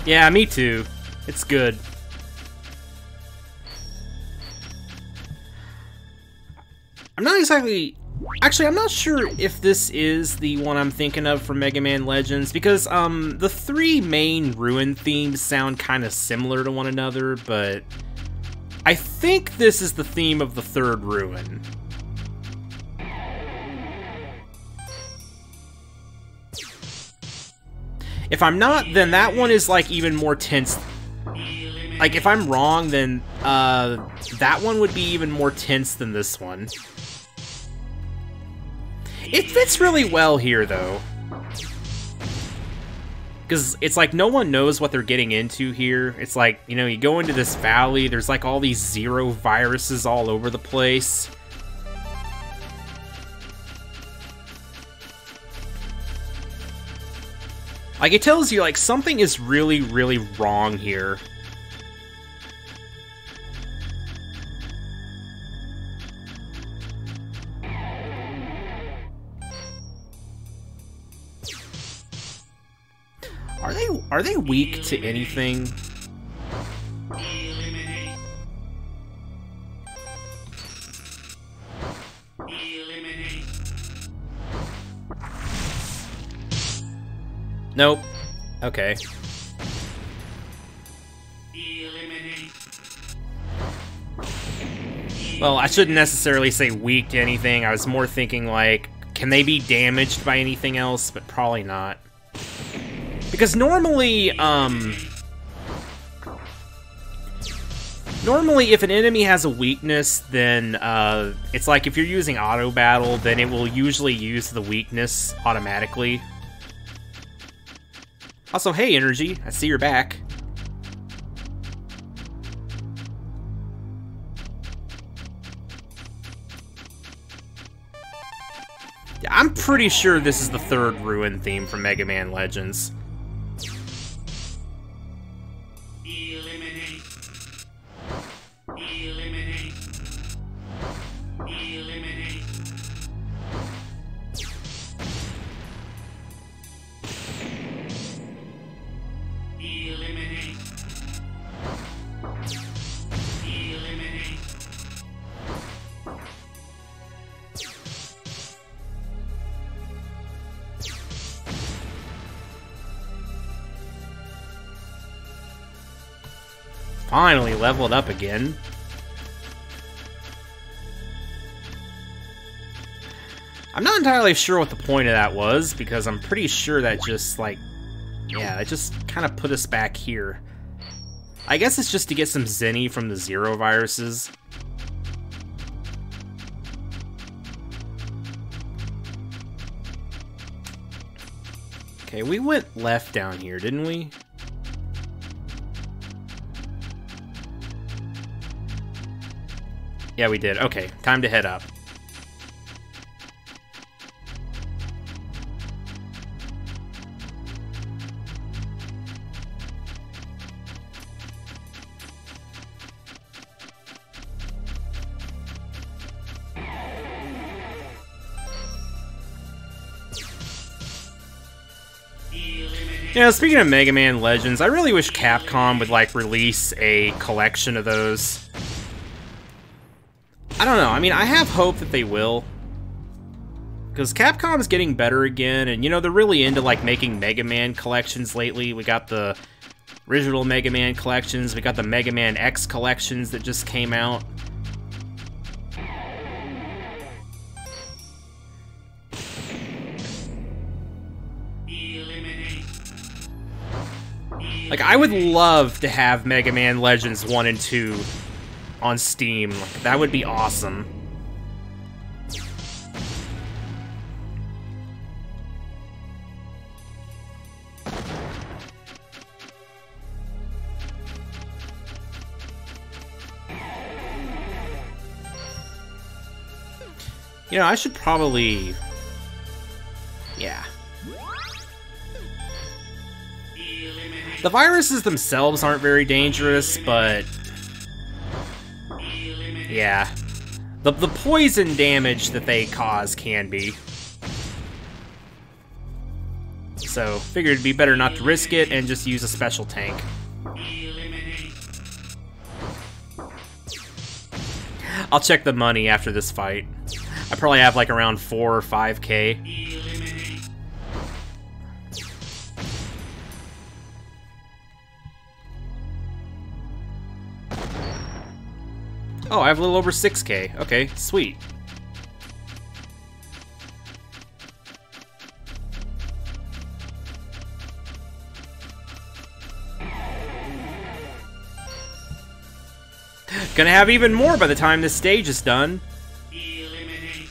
Yeah, me too. It's good. I'm not exactly... Actually, I'm not sure if this is the one I'm thinking of from Mega Man Legends, because the 3 main Ruin themes sound kind of similar to one another, but I think this is the theme of the 3rd Ruin. If I'm not, then that one is like even more tense. Like, if I'm wrong, then that one would be even more tense than this one. It fits really well here, though. Because it's like no one knows what they're getting into here. It's like, you know, you go into this valley, there's like all these Zero viruses all over the place. Like, it tells you, like, something is really, really wrong here. Are they weak to anything? Nope. Okay. Well, I shouldn't necessarily say weak to anything. I was more thinking, like, can they be damaged by anything else? But probably not. Because normally, normally if an enemy has a weakness, then, it's like if you're using auto battle, then it will usually use the weakness automatically. Also, hey, Energy, I see you're back. Yeah, I'm pretty sure this is the 3rd Ruin theme from Mega Man Legends. Eliminate. Eliminate. Eliminate. Eliminate. Eliminate. Finally leveled up again. I'm not entirely sure what the point of that was, because I'm pretty sure that just, like, yeah, that just kind of put us back here. I guess it's just to get some Zenny from the Zero viruses. Okay, we went left down here, didn't we? Yeah, we did. Okay, time to head up. You know, speaking of Mega Man Legends, I really wish Capcom would, like, release a collection of those. I don't know, I mean, I have hope that they will. Because Capcom's getting better again, and, you know, they're really into, like, making Mega Man collections lately. We got the original Mega Man collections, we got the Mega Man X collections that just came out. Like, I would love to have Mega Man Legends 1 and 2 on Steam. Like, that would be awesome. You know, I should probably... yeah. The viruses themselves aren't very dangerous, but... yeah. The poison damage that they cause can be. So, figured it'd be better not to risk it and just use a special tank. Eliminate. I'll check the money after this fight. I probably have like around 4 or 5k. Eliminate. Oh, I have a little over 6k. Okay, sweet. Gonna have even more by the time this stage is done. Eliminate.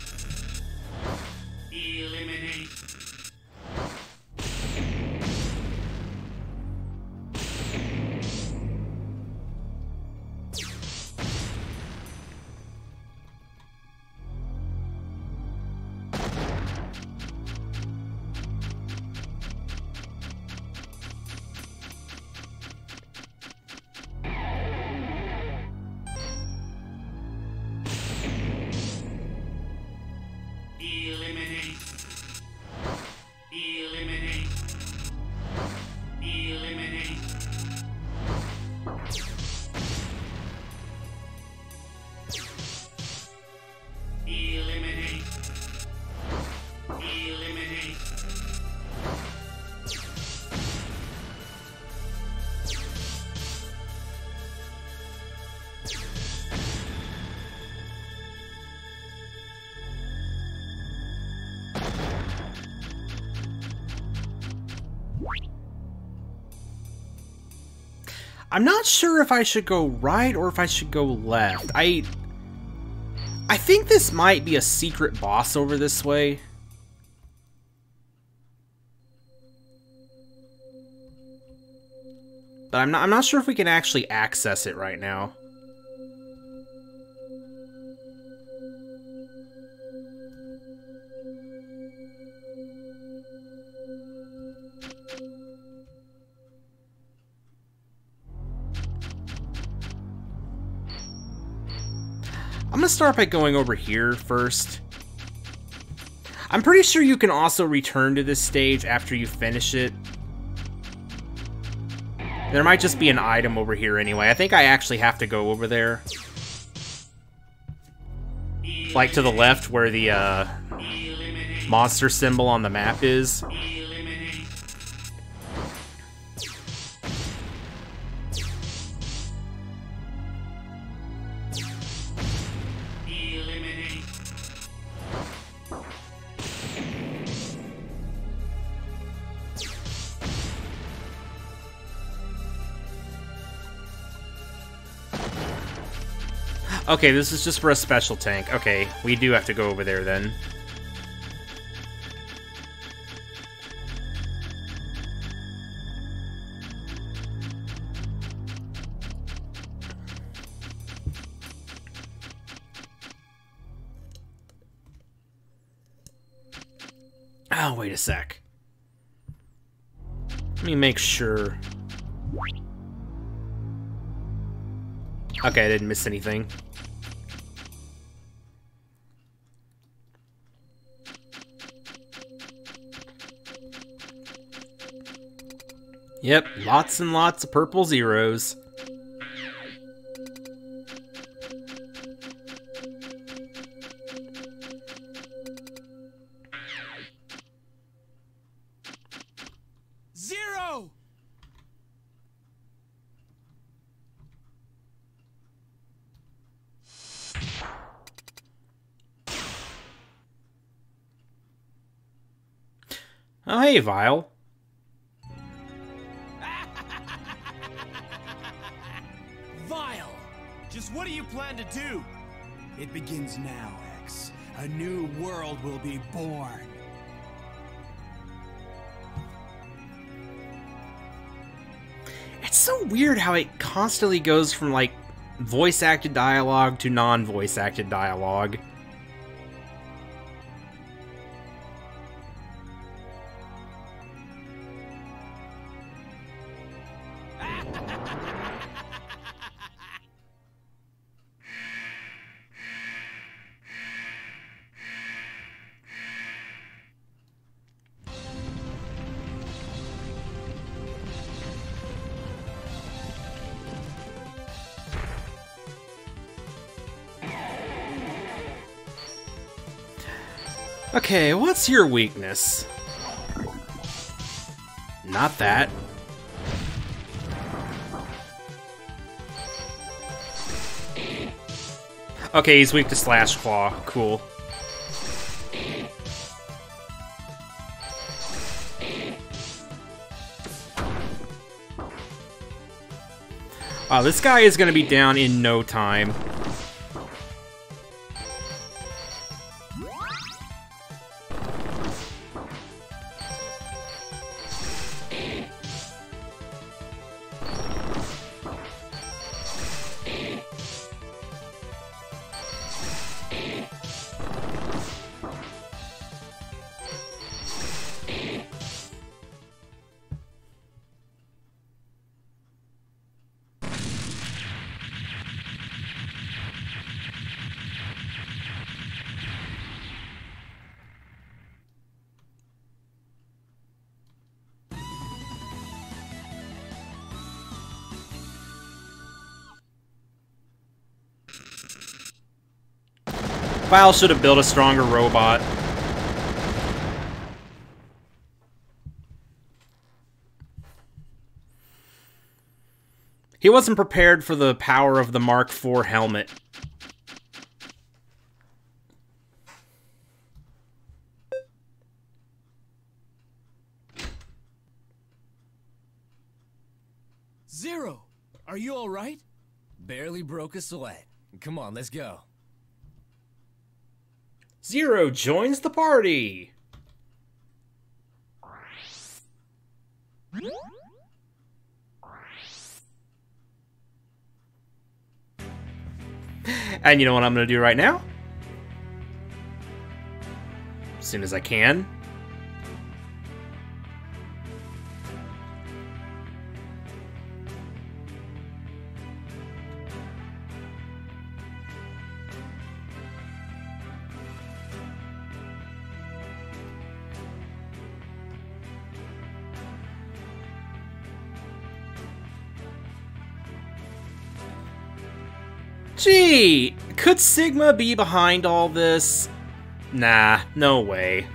Eliminate. Eliminate. Eliminate. Eliminate. Eliminate. Eliminate. I'm not sure if I should go right or if I should go left. I think this might be a secret boss over this way. But I'm not sure if we can actually access it right now. I'm gonna start by going over here first. I'm pretty sure you can also return to this stage after you finish it. There might just be an item over here anyway. I think I actually have to go over there. Like to the left where the monster symbol on the map is. Eliminate. Eliminate. Okay, this is just for a special tank. Okay, we do have to go over there then. Oh, wait a sec. Let me make sure. Okay, I didn't miss anything. Yep, lots and lots of purple zeros. Zero! Oh, hey, Vile. Vile! Just what do you plan to do? It begins now, X. A new world will be born. It's so weird how it constantly goes from, like, voice-acted dialogue to non-voice-acted dialogue. Okay, what's your weakness? Not that. Okay, he's weak to Slash Claw. Cool. Wow, this guy is gonna be down in no time. Vile should have built a stronger robot. He wasn't prepared for the power of the Mark IV helmet. Zero! Are you alright? Barely broke a sweat. Come on, let's go. Zero joins the party! And you know what I'm gonna do right now? As soon as I can. Gee, could Sigma be behind all this? Nah, no way.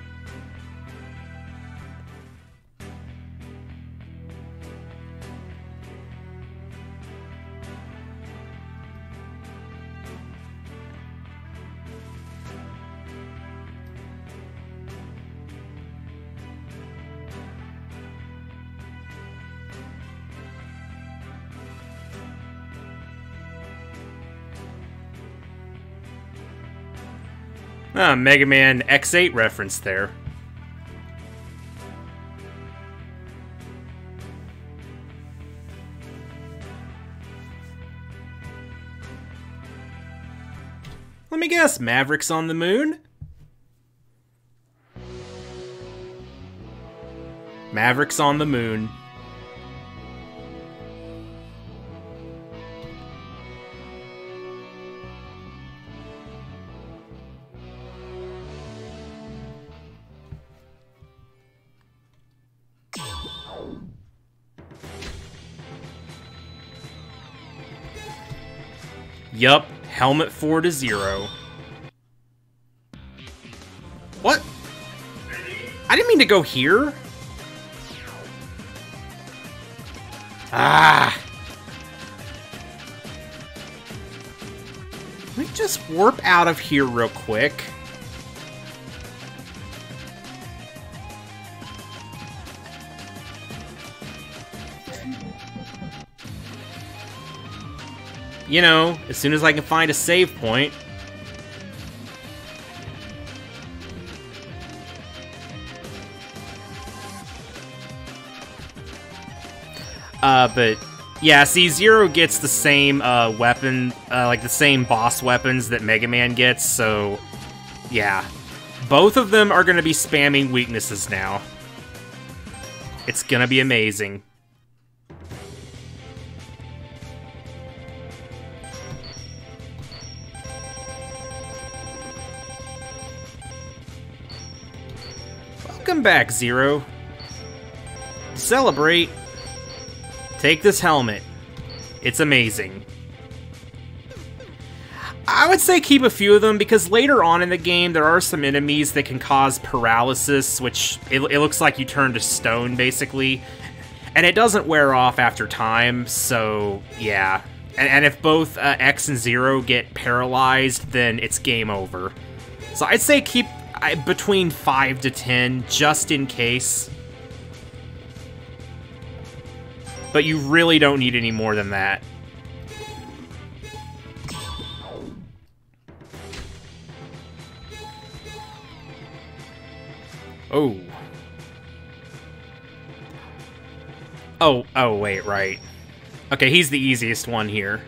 Ah, Megaman X8 reference there. Let me guess, Mavericks on the moon? Mavericks on the moon. Yup, helmet 4 to 0. What? I didn't mean to go here. Ah. Let me just warp out of here real quick. You know, as soon as I can find a save point. But yeah, see, Zero gets the same weapon, like the same boss weapons that Mega Man gets, so yeah. Both of them are going to be spamming weaknesses now. It's going to be amazing. Welcome back, Zero. To celebrate, take this helmet. It's amazing. I would say keep a few of them, because later on in the game, there are some enemies that can cause paralysis, which it looks like you turn to stone, basically. And it doesn't wear off after time, so yeah. And if both X and Zero get paralyzed, then it's game over. So I'd say keep between 5 to 10, just in case. But you really don't need any more than that. Oh. Oh, wait, right. Okay, he's the easiest one here.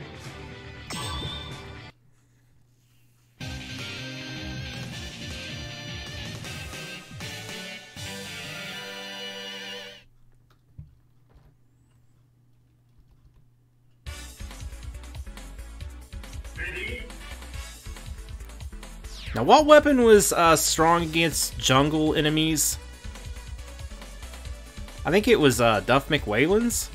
Now, what weapon was strong against jungle enemies? I think it was Duff McWhalen's.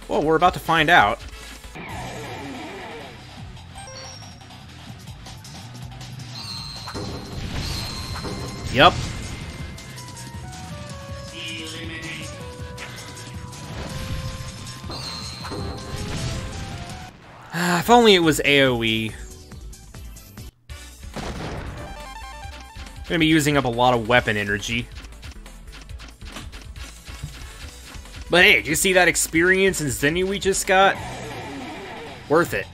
Well, we're about to find out. Yep. If only it was AoE. I'm gonna be using up a lot of weapon energy. But hey, did you see that experience in Zenny we just got? Worth it.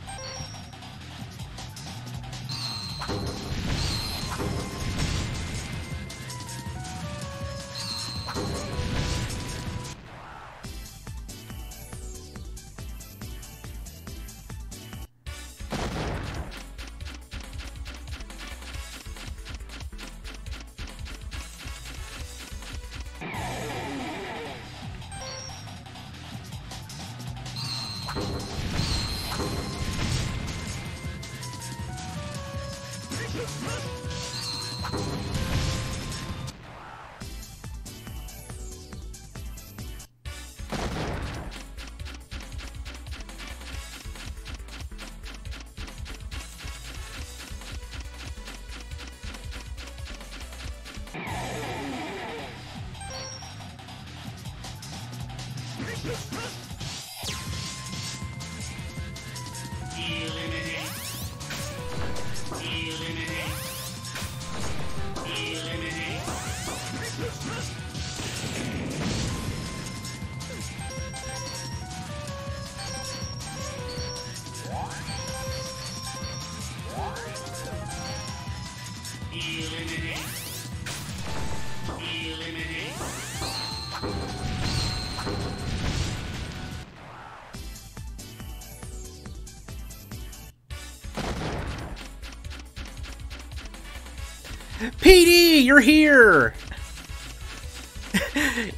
PD, you're here!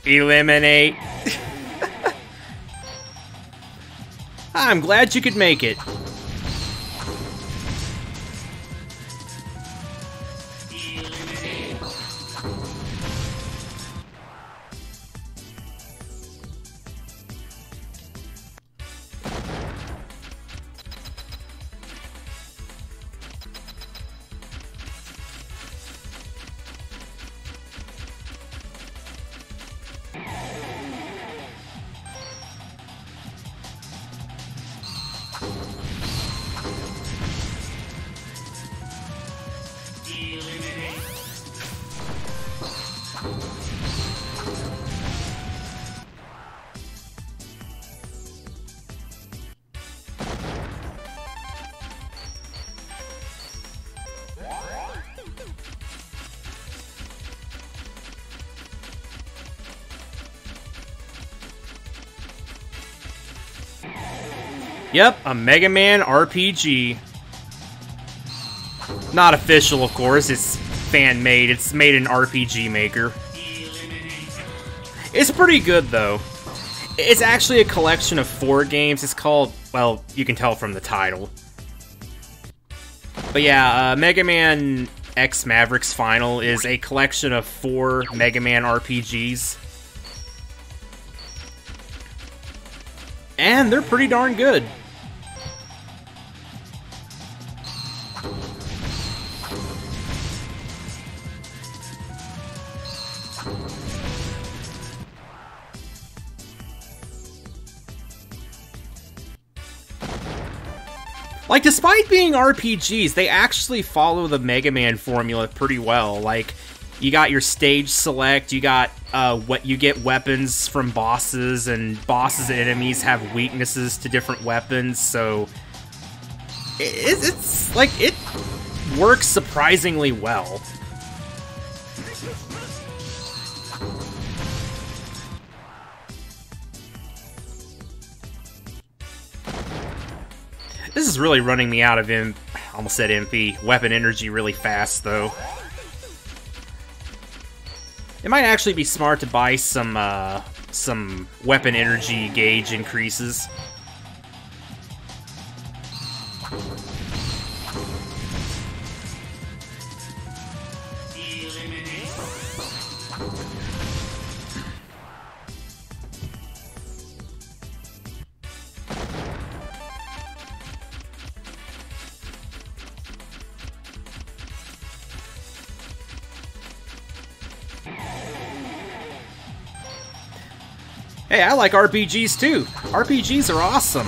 Eliminate. I'm glad you could make it. Yep, a Megaman RPG. Not official, of course, it's fan-made. It's made in RPG Maker. It's pretty good, though. It's actually a collection of 4 games. It's called, well, you can tell from the title. But yeah, Megaman X Mavericks Final is a collection of 4 Mega Man RPGs. And they're pretty darn good. Like, despite being RPGs, they actually follow the Mega Man formula pretty well. Like, you got your stage select, you got what you get weapons from bosses, and bosses and enemies have weaknesses to different weapons, so it's like, it works surprisingly well. This is really running me out of almost said MP, weapon energy really fast, though. It might actually be smart to buy some weapon energy gauge increases. Hey, I like RPGs too. RPGs are awesome.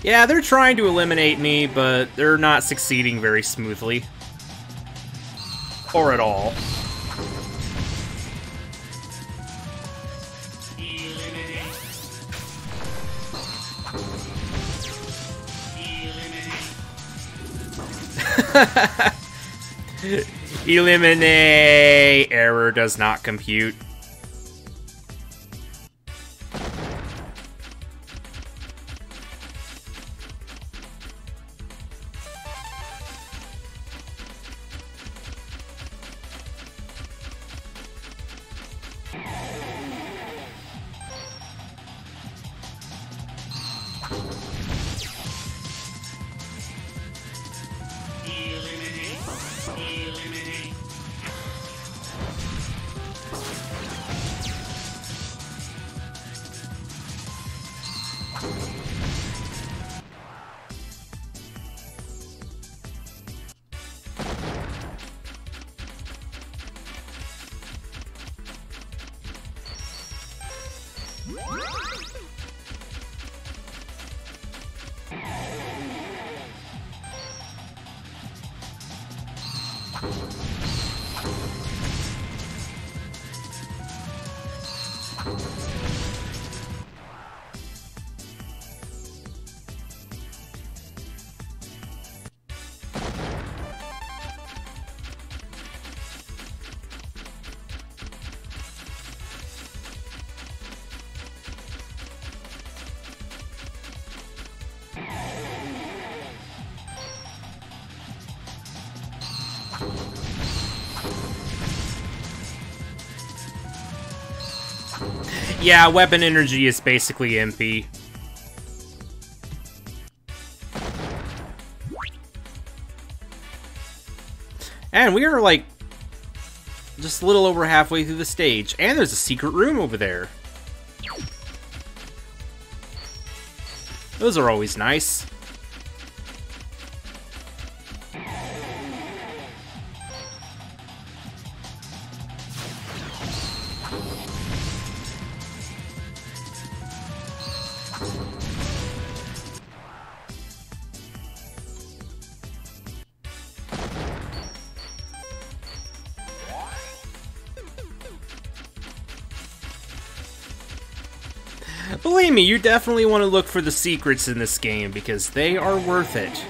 Yeah, they're trying to eliminate me, but they're not succeeding very smoothly. Or at all. Eliminate! Error does not compute. Yeah, weapon energy is basically MP. And we are like just a little over halfway through the stage, and there's a secret room over there. Those are always nice. Believe me, you definitely want to look for the secrets in this game because they are worth it.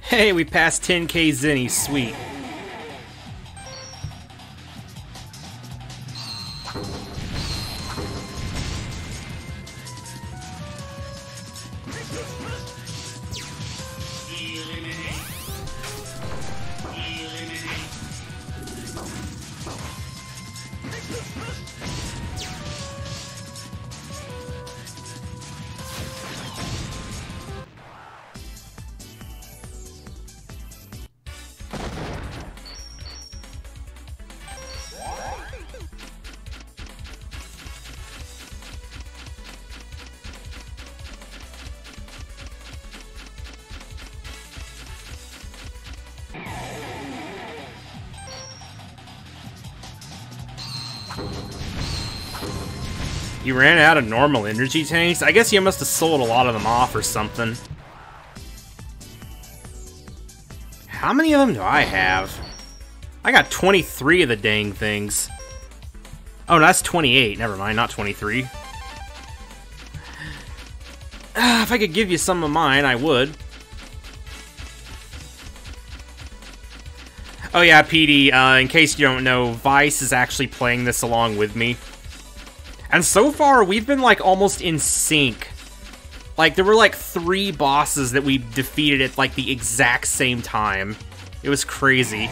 Hey, we passed 10k Zenny, sweet. You ran out of normal energy tanks? I guess you must have sold a lot of them off or something. How many of them do I have? I got 23 of the dang things. Oh, no, that's 28. Never mind, not 23. If I could give you some of mine, I would. Oh yeah, PD, in case you don't know, Vice is actually playing this along with me. And so far, we've been, like, almost in sync. Like, there were, like, 3 bosses that we defeated at, like, the exact same time. It was crazy.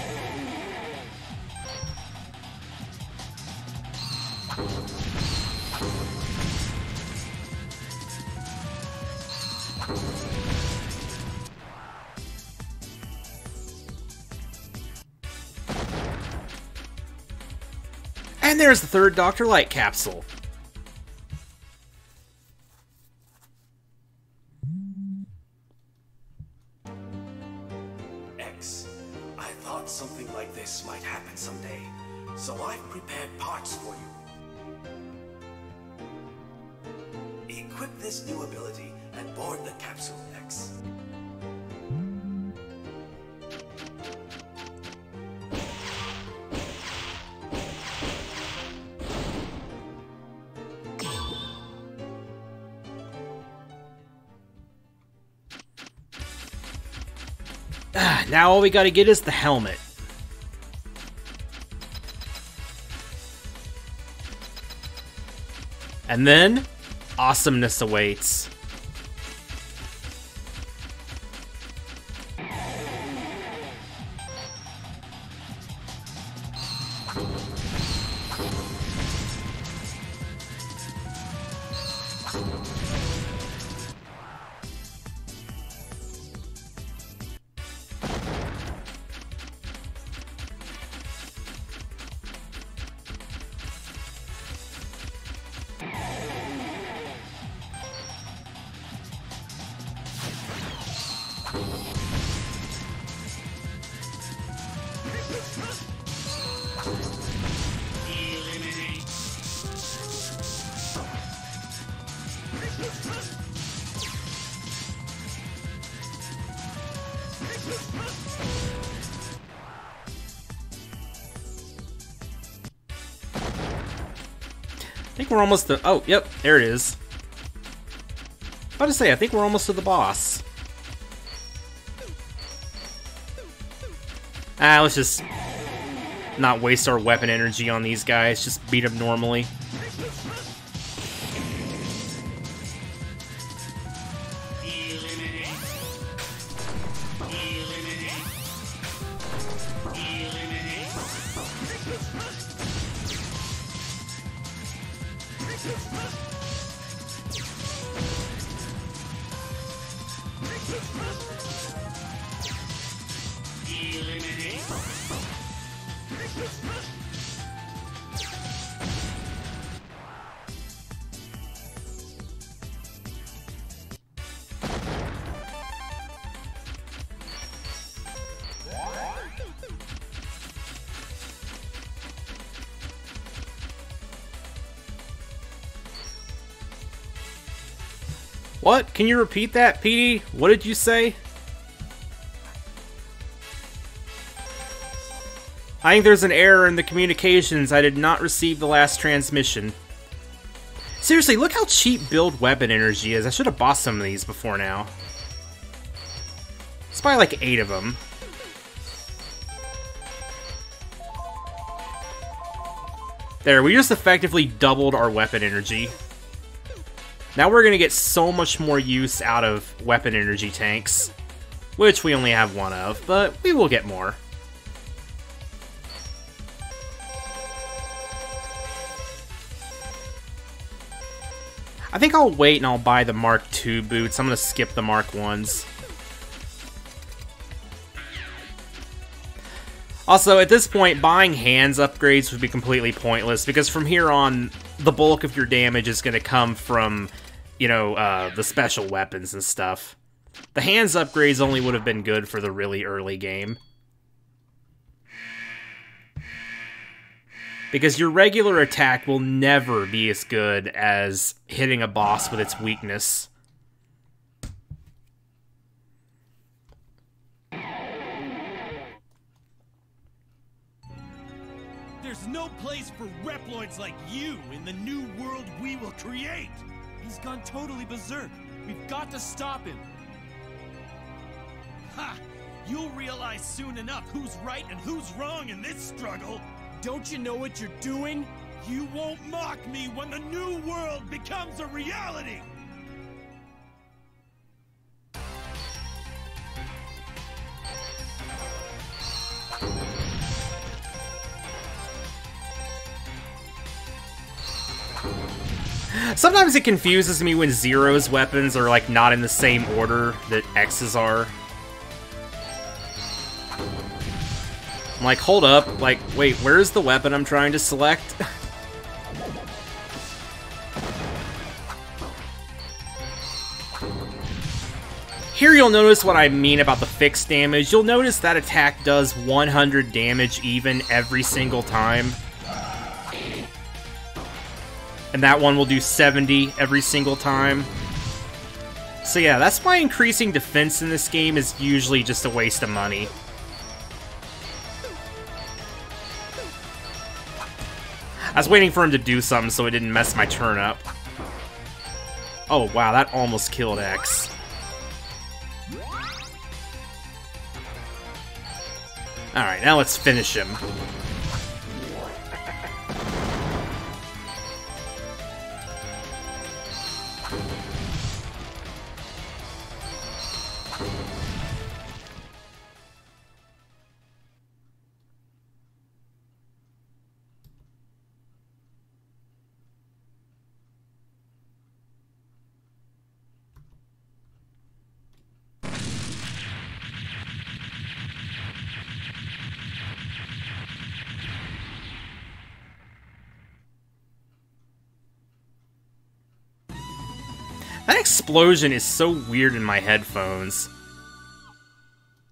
And there's the third Dr. Light capsule. X, I thought something like this might happen someday, so I've prepared parts for you. Equip this new ability and board the capsule, X. Now all we gotta get is the helmet. And then, awesomeness awaits. I think we're almost to... Oh, yep, there it is. About to say, I think we're almost to the boss. Let's just not waste our weapon energy on these guys. Just beat them normally. What? Can you repeat that, Petey? What did you say? I think there's an error in the communications. I did not receive the last transmission. Seriously, look how cheap build weapon energy is. I should have bought some of these before now. Let's buy like 8 of them. There, we just effectively doubled our weapon energy. Now we're gonna get so much more use out of weapon energy tanks, which we only have 1 of, but we will get more. I think I'll wait and I'll buy the Mark II boots. I'm gonna skip the Mark 1s. Also, at this point, buying hands upgrades would be completely pointless, because from here on, the bulk of your damage is gonna come from, you know, the special weapons and stuff. The hands upgrades only would have been good for the really early game. Because your regular attack will never be as good as hitting a boss with its weakness. There's no place for Reploids like you in the new world we will create! He's gone totally berserk. We've got to stop him. Ha! You'll realize soon enough who's right and who's wrong in this struggle. Don't you know what you're doing? You won't mock me when the new world becomes a reality! Sometimes it confuses me when Zero's weapons are, like, not in the same order that X's are. I'm like, hold up, like, wait, where's the weapon I'm trying to select? Here you'll notice what I mean about the fixed damage. You'll notice that attack does 100 damage even every single time. And that one will do 70 every single time. So yeah, that's why increasing defense in this game is usually just a waste of money. I was waiting for him to do something so it didn't mess my turn up. Oh wow, that almost killed X. Alright, now let's finish him. That explosion is so weird in my headphones.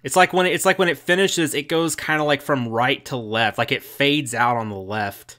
It's like when it finishes, it goes kind of like from right to left, like it fades out on the left.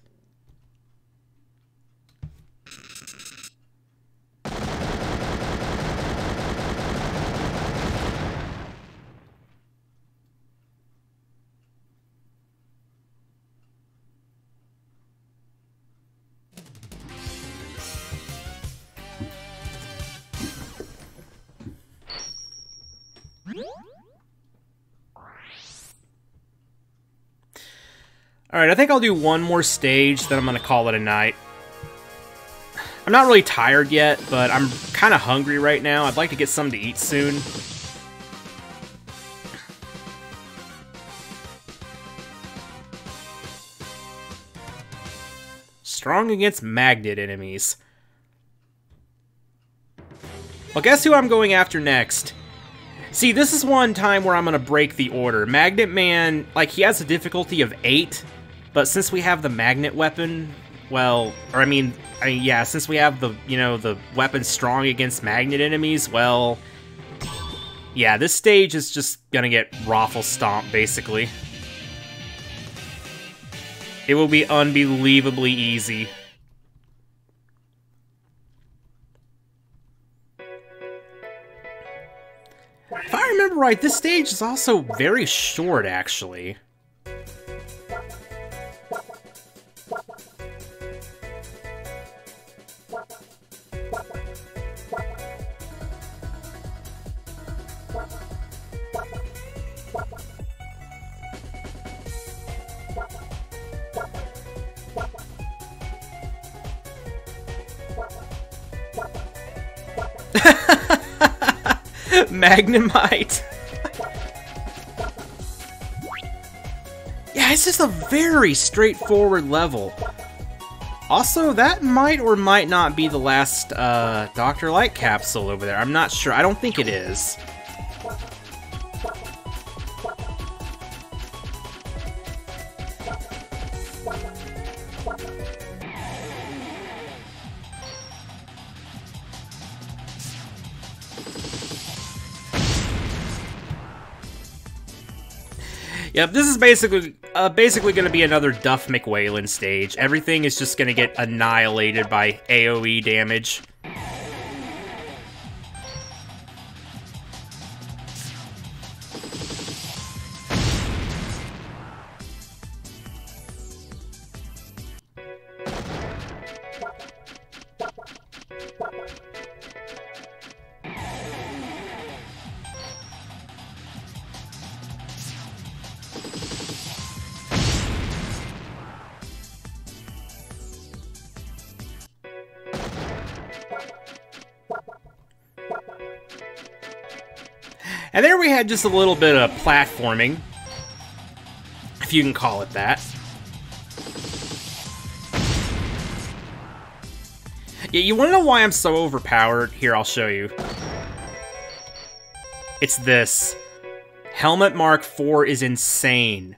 Alright, I think I'll do one more stage, then I'm gonna call it a night. I'm not really tired yet, but I'm kind of hungry right now. I'd like to get something to eat soon. Strong against magnet enemies. Well, guess who I'm going after next? See, this is one time where I'm gonna break the order. Magnet Man, like, he has a difficulty of 8, but since we have the magnet weapon, well, or I mean, yeah, since we have the, you know, the weapon strong against magnet enemies, well, yeah, this stage is just gonna get raffle stomped, basically. It will be unbelievably easy. If I remember right, this stage is also very short, actually. Magnemite. Yeah, it's just a very straightforward level. Also, that might or might not be the last Dr. Light capsule over there. I'm not sure. I don't think it is. Yep, this is basically going to be another Duff McWhalen stage. Everything is just going to get annihilated by AoE damage. And there we had just a little bit of platforming, if you can call it that. Yeah, you want to know why I'm so overpowered? Here, I'll show you. It's this. Helmet Mark IV is insane.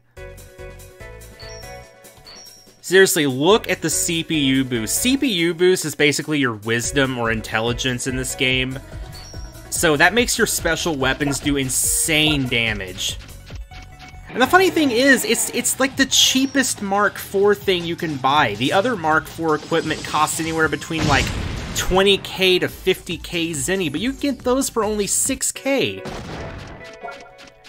Seriously, look at the CPU boost. CPU boost is basically your wisdom or intelligence in this game. So that makes your special weapons do insane damage. And the funny thing is, it's like the cheapest Mark IV thing you can buy. The other Mark IV equipment costs anywhere between like 20k to 50k zenny, but you can get those for only 6k.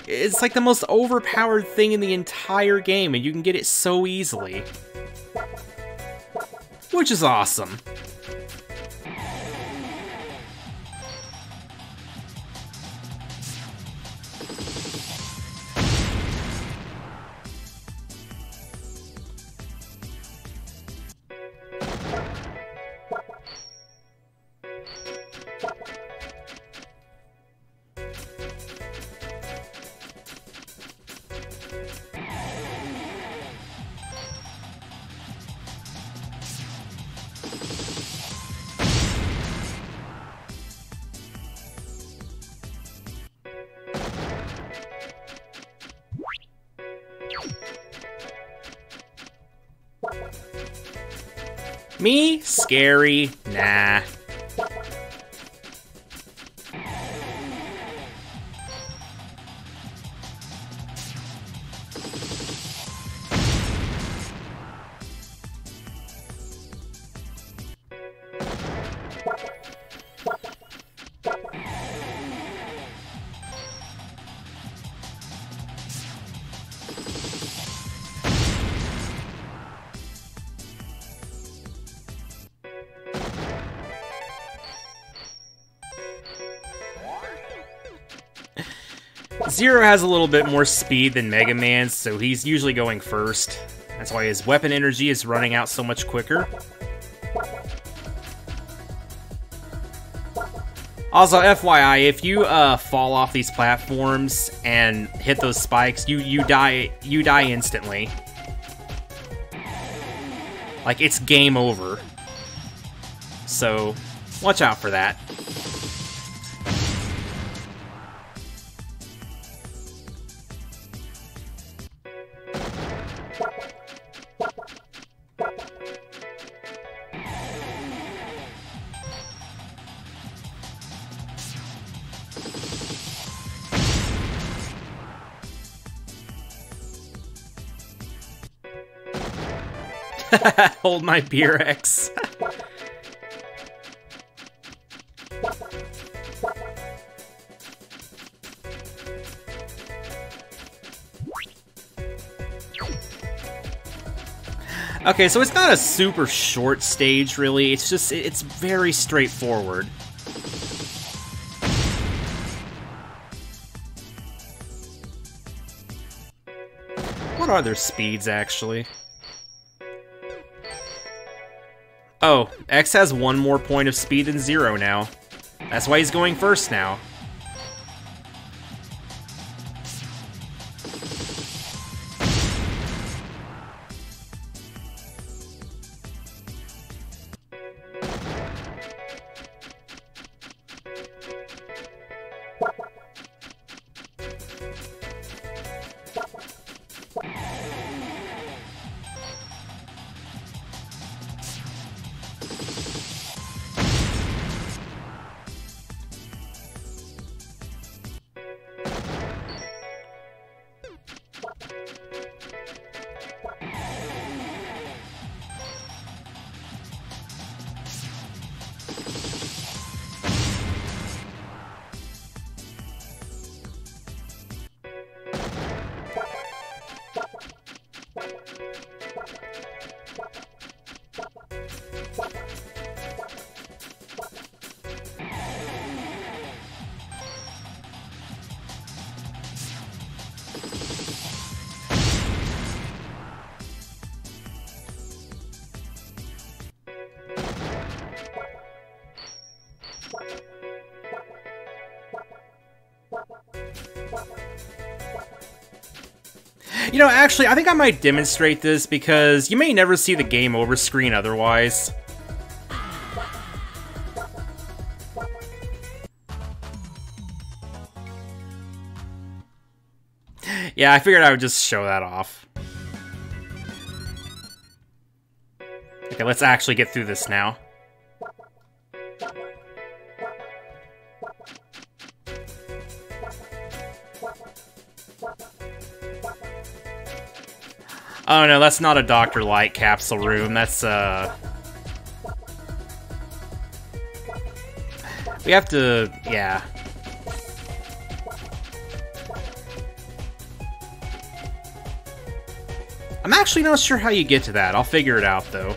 It's like the most overpowered thing in the entire game, and you can get it so easily. Which is awesome. Me? Scary? Nah. Zero has a little bit more speed than Mega Man, so he's usually going first. That's why his weapon energy is running out so much quicker. Also, FYI, if you fall off these platforms and hit those spikes, you die instantly. Like, it's game over. So, watch out for that. Hold my beer, X. Okay, so it's not a super short stage, really. It's just, it's very straightforward. What are their speeds, actually? Oh, X has one more point of speed than Zero now. That's why he's going first now. You know, actually, I think I might demonstrate this because you may never see the game over screen otherwise. Yeah, I figured I would just show that off. Okay, let's actually get through this now. Oh no, that's not a Dr. Light capsule room. That's we have to, yeah. I'm actually not sure how you get to that. I'll figure it out though.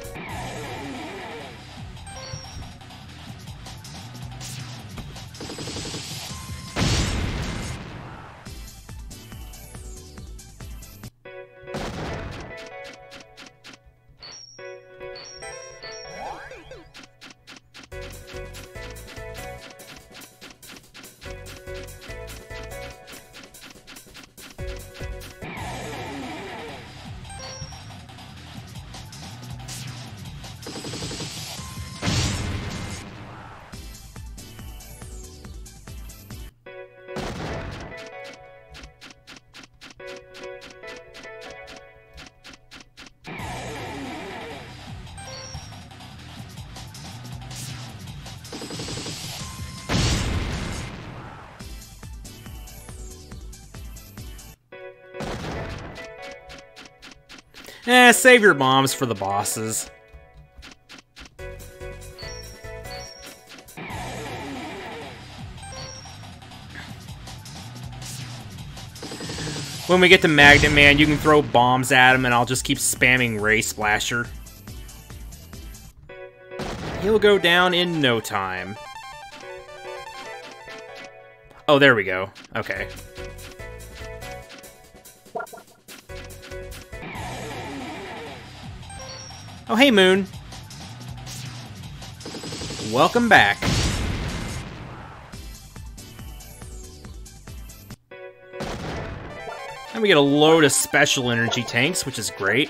Save your bombs for the bosses. When we get to Magnet Man, you can throw bombs at him and I'll just keep spamming Ray Splasher. He'll go down in no time. Oh, there we go. Okay. Oh, hey, Moon. Welcome back. And we get a load of special energy tanks, which is great.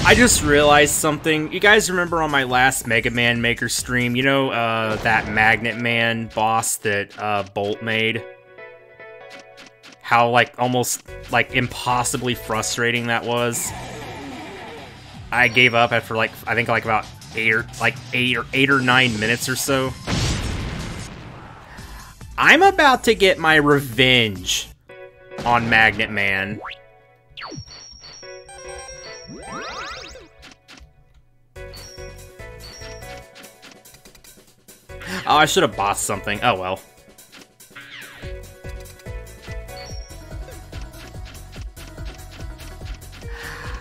I just realized something. You guys remember on my last Mega Man Maker stream, you know, that Magnet Man boss that Bolt made? How, like, almost, like, impossibly frustrating that was? I gave up after, like, I think, like, about 8 or 9 minutes or so. I'm about to get my revenge on Magnet Man. Oh, I should have bought something. Oh, well.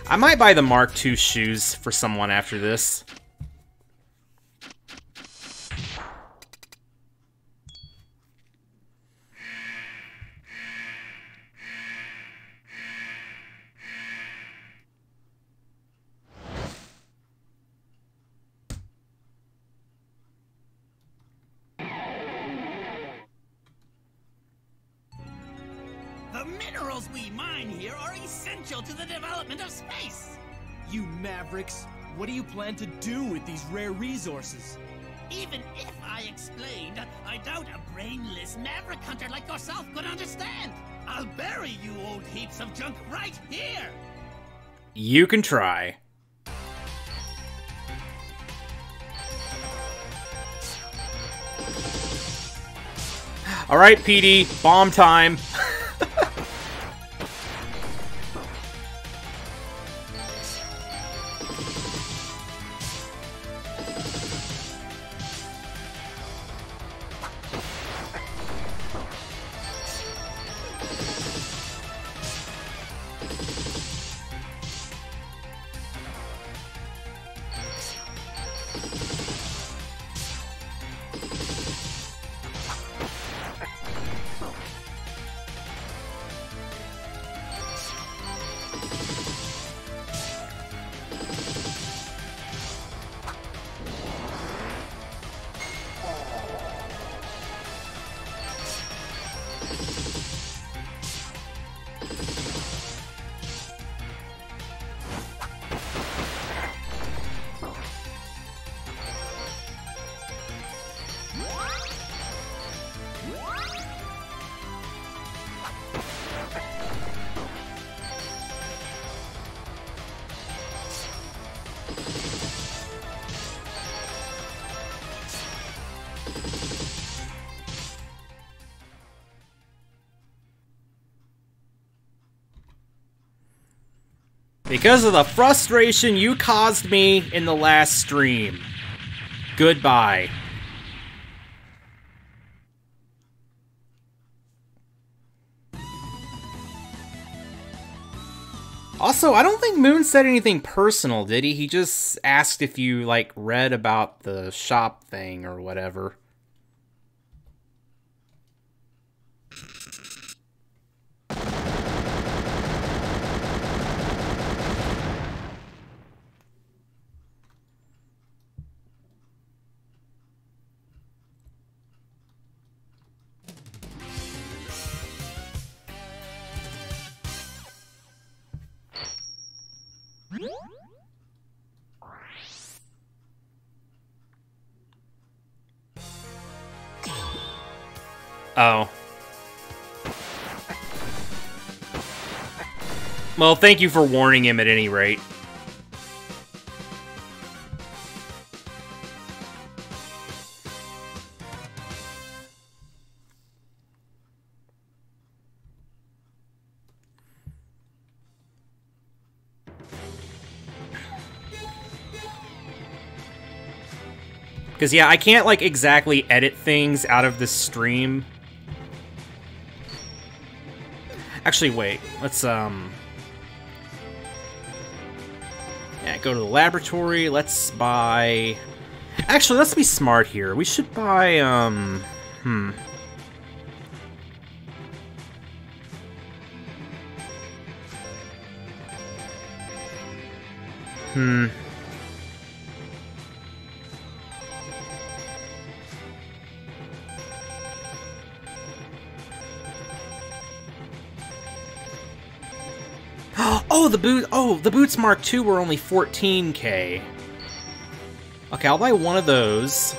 I might buy the Mark II shoes for someone after this. The minerals we mine here are essential to the development of space. You Mavericks, what do you plan to do with these rare resources? Even if I explained, I doubt a brainless maverick hunter like yourself could understand. I'll bury you old heaps of junk right here. You can try. Alright, PD, bomb time. Because of the frustration you caused me in the last stream. Goodbye. Also, I don't think Moon said anything personal, did he? He just asked if you, like, read about the shop thing or whatever. Oh. Well, thank you for warning him at any rate. Because, yeah, I can't, like, exactly edit things out of this stream. Actually, wait. Let's, yeah, go to the laboratory. Let's buy... Actually, let's be smart here. We should buy, the boots Mark II were only 14k. Okay, I'll buy one of those.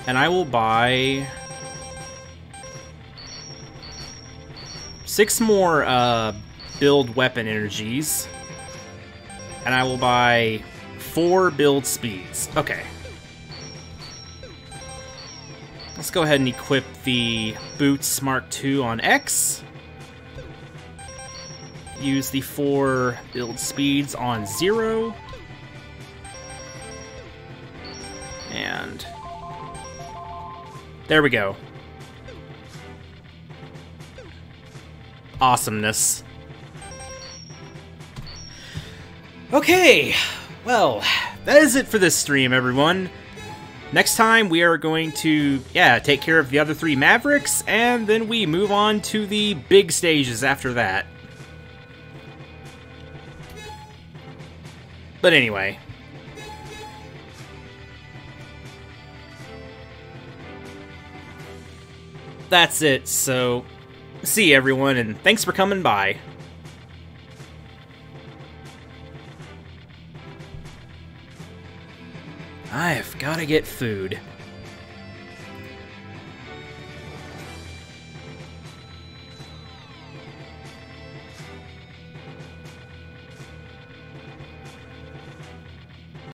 And I will buy 6 more build weapon energies. And I will buy 4 build speeds. Okay. Let's go ahead and equip the boots Mark II on X. Use the 4 build speeds on 0. And there we go. Awesomeness. Okay, well, that is it for this stream, everyone. Next time, we are going to, yeah, take care of the other 3 Mavericks, and then we move on to the big stages after that. But anyway. That's it, so see you, everyone, and thanks for coming by. I've gotta get food.